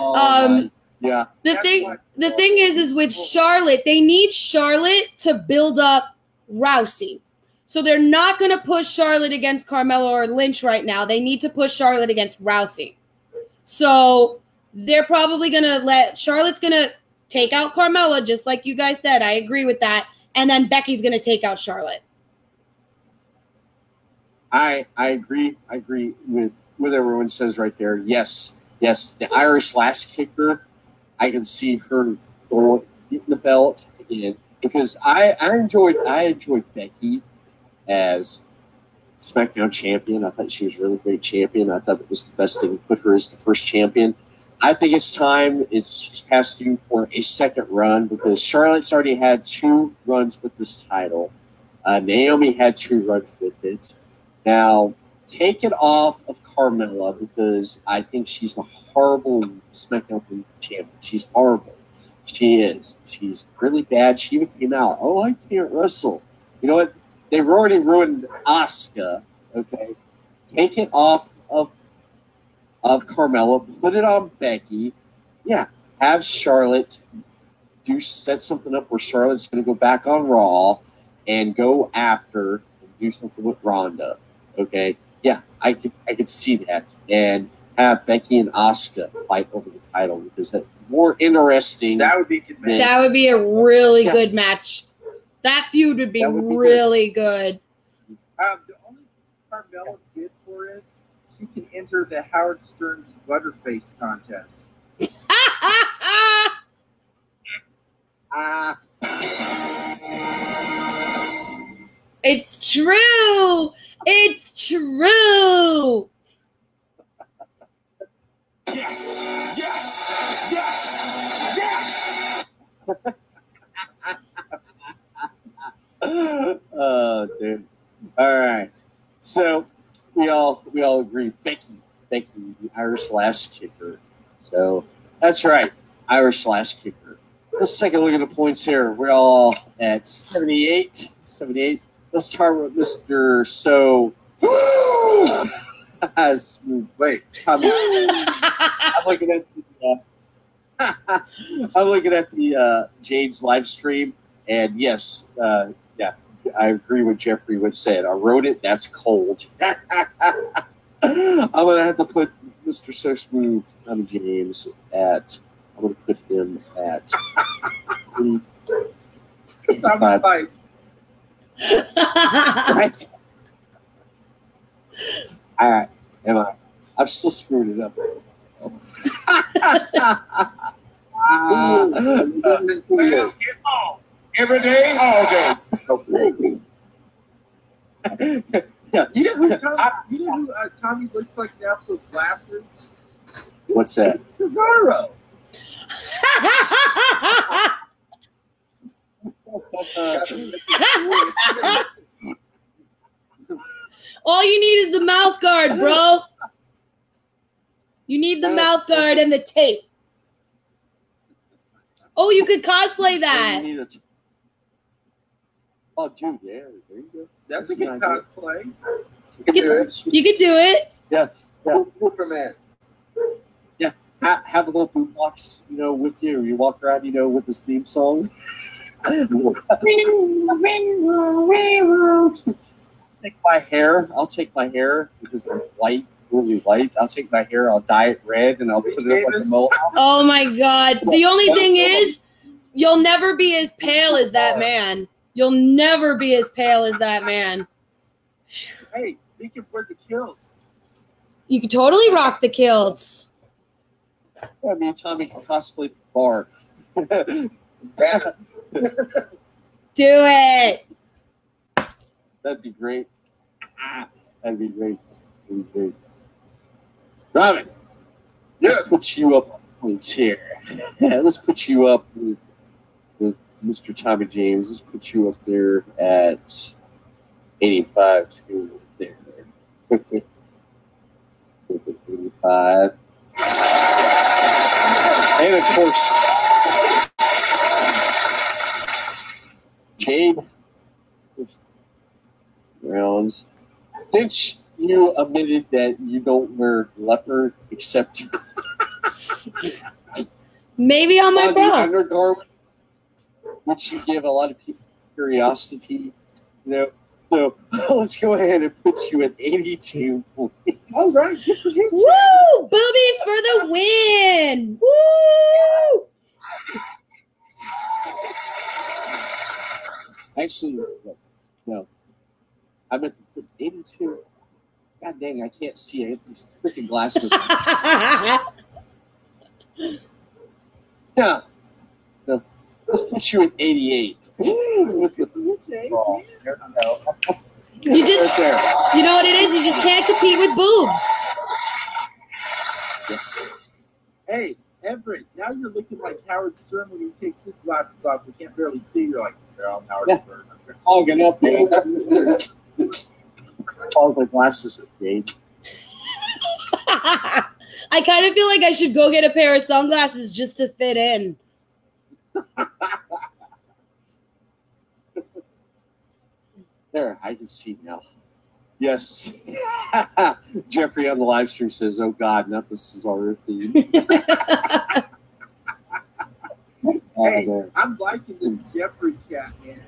yeah. the thing is with Charlotte, they need Charlotte to build up Rousey. So they're not going to push Charlotte against Carmella or Lynch right now. They need to push Charlotte against Rousey. So they're probably going to Charlotte's going to take out Carmella, just like you guys said. I agree with that. And then Becky's going to take out Charlotte. I agree. I agree with what everyone says right there. Yes, the Irish lass kicker. I can see her getting the belt again because I enjoyed Becky as SmackDown champion. I thought she was a really great champion. I thought it was the best thing to put her as the first champion. I think it's time. She's past due for a second run because Charlotte's already had 2 runs with this title. Naomi had 2 runs with it. Now, take it off of Carmella because I think she's a horrible SmackDown champion. She's horrible. She is. She's really bad. She even came out, I can't wrestle. You know what? They've already ruined Asuka. Okay? Take it off of Carmella. Put it on Becky. Yeah. Have Charlotte set something up where Charlotte's going to go back on Raw and go after and do something with Ronda. Okay, yeah, I could see that, and have Becky and Asuka fight over the title because that's more interesting. That would be good. That would be a really good match. That feud would be really good. The only thing Carmella's good for is she can enter the Howard Stern's Butterface contest. It's true. It's true. Yes. Oh, dude. All right. So we all agree. Becky, the Irish lass kicker. So that's right, Irish lass kicker. Let's take a look at the points here. We're all at 78. Let's start with Mr. Smooth. Wait, Tommy. I'm looking at the Jade's live stream, and yes, I agree with Jeffrey would said. I wrote it. That's cold. I'm gonna have to put Mr. So Smooth, Tommy James at. I'm gonna put him at 85. Right. All right. I've still screwed it up. Every day, all day. Yeah. You know who Tommy looks like now with those glasses? What's that? Cesaro. All you need is the mouth guard, bro. You need the mouth guard and the tape. Oh, you could cosplay that. Oh, dude, yeah, there you go. That's a good cosplay. You can do it. You could do it. Yeah. Superman. Yeah, have a little boombox, with you. You walk around, with this theme song. Take my hair. I'll take my hair because I'm white, really white. I'll take my hair. I'll dye it red, and I'll put it up like a mohawk. Oh my God! The only thing is, you'll never be as pale as that man. You'll never be as pale as that man. Hey, they can wear the kilts. You could totally rock the kilts. Yeah, me and Tommy can cosplay the bar. Do it. That'd be great. That'd be great. Robyn, let's put you up on points here. Let's put you up with Mr. Tommy James. Let's put you up there at 85 too. There. 85. And of course, Jade rounds. Since you admitted that you don't wear leopard except maybe on my bra. Undergarment, which you give a lot of people curiosity. So let's go ahead and put you at 82 points. All right. Woo! Boobies for the win! Woo! Actually, no. I meant to put 82. God dang, I can't see. I have these freaking glasses. No. Let's put you at 88. Okay. Oh, there we go. You just, Right there. you know what it is? You just can't compete with boobs. Yes. Hey, Everett, now you're looking like Howard Stern when he takes his glasses off. We can't barely see. You're like, yeah, I'm Howard Stern. Hogging up there. All the glasses are Jade. I kind of feel like I should go get a pair of sunglasses just to fit in. There, I can see now. Yes. Jeffrey on the live stream says, oh God, not the Cesaro theme. Hey, I'm liking this Jeffrey cat, man.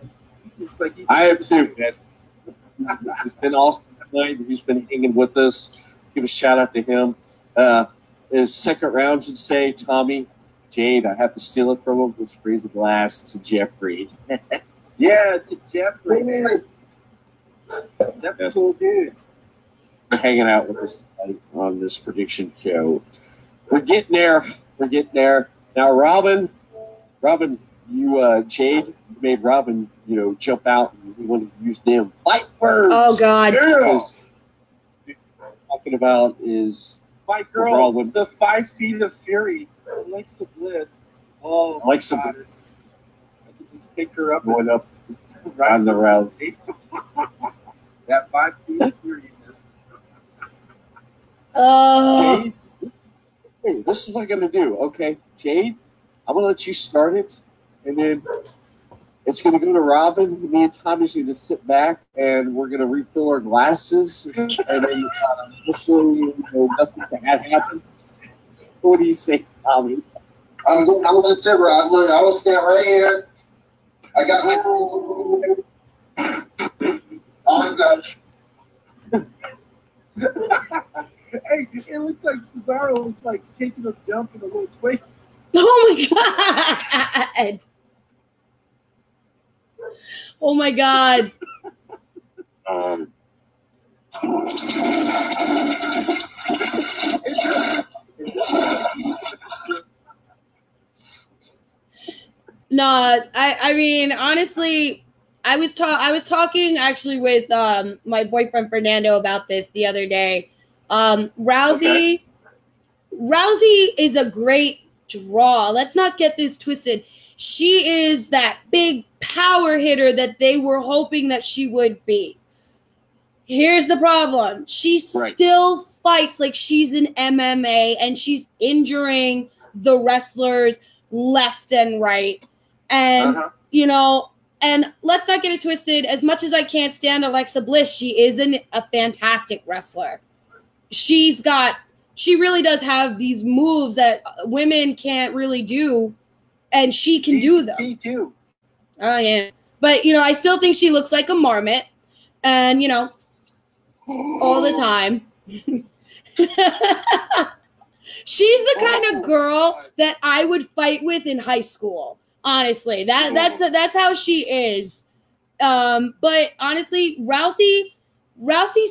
He seems like he's I am too, man. He's been awesome tonight. He's been hanging with us. Give a shout out to him. His second round should say, Tommy, Jade, I have to steal it from him, which brings a glass to Jeffrey. yeah, to Jeffrey, man. That's a cool dude. We're hanging out with us tonight on this prediction show. We're getting there. We're getting there. Now, Robyn, you, Jade, you made Robyn, jump out and we wanted to use them fight words. Oh, God. Yeah. Talking about is my girl, the 5 feet of fury, Alexa Bliss. Oh, Alexa Bliss. I could just pick her up going up right on the rounds. That 5 feet of furiness. Jade, hey, this is what I'm gonna do. Okay, Jade, I'm gonna let you start it, and then it's gonna go to Robyn. Me and Tommy's gonna sit back, and we're gonna refill our glasses, and then hopefully nothing bad happen. What do you say, Tommy? I'm gonna sit right. Look, I will stand right here. I got my. Oh gosh. Hey, it looks like Cesaro was like taking a jump in a little twist. Oh my God. Oh my God. No, I mean, honestly, I was talking actually with my boyfriend Fernando about this the other day. Rousey is a great draw. Let's not get this twisted. She is that big power hitter that they were hoping that she would be. Here's the problem. She still fights like she's in MMA, and she's injuring the wrestlers left and right. And, and let's not get it twisted. As much as I can't stand Alexa Bliss, she is a fantastic wrestler. She really does have these moves that women can't really do, and she can do them. Me too. Oh, yeah. But, I still think she looks like a marmot, and, all the time. She's the kind of girl that I would fight with in high school. Honestly, that's how she is. But honestly, Rousey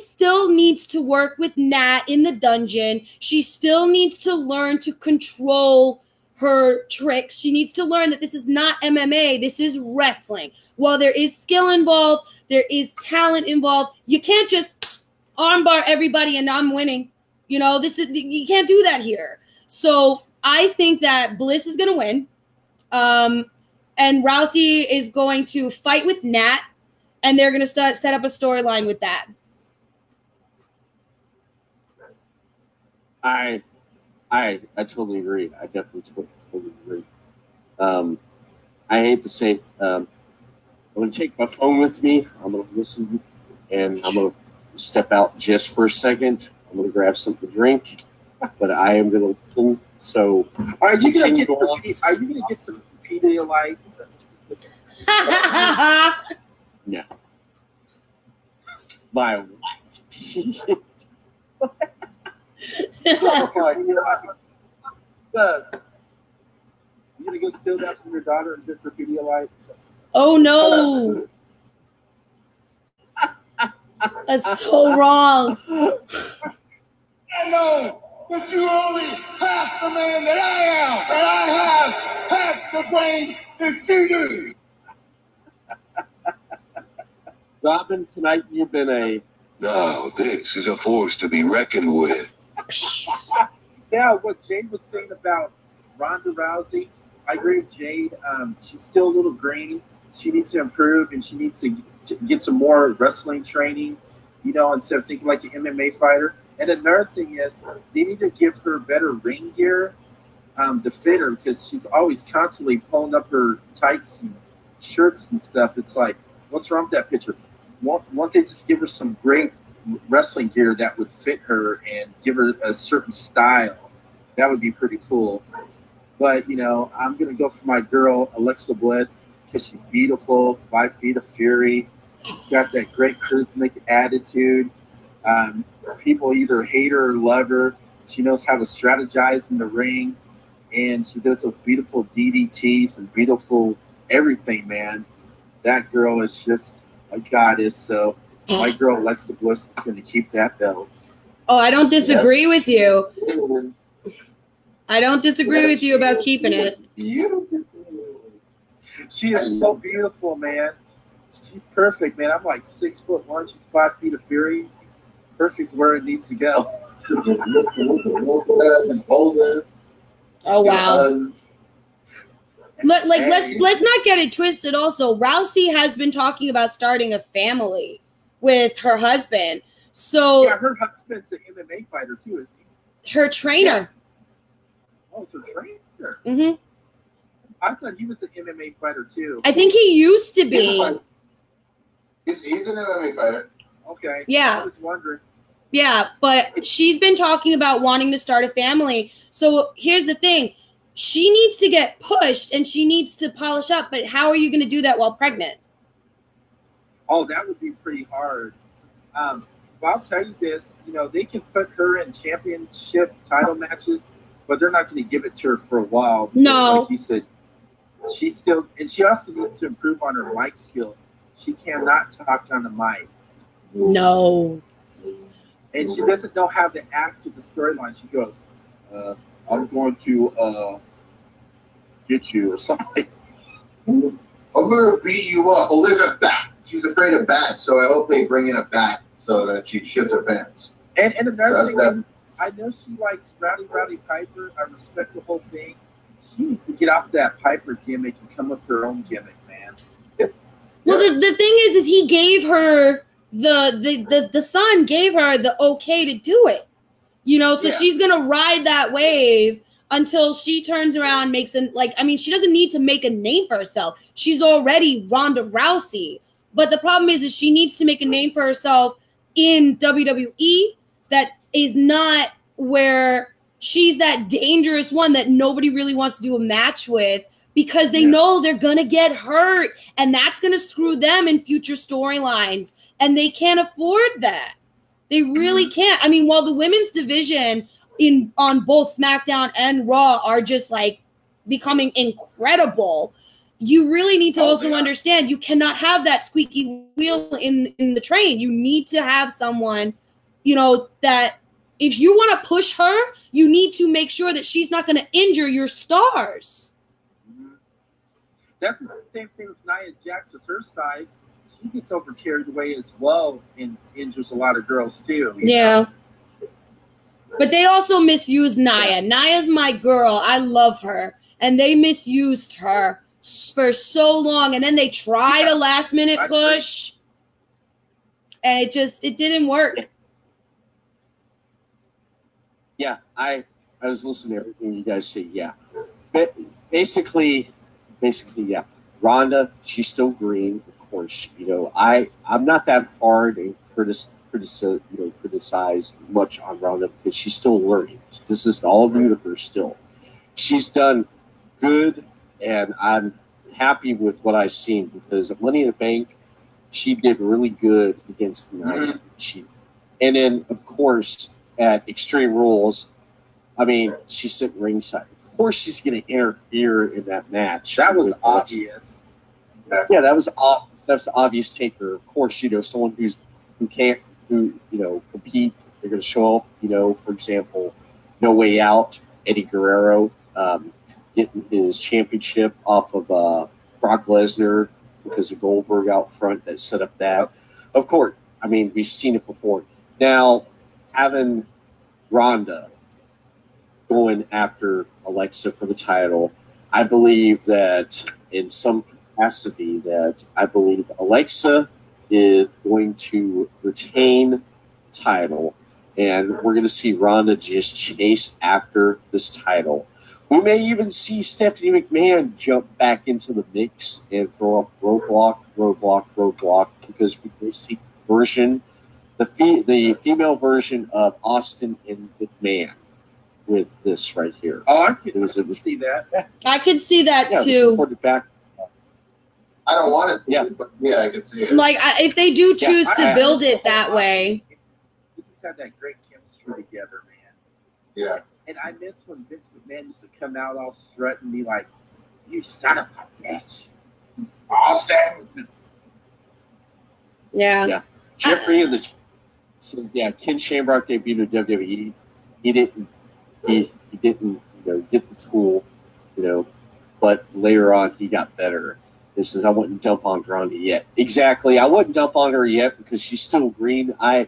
still needs to work with Nat in the dungeon. She still needs to learn to control her tricks. She needs to learn that this is not MMA. This is wrestling. While there is skill involved, there is talent involved. You can't just armbar everybody and I'm winning. You can't do that here. So I think that Bliss is going to win. And Rousey is going to fight with Nat, and they're going to set up a storyline with that. I I totally agree. I definitely totally agree. I hate to say, I'm going to take my phone with me. I'm going to listen, and I'm going to step out just for a second. I'm going to grab something to drink, but I am going to listen. So, are you going to get some Pedialyte? No. My what? Oh my God. You gonna go steal that from your daughter and drink her Pedialyte? Oh no. That's so wrong. I know that you're only half the man that I am, and I have half the brain that you do. Robyn, tonight you've been a... No, this is a force to be reckoned with. Yeah, what Jade was saying about Ronda Rousey, I agree with Jade. She's still a little green. She needs to improve, and she needs to get some more wrestling training, you know, instead of thinking like an MMA fighter. And another thing is, they need to give her better ring gear to fit her, because she's always constantly pulling up her tights and shirts and stuff. It's like, what's wrong with that picture? Won't they just give her some great wrestling gear that would fit her and give her a certain style? That would be pretty cool. But, you know, I'm going to go for my girl, Alexa Bliss, because she's beautiful, 5 feet of fury. She's got that great charismatic attitude. People either hate her or love her. She knows how to strategize in the ring, and she does those beautiful DDTs and beautiful everything, man. That girl is just a goddess. So my girl, Alexa Bliss, is going to keep that belt. Oh, I don't disagree with you. I don't disagree with you about keeping it. She is so beautiful, man. She's perfect, man. I'm like 6'1", she's 5 feet of fury. Perfect where it needs to go. Oh wow. Let's not get it twisted. Also, Rousey has been talking about starting a family with her husband. So yeah, her husband's an MMA fighter too, isn't he? Her trainer. Yeah. Oh, it's her trainer. Mm-hmm. I thought he was an MMA fighter too. I think he used to be. He's an MMA fighter. Okay. Yeah. I was wondering. Yeah, but she's been talking about wanting to start a family. So here's the thing. She needs to get pushed and she needs to polish up, but how are you going to do that while pregnant? Oh, that would be pretty hard. But I'll tell you this, you know, they can put her in championship title matches, but they're not going to give it to her for a while. No. Like you said, she also needs to improve on her mic skills. She cannot talk on the mic. No. And she doesn't know how to act to the storyline. She goes, I'm going to get you or something. I'm going to beat you up. Well, there's a bat. She's afraid of bats, so I hope they bring in a bat so that she shits her pants. And another thing, I know she likes Rowdy Piper. I respect the whole thing. She needs to get off that Piper gimmick and come with her own gimmick, man. Well, the thing is he gave her the son gave her the okay to do it, you know. So she's gonna ride that wave until she turns around, makes she doesn't need to make a name for herself. She's already Ronda Rousey, but the problem is she needs to make a name for herself in WWE. That is not where she's that dangerous one that nobody really wants to do a match with, because they know they're going to get hurt, and that's going to screw them in future storylines, and they can't afford that. They really can't. I mean, while the women's division on both SmackDown and Raw are just like becoming incredible, you really need to also understand you cannot have that squeaky wheel in the train. You need to have someone, you know, that if you want to push her, you need to make sure that she's not going to injure your stars. That's the same thing with Nia Jax with her size. She gets over carried away as well and injures a lot of girls too. Yeah. But they also misused Nia. Nia's my girl. I love her. And they misused her for so long. And then they tried a last minute push. And it didn't work. Yeah, I I was listening to everything you guys say. Yeah, but basically, yeah. Ronda, she's still green, of course. You know, I'm not that hard and criticize much on Ronda because she's still learning. This is all new to her still. She's done good, and I'm happy with what I've seen because at Money in the Bank, she did really good against Nia. And then, of course, at Extreme Rules, I mean, she's sitting ringside. Of course, she's going to interfere in that match. That was obvious. Yeah, that was the obvious taker. Of course, you know, someone who can't compete. They're going to show up. You know, for example, No Way Out, Eddie Guerrero getting his championship off of Brock Lesnar because of Goldberg out front that set up that. Of course, I mean, we've seen it before. Now, having Ronda going after Alexa for the title, I believe that in some capacity that I believe Alexa is going to retain the title, and we're going to see Ronda just chase after this title. We may even see Stephanie McMahon jump back into the mix and throw up roadblock, because we may see the female version of Austin and McMahon with this right here. Oh, I can see that. I could see that yeah, too. Back. I don't want to see it, but yeah, I can see it. Like, if they do choose to build it that way. We just have that great chemistry together, man. Yeah. And I miss when Vince McMahon used to come out all strut and be like, "You son of a bitch." Austin. Yeah. Yeah. Jeffrey and the says, yeah, Ken Shamrock debuted in WWE. He didn't get the tool, but later on he got better. This says, I wouldn't dump on Ronda yet. Exactly. I wouldn't dump on her yet because she's still green. I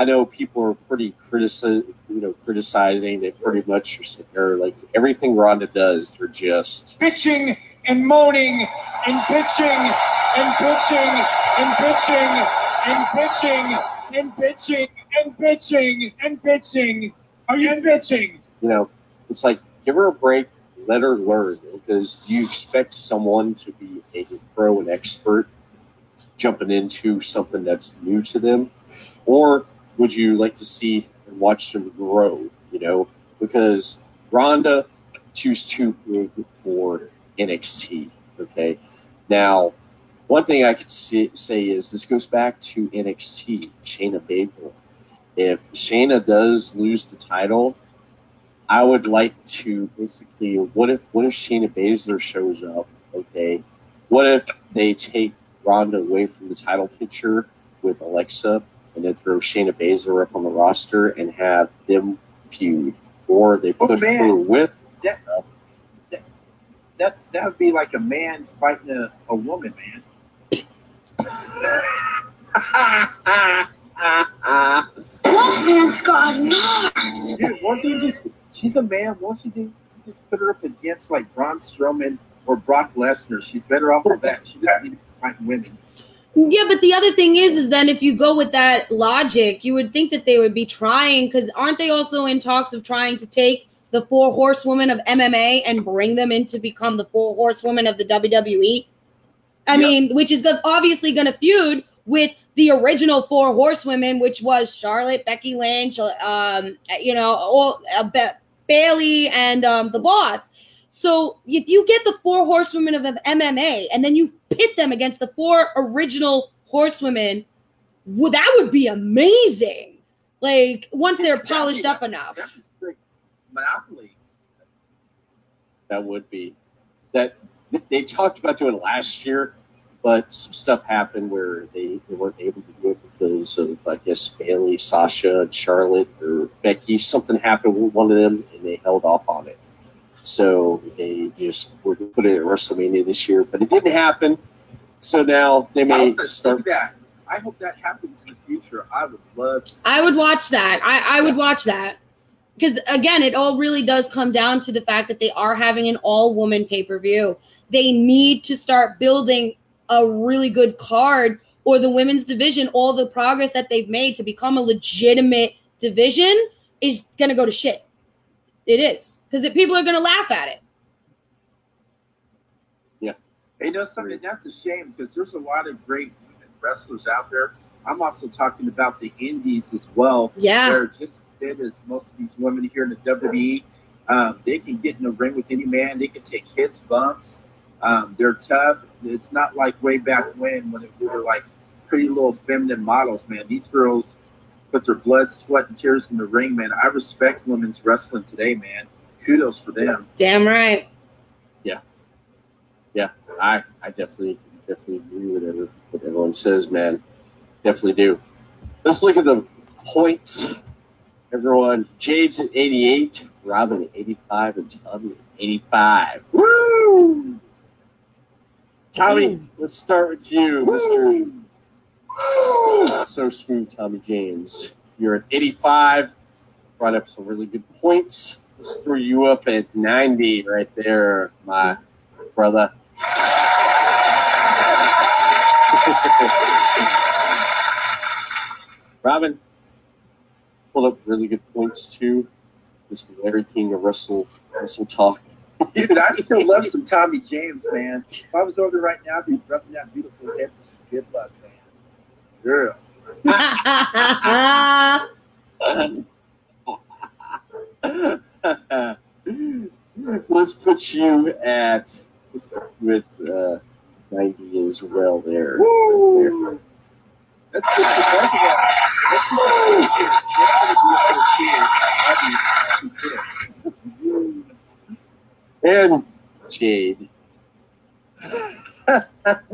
know people are pretty criticizing. They pretty much are sitting there like everything Ronda does, they're just bitching and moaning and bitching and bitching and bitching and bitching and bitching and bitching and bitching. Are you bitching? It's like, give her a break, let her learn. Because do you expect someone to be a pro and expert jumping into something that's new to them? Or would you like to see and watch them grow, Because Ronda, she was too big for NXT, okay? Now, one thing I could say is this goes back to NXT, Shayna Baszler. If Shayna does lose the title, I would like to basically, what if Shayna Baszler shows up, okay? What if they take Ronda away from the title picture with Alexa and then throw Shayna Baszler up on the roster and have them feud? Or they put her with... That would be like a man fighting a woman, man. Wolfman's got nards. Dude, won't you she's a man, won't you just put her up against like Braun Strowman or Brock Lesnar? She's better off with that. She doesn't need to fight women. Yeah, but the other thing is then if you go with that logic, you would think that they would be trying, because aren't they also in talks of trying to take the 4 horsewomen of MMA and bring them in to become the 4 horsewomen of the WWE? I mean, which is obviously going to feud with the original 4 horsewomen, which was Charlotte, Becky Lynch, Bailey, and the Boss. So if you get the 4 horsewomen of MMA and then you pit them against the 4 original horsewomen, well, that would be amazing. Like, once they're polished up enough. That's great. Monopoly. That would be. That they talked about doing it last year, but some stuff happened where they weren't able to do it because of, I guess, Bailey, Sasha, Charlotte, or Becky. Something happened with one of them, and they held off on it. So they just were going to put it at WrestleMania this year, but it didn't happen. So now they may start that. I hope that happens in the future. I would love to see I would watch that. I would watch that. Because, again, it all really does come down to the fact that they are having an all-woman pay-per-view. They need to start building a really good card, or the women's division, all the progress that they've made to become a legitimate division is going to go to shit. It is. Because people are going to laugh at it. Yeah. You know something? That's a shame because there's a lot of great women wrestlers out there. I'm also talking about the indies as well. Yeah. They're just as fit as most of these women here in the WWE. They can get in the ring with any man. They can take hits, bumps. They're tough. It's not like way back when we were like pretty little feminine models, man. These girls put their blood, sweat, and tears in the ring, man. I respect women's wrestling today, man. Kudos for them. Damn right. Yeah. Yeah. I definitely agree with what everyone says, man. Definitely do. Let's look at the points. Everyone, Jade's at 88, Robyn at 85, and Tommy at 85. Woo! Tommy, let's start with you, Mr. So Smooth Tommy James. You're at 85, brought up some really good points. Let's throw you up at 90 right there, my brother. Robyn pulled up really good points too. Mr. Larry King of Wrestle Talk. Dude, I still love some Tommy James, man. If I was over there right now, I'd be rubbing that beautiful head for some good luck, man. Girl. Let's put you at 90 as well there. Woo! That's good for both of us. And Jade.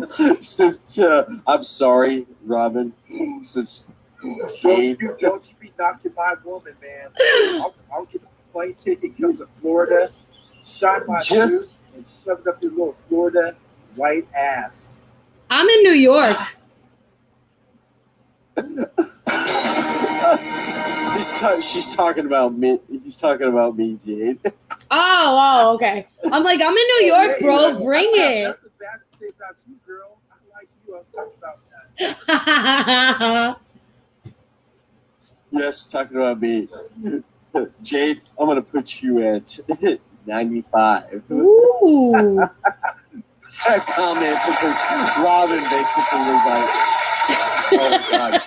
Since I'm sorry, Robyn. Since Jade, don't you be knocking my woman, man. I'll get a plane ticket, come to Florida, shine my tooth, and shove it up your little Florida white ass. I'm in New York. She's talking about me. He's talking about me, Jade. Oh, okay. I'm like, I'm in New York, bro. Bring it. Nothing bad to say about you, girl. I like you. I'm talking about that. Yes, talking about me. Jade, I'm going to put you at 95. Ooh. That comment because Robyn basically was like, oh my God.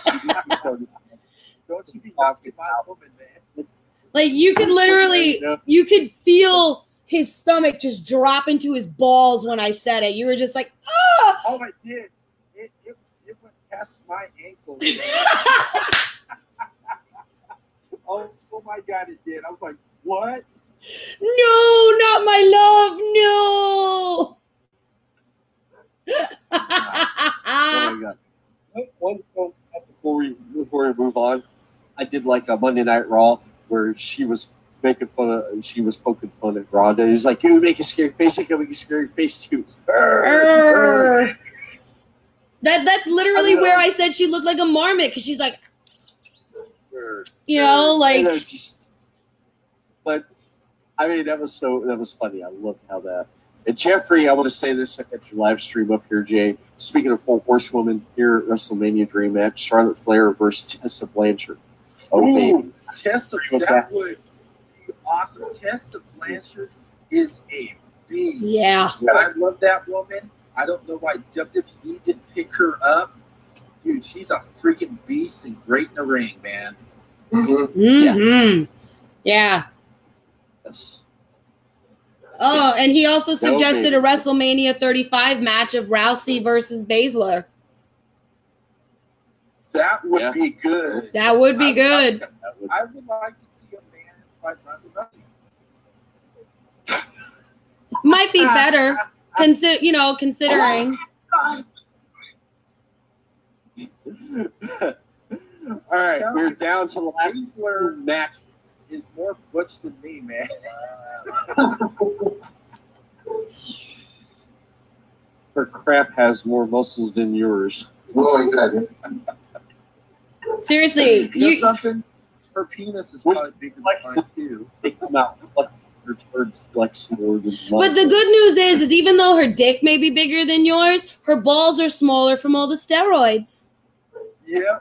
Don't you be knocking my woman, man. Like, you could literally, you could feel his stomach just drop into his balls when I said it. You were just like, ah! Oh, I did. It went past my ankle. Oh my God, it did. I was like, what? No, not my love. No. Oh my God. One before we move on, I did like a Monday Night Raw where she was poking fun at Ronda. He's like, you make a scary face, I can make a scary face too. That's literally where I said she looked like a marmot because she's like, you know, like. But I mean, that was funny. I loved how that. And Jeffrey, I want to say this at your live stream up here, Jay. Speaking of 4 horsewomen here at WrestleMania Dream Match, Charlotte Flair versus Tessa Blanchard. Oh, baby. Tessa, that would be awesome. Tessa Blanchard is a beast. Yeah. I love that woman. I don't know why WWE didn't pick her up. Dude, she's a freaking beast and great in the ring, man. Mm-hmm. Yeah. Yes. Oh, and he also suggested a WrestleMania 35 match of Rousey versus Baszler. That would be good. That would be good. I would like to see a man fight Ronda Rousey. Might be better, considering. All right, we're down to the last match. Is more butch than me, man. Her crap has more muscles than yours. Oh, exactly. Seriously, you know something? Her penis is probably bigger than mine too. They come out her turds flex more than mine. But the good news is even though her dick may be bigger than yours, her balls are smaller from all the steroids. Yeah.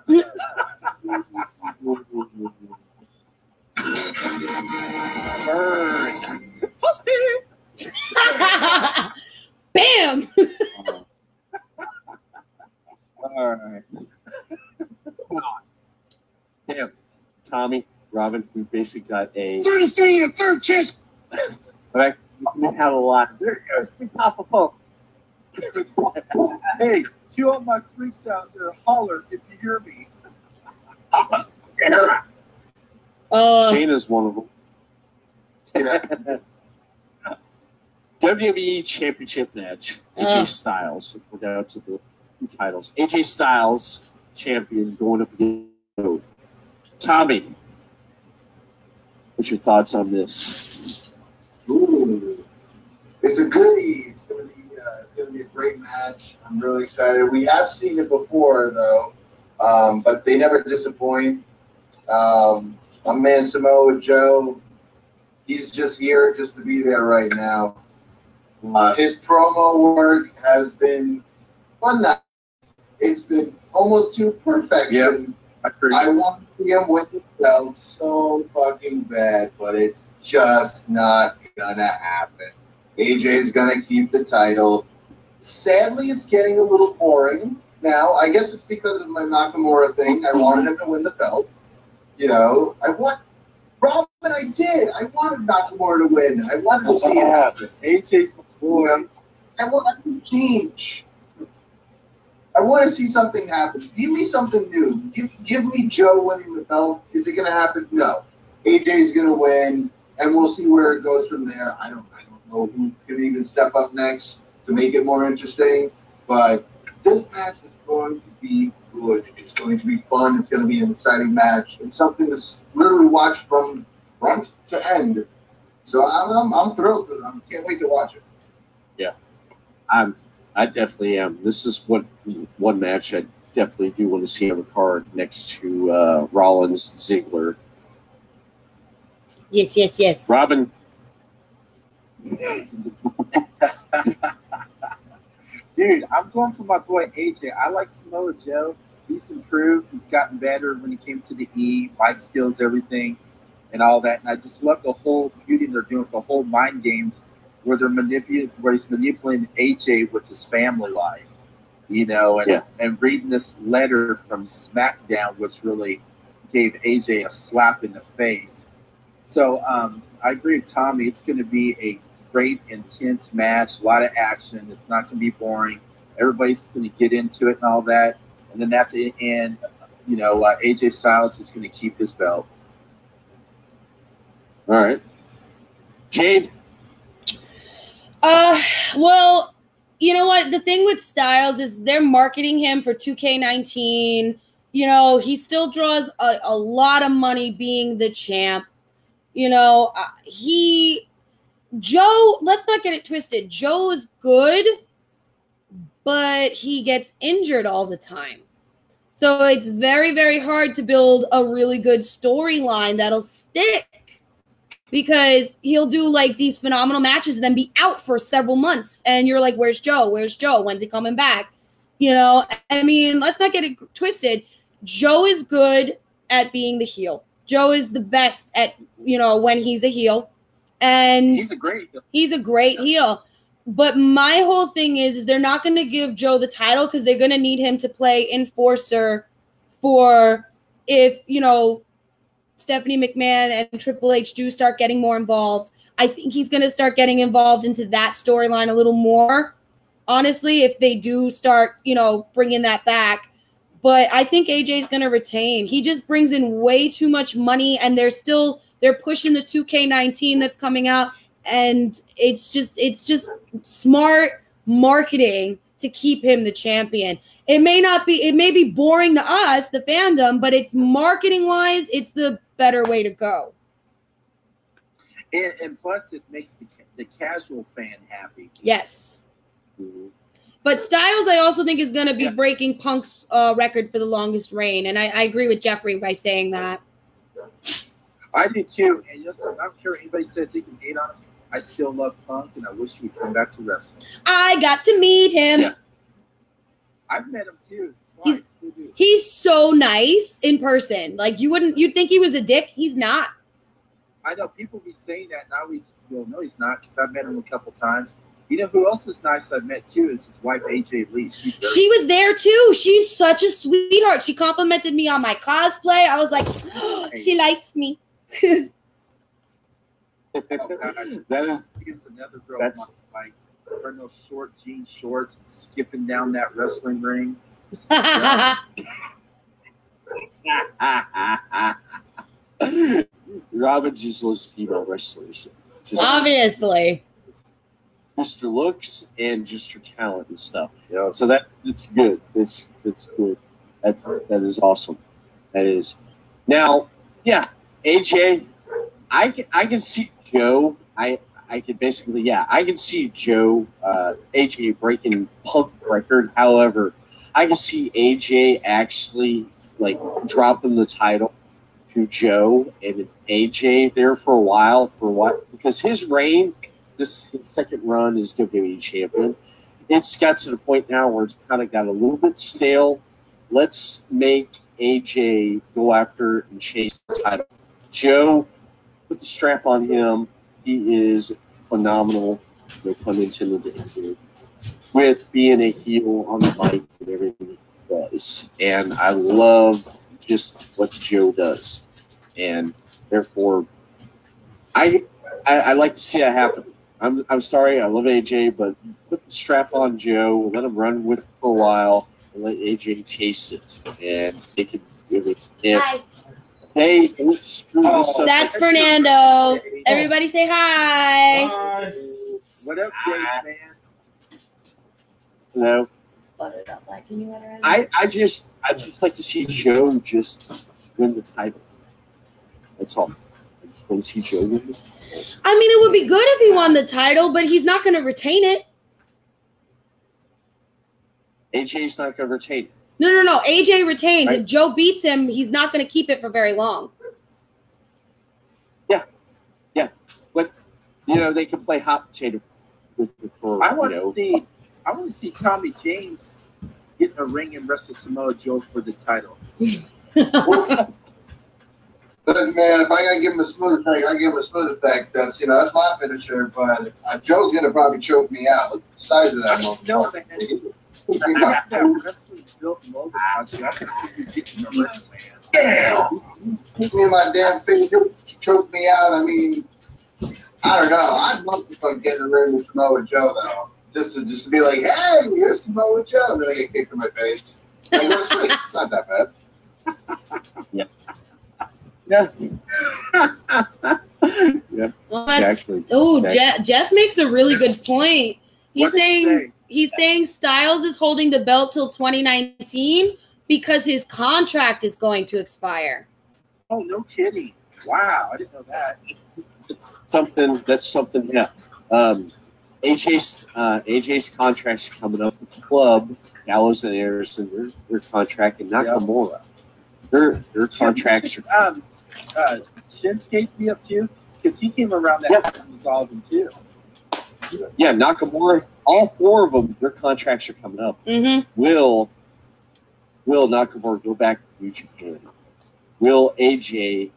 Burn. Bam! All right. Damn. Tommy, Robyn, we basically got a 33 and a third chance. Right? We have a lot. There it goes. Big top of pump. Hey, two of my freaks out there, holler if you hear me. Shayna's one of them. WWE Championship match. AJ Styles. We're down to the two titles. AJ Styles, champion, going up against Joe. Tommy, what's your thoughts on this? Ooh. It's a goodie. It's gonna be a great match. I'm really excited. We have seen it before though, but they never disappoint. My man Samoa Joe, he's just here just to be there right now. His promo work has been fun. It's been almost to perfection. Yep, I want to see him win the belt so fucking bad, but it's just not gonna happen. AJ's gonna keep the title. Sadly, it's getting a little boring now. I guess it's because of my Nakamura thing. I wanted him to win the belt. You know, Robyn, I did. I wanted Nakamura to win. I wanted to see it happen. AJ's boy. I want to change. I want to see something happen. Give me something new. Give me Joe winning the belt. Is it going to happen? No. AJ's going to win, and we'll see where it goes from there. I don't know who can even step up next to make it more interesting, but this match is going to be good. It's going to be fun. It's going to be an exciting match. It's something to literally watch from front to end. So I'm thrilled. I can't wait to watch it. Yeah, I definitely am. This is one match I definitely do want to see on the card next to Rollins Ziggler. Yes. Robyn. Dude, I'm going for my boy AJ. I like Samoa Joe. He's improved. He's gotten better when he came to the E, mic skills, everything, and all that. And I just love the whole feuding they're doing, the whole mind games where he's manipulating AJ with his family life, you know, and reading this letter from SmackDown, which really gave AJ a slap in the face. So I agree with Tommy. It's going to be a great, intense match, a lot of action. It's not going to be boring. Everybody's going to get into it and all that. And then at the end, you know, AJ Styles is going to keep his belt. All right. Jade? Well, you know what? The thing with Styles is they're marketing him for 2K19. You know, he still draws a lot of money being the champ. You know, Joe, let's not get it twisted. Joe is good, but he gets injured all the time. So it's very, very hard to build a really good storyline that'll stick because he'll do like these phenomenal matches and then be out for several months. And you're like, where's Joe? Where's Joe? When's he coming back? You know, I mean, let's not get it twisted. Joe is good at being the heel. Joe is the best at, you know, when he's a heel. And he's a great heel. But my whole thing is they're not going to give Joe the title because they're going to need him to play enforcer for if, you know, Stephanie McMahon and Triple H do start getting more involved. I think he's going to start getting involved into that storyline a little more, honestly, if they do start, you know, bringing that back. But I think AJ's going to retain. He just brings in way too much money, and they're pushing the 2K19 that's coming out. And it's just smart marketing to keep him the champion. It may be boring to us, the fandom, but it's marketing wise, it's the better way to go. And plus it makes the casual fan happy. Yes. Mm-hmm. But Styles, I also think, is going to be breaking Punk's record for the longest reign. And I agree with Jeffrey by saying that. I do too. And listen, I don't care what anybody says he can hate on him. I still love Punk, and I wish he would come back to wrestling. I got to meet him. Yeah. I've met him too. Twice. He's so nice in person. Like you'd think he was a dick. He's not. I know people be saying that, and I always, well, no, he's not, because I've met him a couple times. You know who else is nice I've met too is his wife, AJ Lee. She was there too. She's such a sweetheart. She complimented me on my cosplay. I was like, oh, she likes me. That is another girl. That's like wearing those short jean shorts and skipping down that wrestling ring. Robyn just loves female wrestlers. Just obviously. Just her looks and just her talent and stuff. You know, so it's good. It's good. That is awesome. That is. Now, yeah, AJ, I can see Joe. I can basically, yeah, I can see Joe, AJ breaking Punk record. However, I can see AJ actually like dropping the title to Joe and AJ there for a while. For what? Because his reign, his second run as WWE champion, it's got to the point now where it's kind of got a little bit stale. Let's make AJ go after and chase the title. Joe, put the strap on him. He is phenomenal, no pun intended, with being a heel on the mic and everything he does. And I love just what Joe does. And therefore, I like to see that happen. I'm sorry, I love AJ, but put the strap on Joe, let him run with it for a while, and let AJ chase it. And they can really. Hi. Hey, screw this up. That's Fernando. Everybody say hi. Hi. What up, Jade, man? Hello. Butter's outside. Can you let her in? I just like to see Joe just win the title. That's all. I just want to see Joe win this title. I mean, it would be good if he won the title, but he's not going to retain it. AJ's not going to retain it. No. AJ retains. Right. If Joe beats him, he's not going to keep it for very long. Yeah. But, you know, they can play hot potato with it for, I want to see Tommy James get in a ring and wrestle Samoa Joe for the title. But man, if I gotta give him a smooth attack, I give him a smooth attack. That's my finisher. But Joe's gonna probably choke me out. Look at the size of that motherfucker. No, man. That wrestling built mold about you. I can see you getting the ring, man. Damn! Hit me in my damn face, choke me out. I mean, I don't know. I'd love to fucking get in the ring with Samoa Joe though, just to be like, hey, here's Samoa Joe, and then I get kicked in my face. Like, go straight. It's not that bad. Yeah. Yeah. Well, Exactly. Jeff makes a really good point. He's saying Styles is holding the belt till 2019 because his contract is going to expire. Oh, no kidding. Wow, I didn't know that. That's something, yeah. AJ's contract's coming up with the club, Gallows and Anderson, their contract, and Nakamura. Their contracts are. Shinsuke's be up too? Because he came around that time and resolved him too. Yeah, Nakamura, all four of them, their contracts are coming up. Mm-hmm. Will Nakamura go back to New Japan? Will AJ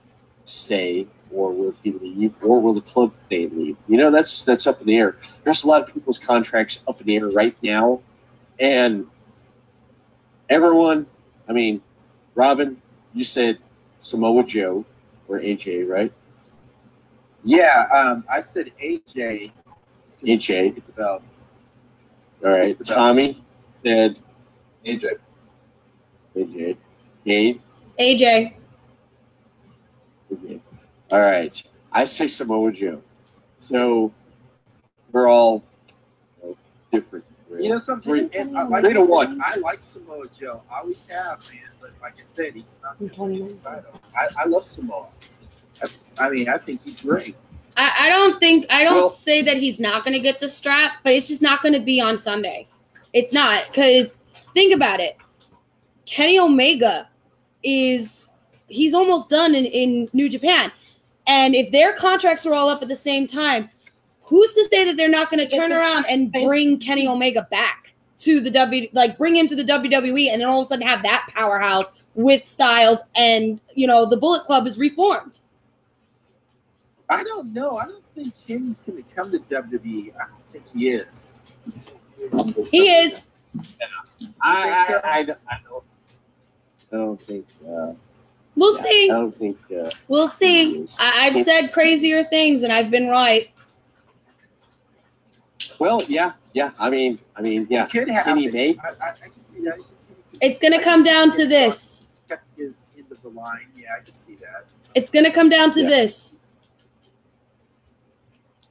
stay, or will he leave, or will the club stay and leave? You know, that's up in the air. There's a lot of people's contracts up in the air right now, and everyone, I mean, Robyn, you said Samoa Joe or AJ, right? Yeah, I said AJ. AJ. Get the belt. All right. Tommy said AJ. AJ. Jade. AJ. AJ. All right. I say Samoa Joe. So we're all different. You know something? 3-1. I like Samoa Joe. I always have, man. But like I said, he's not going to win the title. I love Samoa. I mean, I think he's great. I don't say that he's not going to get the strap, but it's just not going to be on Sunday. It's not, because think about it. Kenny Omega he's almost done in New Japan. And if their contracts are all up at the same time, who's to say that they're not going to turn around and bring Kenny Omega back to the bring him to the WWE, and then all of a sudden have that powerhouse with Styles, and the Bullet Club is reformed. I don't know. I don't think Kenny's going to come to WWE. I don't think he is. He is. I don't think. We'll see. I don't think. We'll see. I've said crazier things, and I've been right. Well, yeah. I mean, yeah. Kenny may. I can see that. It's going to come down to this. His end of the line. Yeah, I can see that. It's going to come down to this.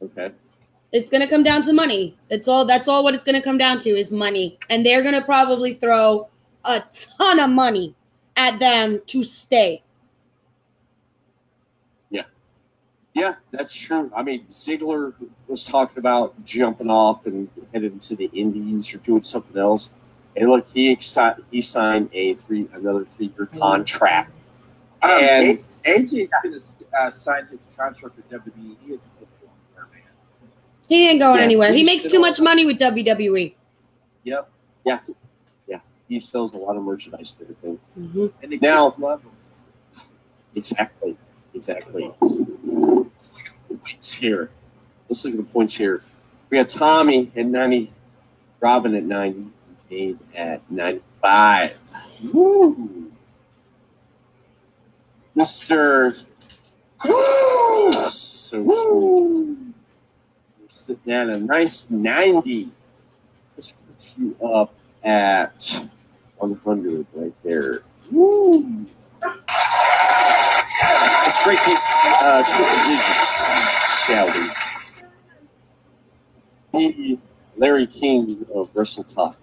Okay. It's going to come down to money. That's all what it's going to come down to is money. And they're going to probably throw a ton of money at them to stay. Yeah, that's true. I mean, Ziggler was talking about jumping off and heading to the Indies or doing something else. And look, he signed another 3-year contract. And AJ's going to sign his contract with WWE. He is a performer, man. He ain't going anywhere. He makes too much money with WWE. Yep. Yeah. He sells a lot of merchandise and everything. Mm-hmm. And the now, kids love him. Exactly. Let's look at the points here. We got Tommy at 90, Robyn at 90, Jade at 95. Woo! Mr. So we're sitting at a nice 90. This puts you up at 100 right there. Woo! Let's break these triple digits, shall we? The Larry King of WrestleTalk.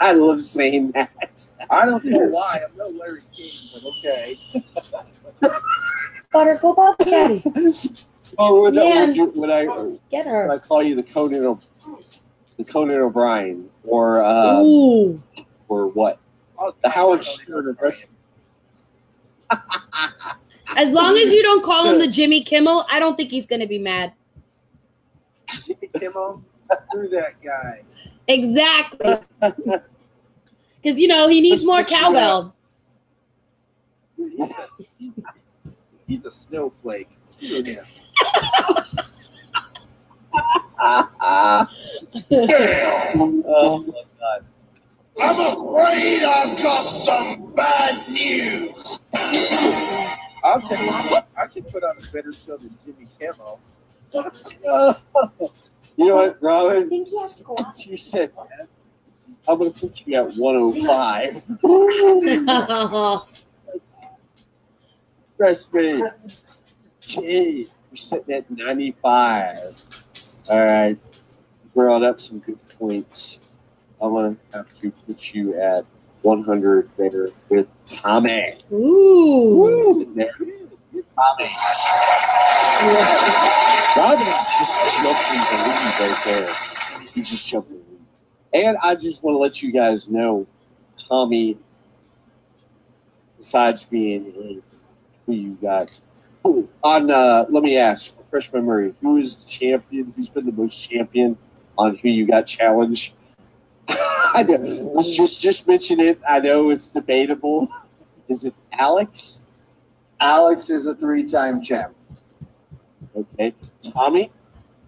I love saying that. I don't know why. I'm no Larry King, but okay. Butter, go about the caddy. Oh, would Get her. I call you the Conan O'Brien, or what? The Howard Stern of wrestling. As long as you don't call him the Jimmy Kimmel, I don't think he's going to be mad. Jimmy Kimmel, screw that guy. Exactly. Because, he needs more cowbell. He's a snowflake. Screw him. Oh, my God. I'm afraid I've got some bad news. I'll tell you what, I can put on a better show than Jimmy Kimmel. You know what, Robyn? Since you said that, I'm going to put you at 105. Trust me. Gee, you're sitting at 95. All right. Brought up some good points. I'm going to have to put you at 100 there with Tommy. Ooh. Sitting there. Tommy. Robyn's just jumping the lead right there. He's just jumping the lead. And I just want to let you guys know, Tommy, besides being who you got, let me ask, refresh my memory, who is the champion? Who's been the most champion on Who You Got Challenge? I know. Let's just mention it. I know it's debatable. Is it Alex? Alex is a 3-time champ. Okay. Tommy,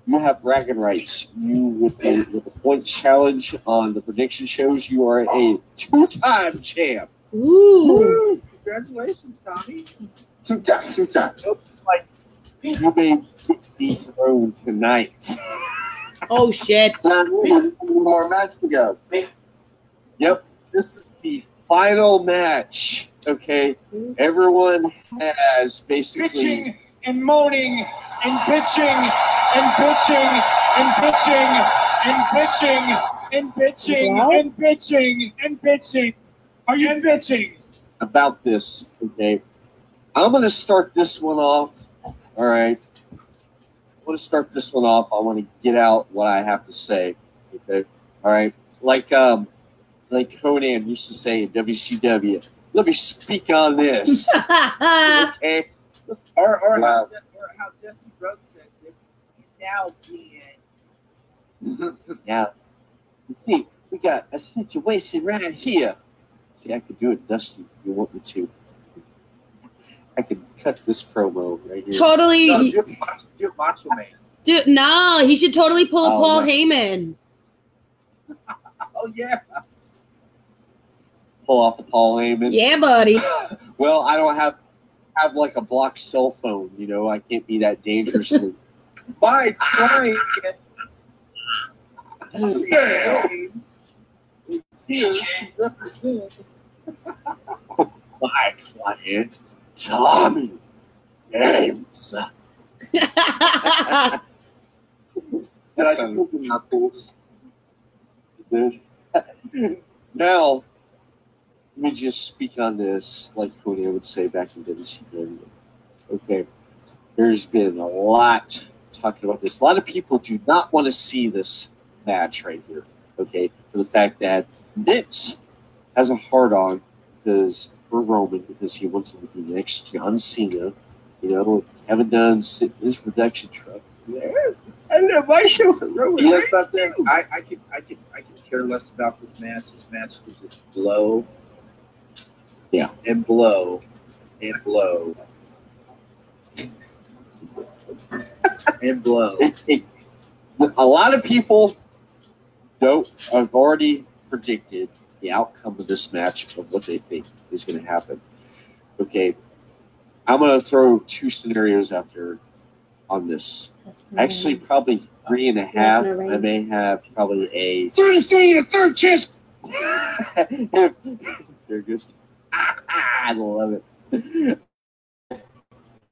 you have bragging rights. You, with a point challenge on the prediction shows, you are a 2-time champ. Ooh. Congratulations, Tommy. 2-time. Like, you may get dethroned tonight. Oh, shit. One more match to go. Yep. This is the final match. Okay. Everyone has basically Bitching and moaning and bitching and bitching and bitching and bitching and bitching and bitching and bitching. Are you bitching? about this. Okay. I'm going to start this one off. All right. I want to start this one off. I want to get out what I have to say. Okay. All right. Like Conan used to say in WCW, let me speak on this. Okay. Or how Jesse Rhodes says it, now can. Now, you see, we got a situation right here. See, I could do it, Dusty, if you want me to. I can cut this promo right here. Totally. No, do Macho Man. Dude, no, he should totally pull a Paul Heyman. Oh, yeah. Pull off the Paul Heyman. Yeah, buddy. Well, I don't have like a blocked cell phone, you know. I can't be that dangerously. By trying to get games is here to represent my client, Tommy James. Now, let me just speak on this like Cody would say back in WCW. Okay, there's been a lot talking about this. A lot of people do not want to see this match right here, okay, for the fact that Vince has a hard-on for Roman because he wants him to be next John Cena. You know, Kevin Dunn sitting in his production truck. I love my show for Roman. You know something? I could care less about this match. This match could just blow. Yeah. And blow. And blow. And blow. A lot of people have already predicted the outcome of this match of what they think is going to happen. Okay. I'm going to throw two scenarios out there on this. Actually, probably 3.5. I may have probably a 33 and a third chance. There goes. I love it.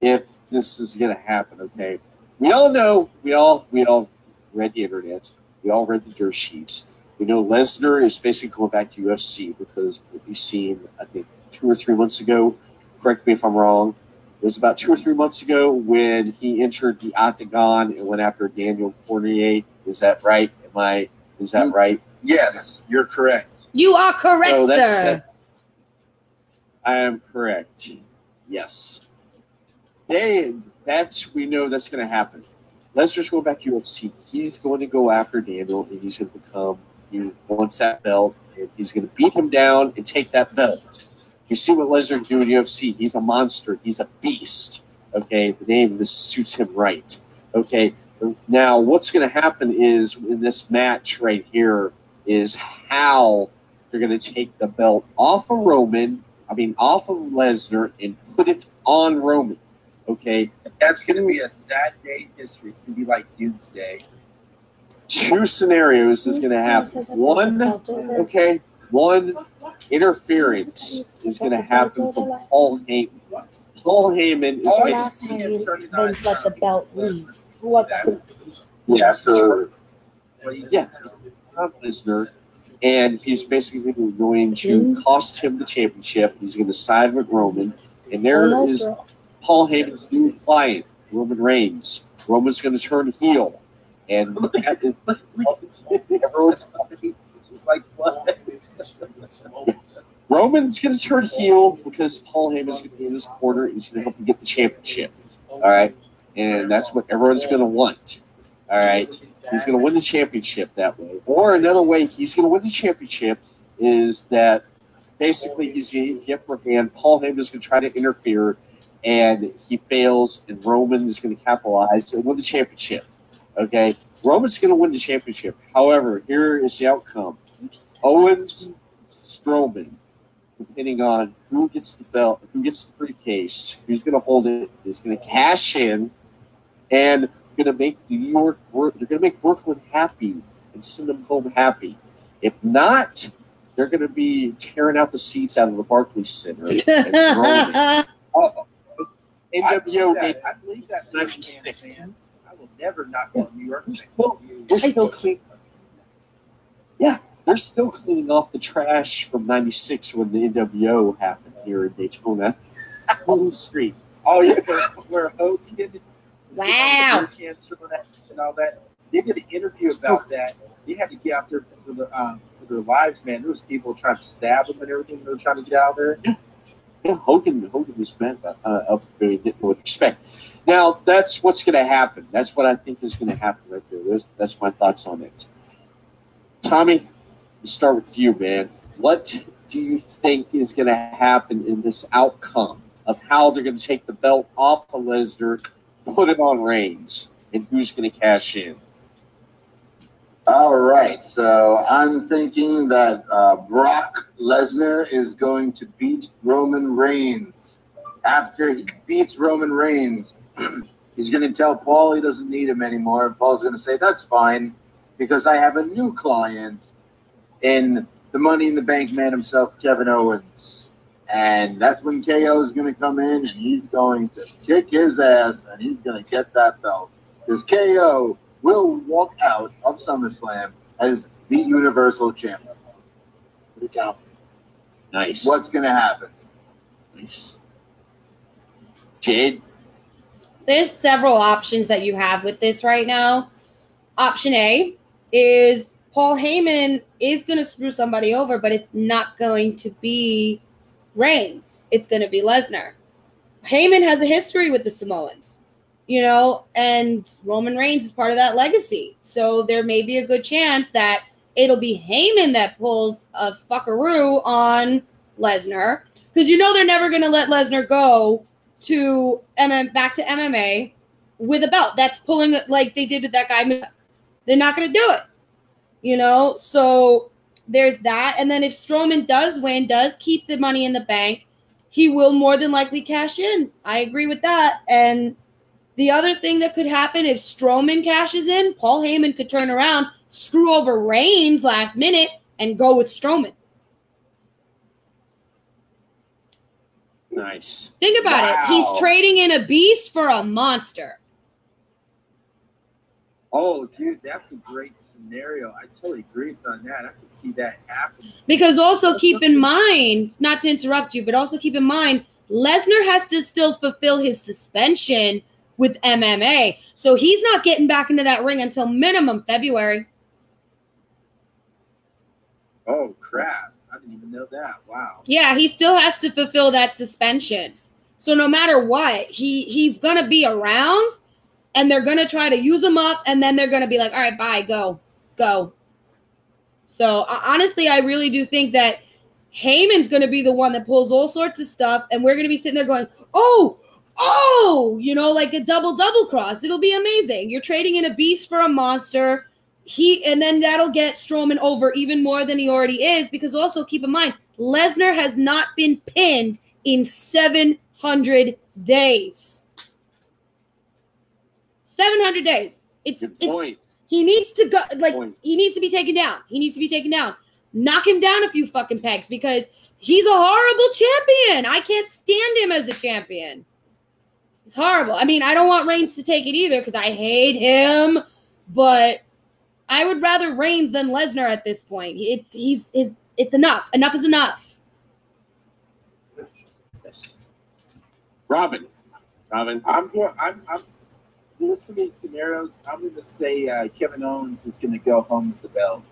If this is going to happen, okay. We all know. We all read the internet. We all read the dirt sheets. We know Lesnar is basically going back to UFC because what we've seen, I think, 2 or 3 months ago. Correct me if I'm wrong. It was about 2 or 3 months ago when he entered the Octagon and went after Daniel Cormier. Is that right? Is that right? Yes, you're correct. You are correct, sir. I am correct. Yes. We know that's going to happen. Lesnar's going back to UFC. He's going to go after Daniel, and he's going to he wants that belt, and he's going to beat him down and take that belt. You see what Lesnar do in UFC. He's a monster. He's a beast. Okay, the name suits him right. Okay, now what's going to happen is in this match right here is how they're going to take the belt off of Lesnar and put it on Roman. Okay, that's going to be a sad day in history. It's going to be like Doomsday. 2 scenarios is going to happen. One interference is going to happen from Paul Heyman. Paul Heyman is last time Vince let the belt leave. Who was that? Lesnar, and he's basically going to cost him the championship. He's going to side with Roman, and there is Paul Heyman's new client, Roman Reigns. Roman's going to turn heel. And that is like, what? Roman's going to turn heel because Paul Heyman's going to be in his corner. He's going to help him get the championship. All right? And that's what everyone's going to want. All right? He's going to win the championship that way. Or another way he's going to win the championship is that basically he's going to get the upper hand. Paul Heyman's going to try to interfere, and he fails, and Roman is going to capitalize and win the championship. Okay, Roman's going to win the championship. However, here is the outcome: Owens, Strowman, depending on who gets the belt, who gets the briefcase, who's going to hold it, is going to cash in, and going to make New York. They're going to make Brooklyn happy and send them home happy. If not, they're going to be tearing out the seats out of the Barclays Center and throwing it. NWO. I believe that man. Will never knock on New York. They're still cleaning. Yeah, they're still cleaning off the trash from '96 when the NWO happened here in Daytona on the street. Oh yeah, where Hogan wow cancer and all that. They did an interview about that. They had to get out there for their lives, man. There was people trying to stab them and everything. They were trying to get out there. Yeah, Hogan was meant up very with respect. Now, that's what's going to happen. That's what I think is going to happen right there. That's my thoughts on it. Tommy, let's start with you, man. What do you think is going to happen in this outcome of how they're going to take the belt off of Lesnar, put it on Reigns, and who's going to cash in. All right, so I'm thinking that Brock Lesnar is going to beat Roman Reigns. After he beats Roman Reigns, he's going to tell Paul he doesn't need him anymore. Paul's going to say, that's fine, because I have a new client in the Money in the Bank man himself, Kevin Owens. And that's when KO is going to come in, and he's going to kick his ass, and he's going to get that belt. Because KO will walk out of SummerSlam as the Universal Champion. Nice. What's going to happen? Nice. Jade? There's several options that you have with this right now. Option A is Paul Heyman is going to screw somebody over, but it's not going to be Reigns. It's going to be Lesnar. Heyman has a history with the Samoans, you know, and Roman Reigns is part of that legacy. So there may be a good chance that it'll be Heyman that pulls a fuckaroo on Lesnar, because you know they're never going to let Lesnar go to back to MMA with a belt. That's pulling it like they did with that guy. They're not going to do it, you know? So there's that. And then if Strowman does win, does keep the Money in the Bank, he will more than likely cash in. I agree with that. And the other thing that could happen if Strowman cashes in, Paul Heyman could turn around, screw over Reigns last minute, and go with Strowman. Nice. Think about it. He's trading in a beast for a monster. Oh, dude, that's a great scenario. I totally agree on that. I can see that happening. Because also keep in mind, not to interrupt you, but also keep in mind, Lesnar has to still fulfill his suspension with MMA. So he's not getting back into that ring until minimum February. Oh, crap. I didn't even know that. Wow. Yeah, he still has to fulfill that suspension. So no matter what, he's going to be around, and they're going to try to use him up, and then they're going to be like, all right, bye, go. So honestly, I really do think that Heyman's going to be the one that pulls all sorts of stuff, and we're going to be sitting there going, oh, you know, like a double cross. It'll be amazing. You're trading in a beast for a monster. And then that'll get Strowman over even more than he already is, because also keep in mind, Lesnar has not been pinned in 700 days. 700 days. Good point. He needs to go, he needs to be taken down. Knock him down a few fucking pegs, because he's a horrible champion. I can't stand him as a champion. He's horrible. I mean, I don't want Reigns to take it either, because I hate him, but I would rather Reigns than Lesnar at this point. It's enough. Enough is enough. Yes. Robyn. I'm listening to these scenarios. I'm going to say Kevin Owens is going to go home with the belt.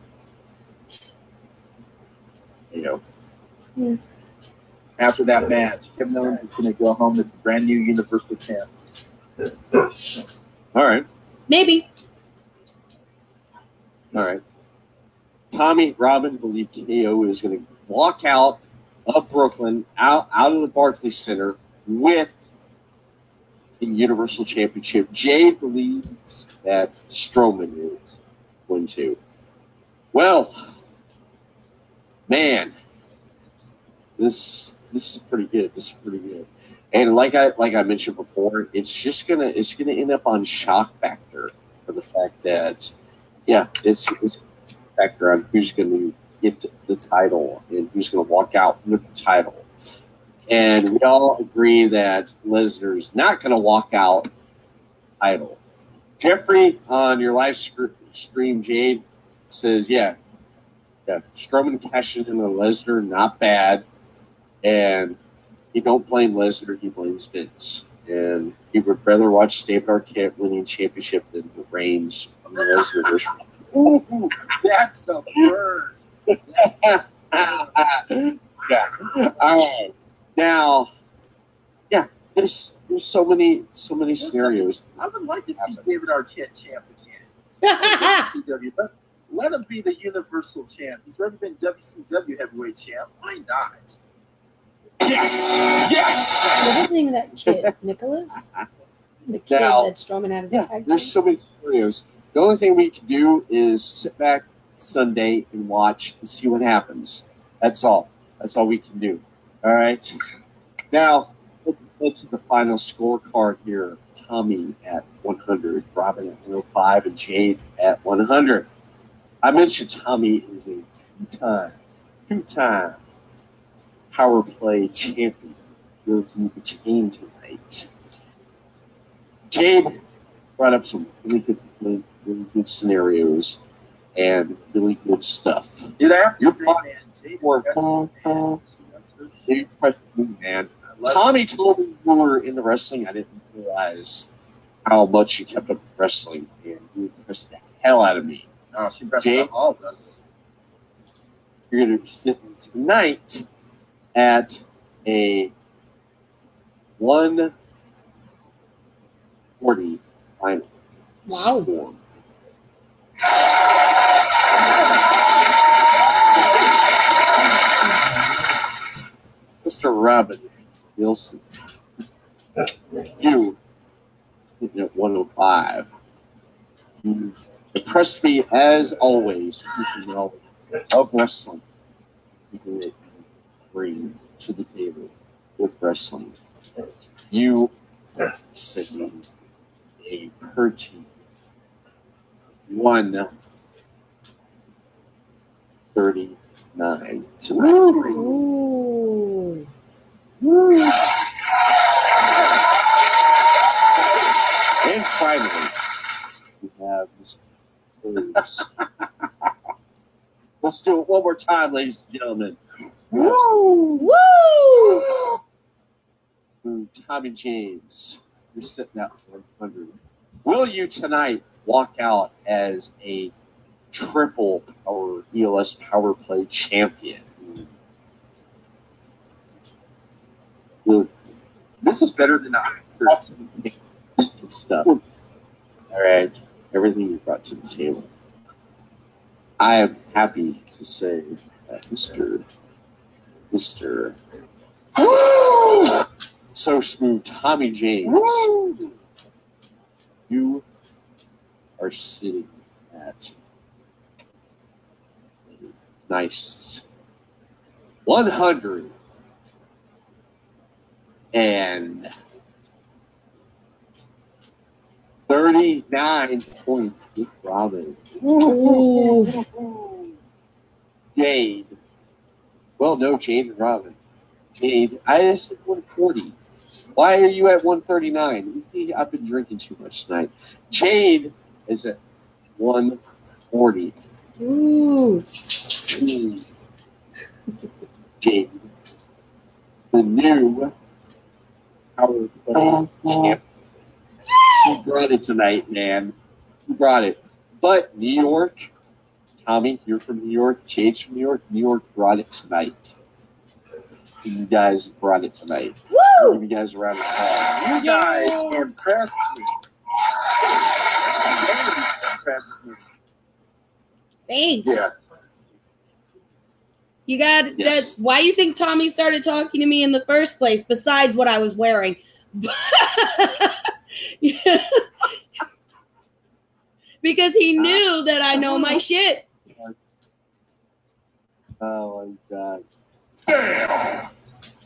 You know. Yeah. After that match, Kevin Owens is going to go home as the brand new Universal Champ. All right. Maybe. All right. Tommy, Robyn believe KO is going to walk out of Brooklyn, out of the Barclays Center with the Universal Championship. Jade believes that Strowman is going to. Well, man, this is pretty good. And like I mentioned before, it's gonna end up on shock factor for the fact that, yeah, it's a factor on who's going to get the title and who's going to walk out with the title. And we all agree that Lesnar's not going to walk out with the title. Jeffrey, on your live stream, Jade says, yeah, Strowman cashing in on Lesnar, not bad. And he don't blame Lesnar, he blames Vince. And he would rather watch Dave Arquette winning championship than the Reigns on the Lesnar version. Ooh, that's a bird. Yeah. All right. Now, yeah, there's so many scenarios. I would like to see David Arquette champ again. WCW. Let him be the Universal champ. He's already been WCW heavyweight champ. Why not? Yes! Yes! What was the name of that kid? Nicholas? The kid Now, that Strowman had as a yeah, tag there's team? so many scenarios. The only thing we can do is sit back Sunday and watch and see what happens. That's all. That's all we can do. All right. Now, let's get to the final scorecard here. Tommy at 100, Robyn at 105, and Jade at 100. I mentioned Tommy is a two-time power play champion. Will he retain tonight? Jade brought up some really good scenarios and really good stuff. You're there? You're Great, fine. man. Jade Or- is best man. You impressed me, man. Tommy told me you were into wrestling. I didn't realize how much you kept up with wrestling, and you impressed the hell out of me. Oh, she impressed Jade? all of us. You're going to sit tonight at a 140 final score. Mr. Robyn Neilson, you sitting at 105. You impressed me as always with the knowledge of wrestling that you bring to the table with wrestling. You sitting a pertinent 139 tonight. Ooh. And finally, we have Mr. Bruce. Let's do it one more time, ladies and gentlemen. Woo! Woo! Tommy James, you're sitting at 100. Will you tonight walk out as a triple power ELS power play champion? This is better than I Good stuff. All right, everything you brought to the table. I am happy to say that Mr. So Smooth Tommy James, you are sitting at a nice 100 and 39 points with Robyn. Ooh. Jade. Well, no, Jade and Robyn. Jade, I said 140. Why are you at 139? I've been drinking too much tonight. Jade is at 140. Ooh. Jade, the new power play champion. She brought it tonight, man. She brought it. But New York, Tommy, you're from New York. Jade's from New York. New York brought it tonight. You guys brought it tonight. Woo! Give you guys a round of applause. You guys impressed me. Thanks. Yeah. You got Yes. that. Why do you think Tommy started talking to me in the first place? Besides what I was wearing, yeah. Because he knew that I know my shit. Oh my God.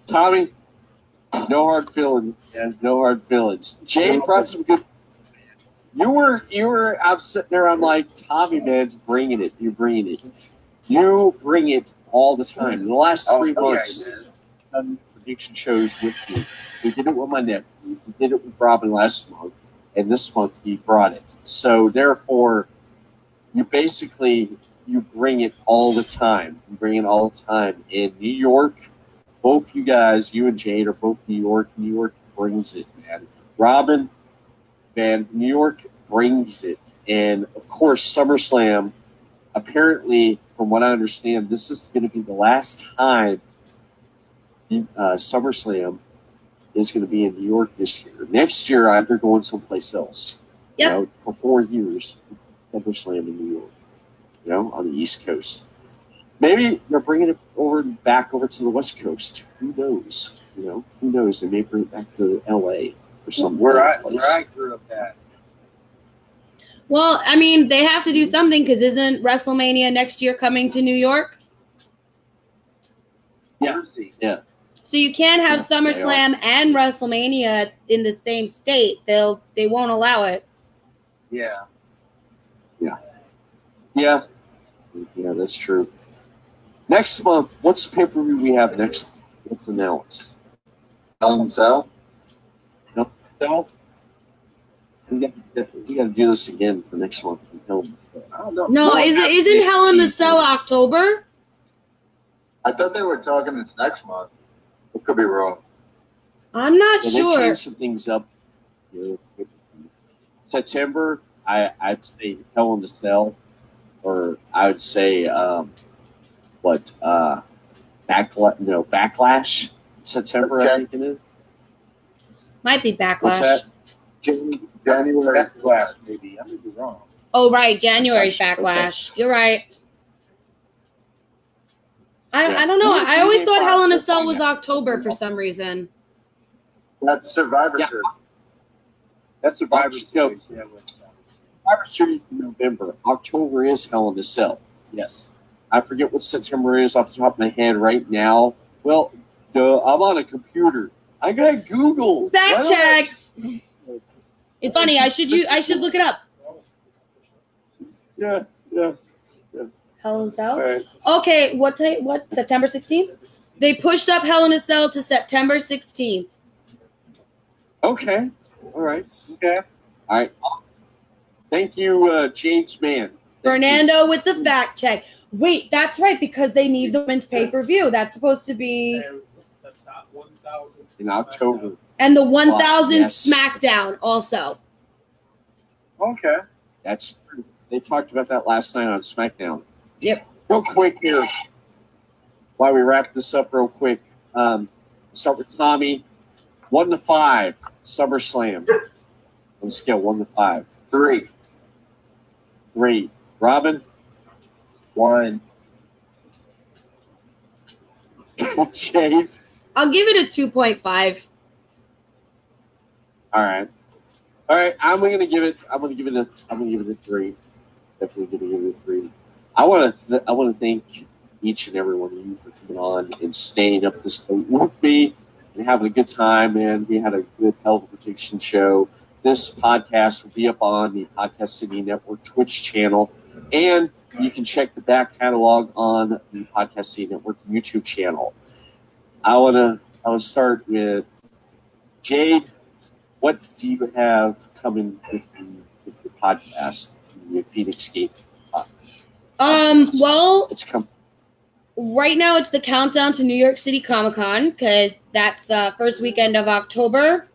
Tommy, no hard feelings, man. No hard feelings. Jade brought some good. You were. I'm sitting there. I'm like, Tommy, man's bringing it. You're bringing it. You bring it all the time. In the last 3 months, done prediction shows with me. We did it with my nephew. We did it with Robyn last month, and this month he brought it. So therefore, you bring it all the time. You bring it all the time. In New York, both you guys, you and Jade, are both New York. New York brings it, man. Robyn, man, New York brings it. And, of course, SummerSlam, apparently, from what I understand, this is going to be the last time SummerSlam is going to be in New York this year. Next year, they're going someplace else. Yep. You know, for 4 years, SummerSlam in New York, you know, on the East Coast. Maybe they're bringing it back over to the West Coast. Who knows? Who knows? They may bring it back to L.A. or somewhere. Where I grew up at. Well, I mean, they have to do something because isn't WrestleMania next year coming to New York? Yeah. So you can't have SummerSlam and WrestleMania in the same state. They won't allow it. Yeah. Yeah, that's true. Next month, what's the pay-per-view we have next? What's announced? Hell in Cell? No. We got to do this again for next month. I don't know. No, isn't Hell in the Cell October? I thought they were talking it's next month. I could be wrong. I'm not They sure. changed some things up. September, I'd say Hell in the Cell, or I would say Backlash. September, I think it is. Might be Backlash. What's that? January Backlash, maybe. I may be wrong. Oh, right. January's Backlash. Okay. You're right. I don't know. I always thought Hell in a Cell was October for some reason. That's Survivor Series. That's Survivor Series. Yeah, Survivor Series in November. October is Hell in a Cell. Yes. I forget what September is off the top of my head right now. Well, I'm on a computer. I got Google. Fact checks. It's funny. I should look it up. Yeah. Hell in a Cell? Right. Okay, what September 16th? They pushed up Hell in a Cell to September 16th. Okay. All right. Okay. All right. Thank you, Jade's man. Fernando with the fact check. Wait, that's right, because they need the women's pay-per-view. That's supposed to be in October. And the 1,000 yes. SmackDown also. Okay. That's true. They talked about that last night on SmackDown. Yep. Real quick here, while we wrap this up real quick, start with Tommy. 1 to 5, SummerSlam. On scale 1 to 5. 3. 3. Robyn? 1. Jade? I'll give it a 2.5. All right. I'm gonna give it a 3. Definitely gonna give it a 3. I want to thank each and every one of you for coming on and staying up this late with me and having a good time. Man, we had a good Health Prediction show. This podcast will be up on the Podcast City Network Twitch channel, and you can check the back catalog on the Podcast City Network YouTube channel. I want to start with Jade. What do you have coming with the podcast, the Feinics Gate? Well, right now it's the countdown to New York City Comic-Con because that's first weekend of October.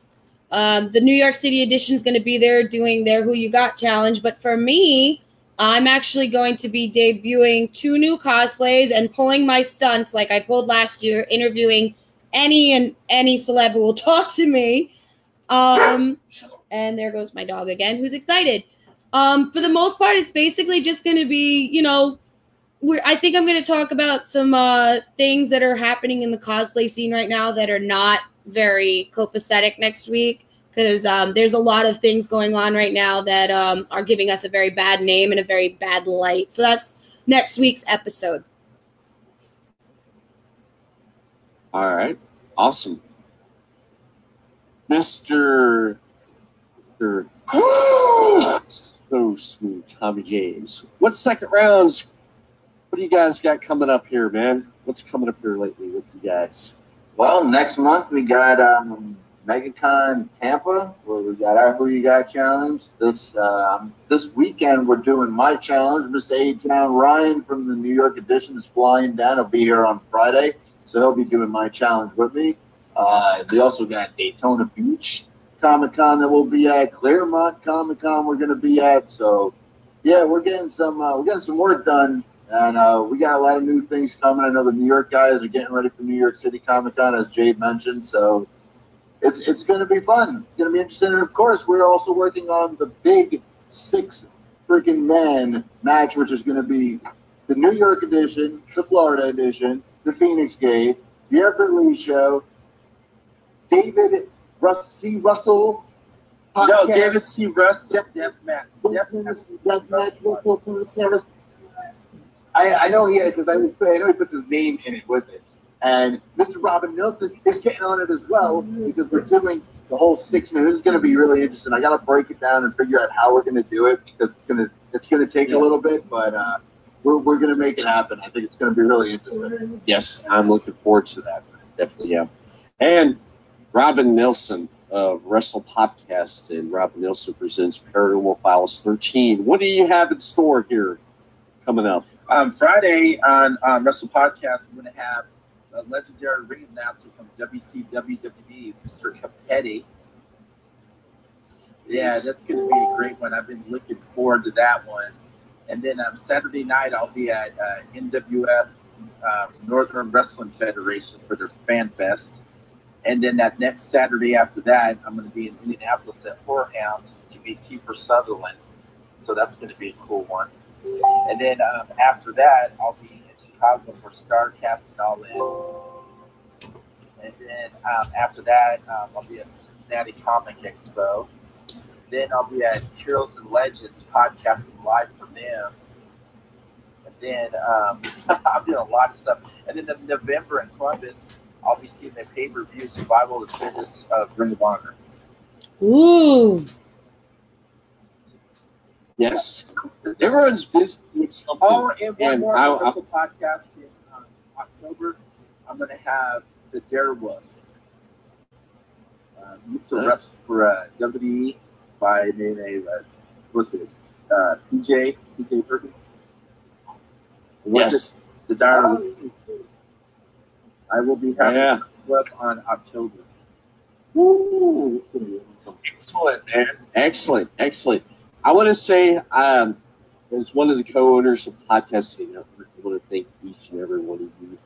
The New York City edition is going to be there doing their Who You Got challenge. But for me, I'm actually going to be debuting 2 new cosplays and pulling my stunts like I pulled last year, interviewing any celeb who will talk to me. And there goes my dog again, who's excited. For the most part, it's basically just going to be, I think I'm going to talk about some things that are happening in the cosplay scene right now that are not very copacetic next week, because there's a lot of things going on right now that are giving us a very bad name and a very bad light. So that's next week's episode. All right. Awesome. Mr. So smooth, Tommy James. What second rounds? What do you guys got coming up here, man? What's coming up here lately with you guys? Well, next month we got MegaCon Tampa, where we got our Who You Got challenge. This weekend we're doing my challenge. Mr. A-Town Ryan from the New York edition is flying down. He'll be here on Friday, so he'll be doing my challenge with me. We also got Daytona Beach Comic-Con that we'll be at, Claremont Comic-Con we're going to be at. So, yeah, we're getting some work done, and we got a lot of new things coming. I know the New York guys are getting ready for New York City Comic-Con, as Jade mentioned. So, it's going to be fun. It's going to be interesting. And, of course, we're also working on the big 6 freaking man match, which is going to be the New York edition, the Florida edition, the Phoenix Gate, the Everett Lee Show, David C. Russell podcast. No, David C. Russell. Deathmatch. I know he had, because I know he puts his name in it with it. And Mr. Robyn Neilson is getting on it as well, because we're doing the whole 6 minutes. This is going to be really interesting. I got to break it down and figure out how we're going to do it, because it's going to take a little bit, but we're going to make it happen. I think it's going to be really interesting. Yes, I'm looking forward to that. Definitely, yeah. And Robyn Neilson of WrestlePopCast, and Robyn Neilson presents Paranormal Files 13. What do you have in store here coming up? Friday on WrestlePopCast, I'm going to have a legendary ring announcer from WCWWE, Mr. Capetti. Yeah, that's going to be a great one. I've been looking forward to that one. And then Saturday night, I'll be at NWF Northern Wrestling Federation for their Fan Fest. And then that next Saturday after that, I'm going to be in Indianapolis at Whorehound to meet Kiefer Sutherland. So that's going to be a cool one. And then after that, I'll be in Chicago for StarCast and All In. And then after that, I'll be at Cincinnati Comic Expo. Then I'll be at Heroes and Legends podcasting live for them. And then I'm doing a lot of stuff. And then in November in Columbus, I'll be seeing the pay-per-view Survival of the Fittest Ring of Honor. Ooh. Yes. Everyone's busy with something. Oh, and one more special podcast in October. I'm going to have the Darewolf. Used to wrestle for WWE by the name of, what's it, PJ Perkins? Yes. The Darewolf. I will be having Wolf on October. Woo. Excellent, man. Excellent, excellent. I want to say, as one of the co-owners of Podcasting Network, I want to thank each and every one of you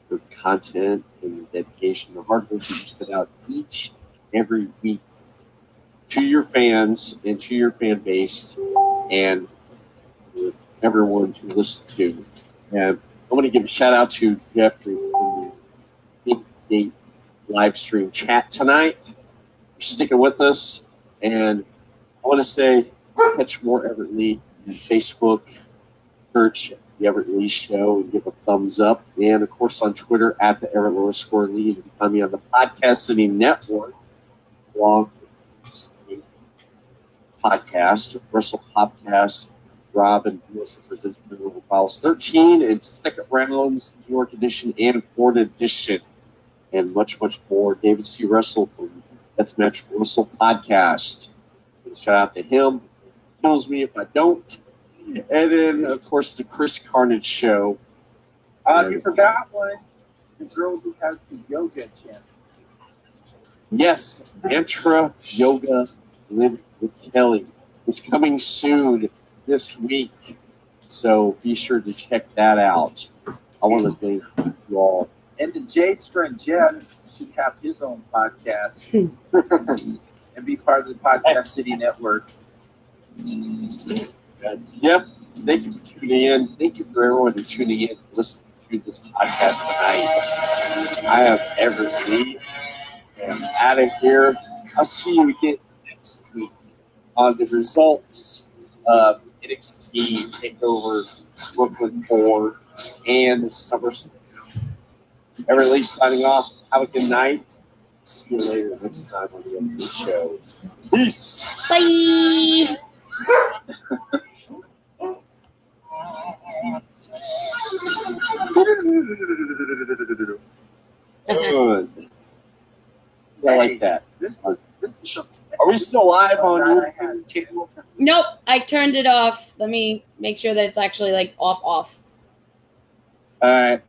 for the content and the dedication, the hard work that you put out each every week to your fans and to your fan base and everyone to listen to. And I want to give a shout out to Jeffrey for the Big Date live stream chat tonight. For sticking with us. And I want to say, catch more Everett Lee on Facebook, search the Everett Lee Show and give a thumbs up. And, of course, on Twitter, at the Everett_Lee. You can find me on the Podcast City Network, along with the podcast, WrestlePopCast, Robyn Neilson presents Paranormal Files 13, and second rounds, New York edition and Florida edition, and much, much more. David C. Russell from Deathmatch Russell Podcast. Shout out to him. Kills me if I don't. And then, of course, the Chris Carnage Show. You forgot one. The girl who has the yoga channel. Yes, Mantra Yoga Live with Kelly is coming soon this week. So be sure to check that out. I want to thank you all. And then Jade's friend Jeff should have his own podcast and be part of the Podcast City Network. Yep. Thank you for tuning in. Thank you for everyone who's tuning in and listening to this podcast tonight. I am Everett Lee. I'm out of here. I'll see you again next week on the results of NXT TakeOver Brooklyn 4 and SummerSlam. Everett Lee signing off. Have a good night. See you later next time on the Everett Lee Show. Peace. Bye. Good. I like that. This is Are we still live on your channel? Nope, I turned it off. Let me make sure that it's actually like off. All right.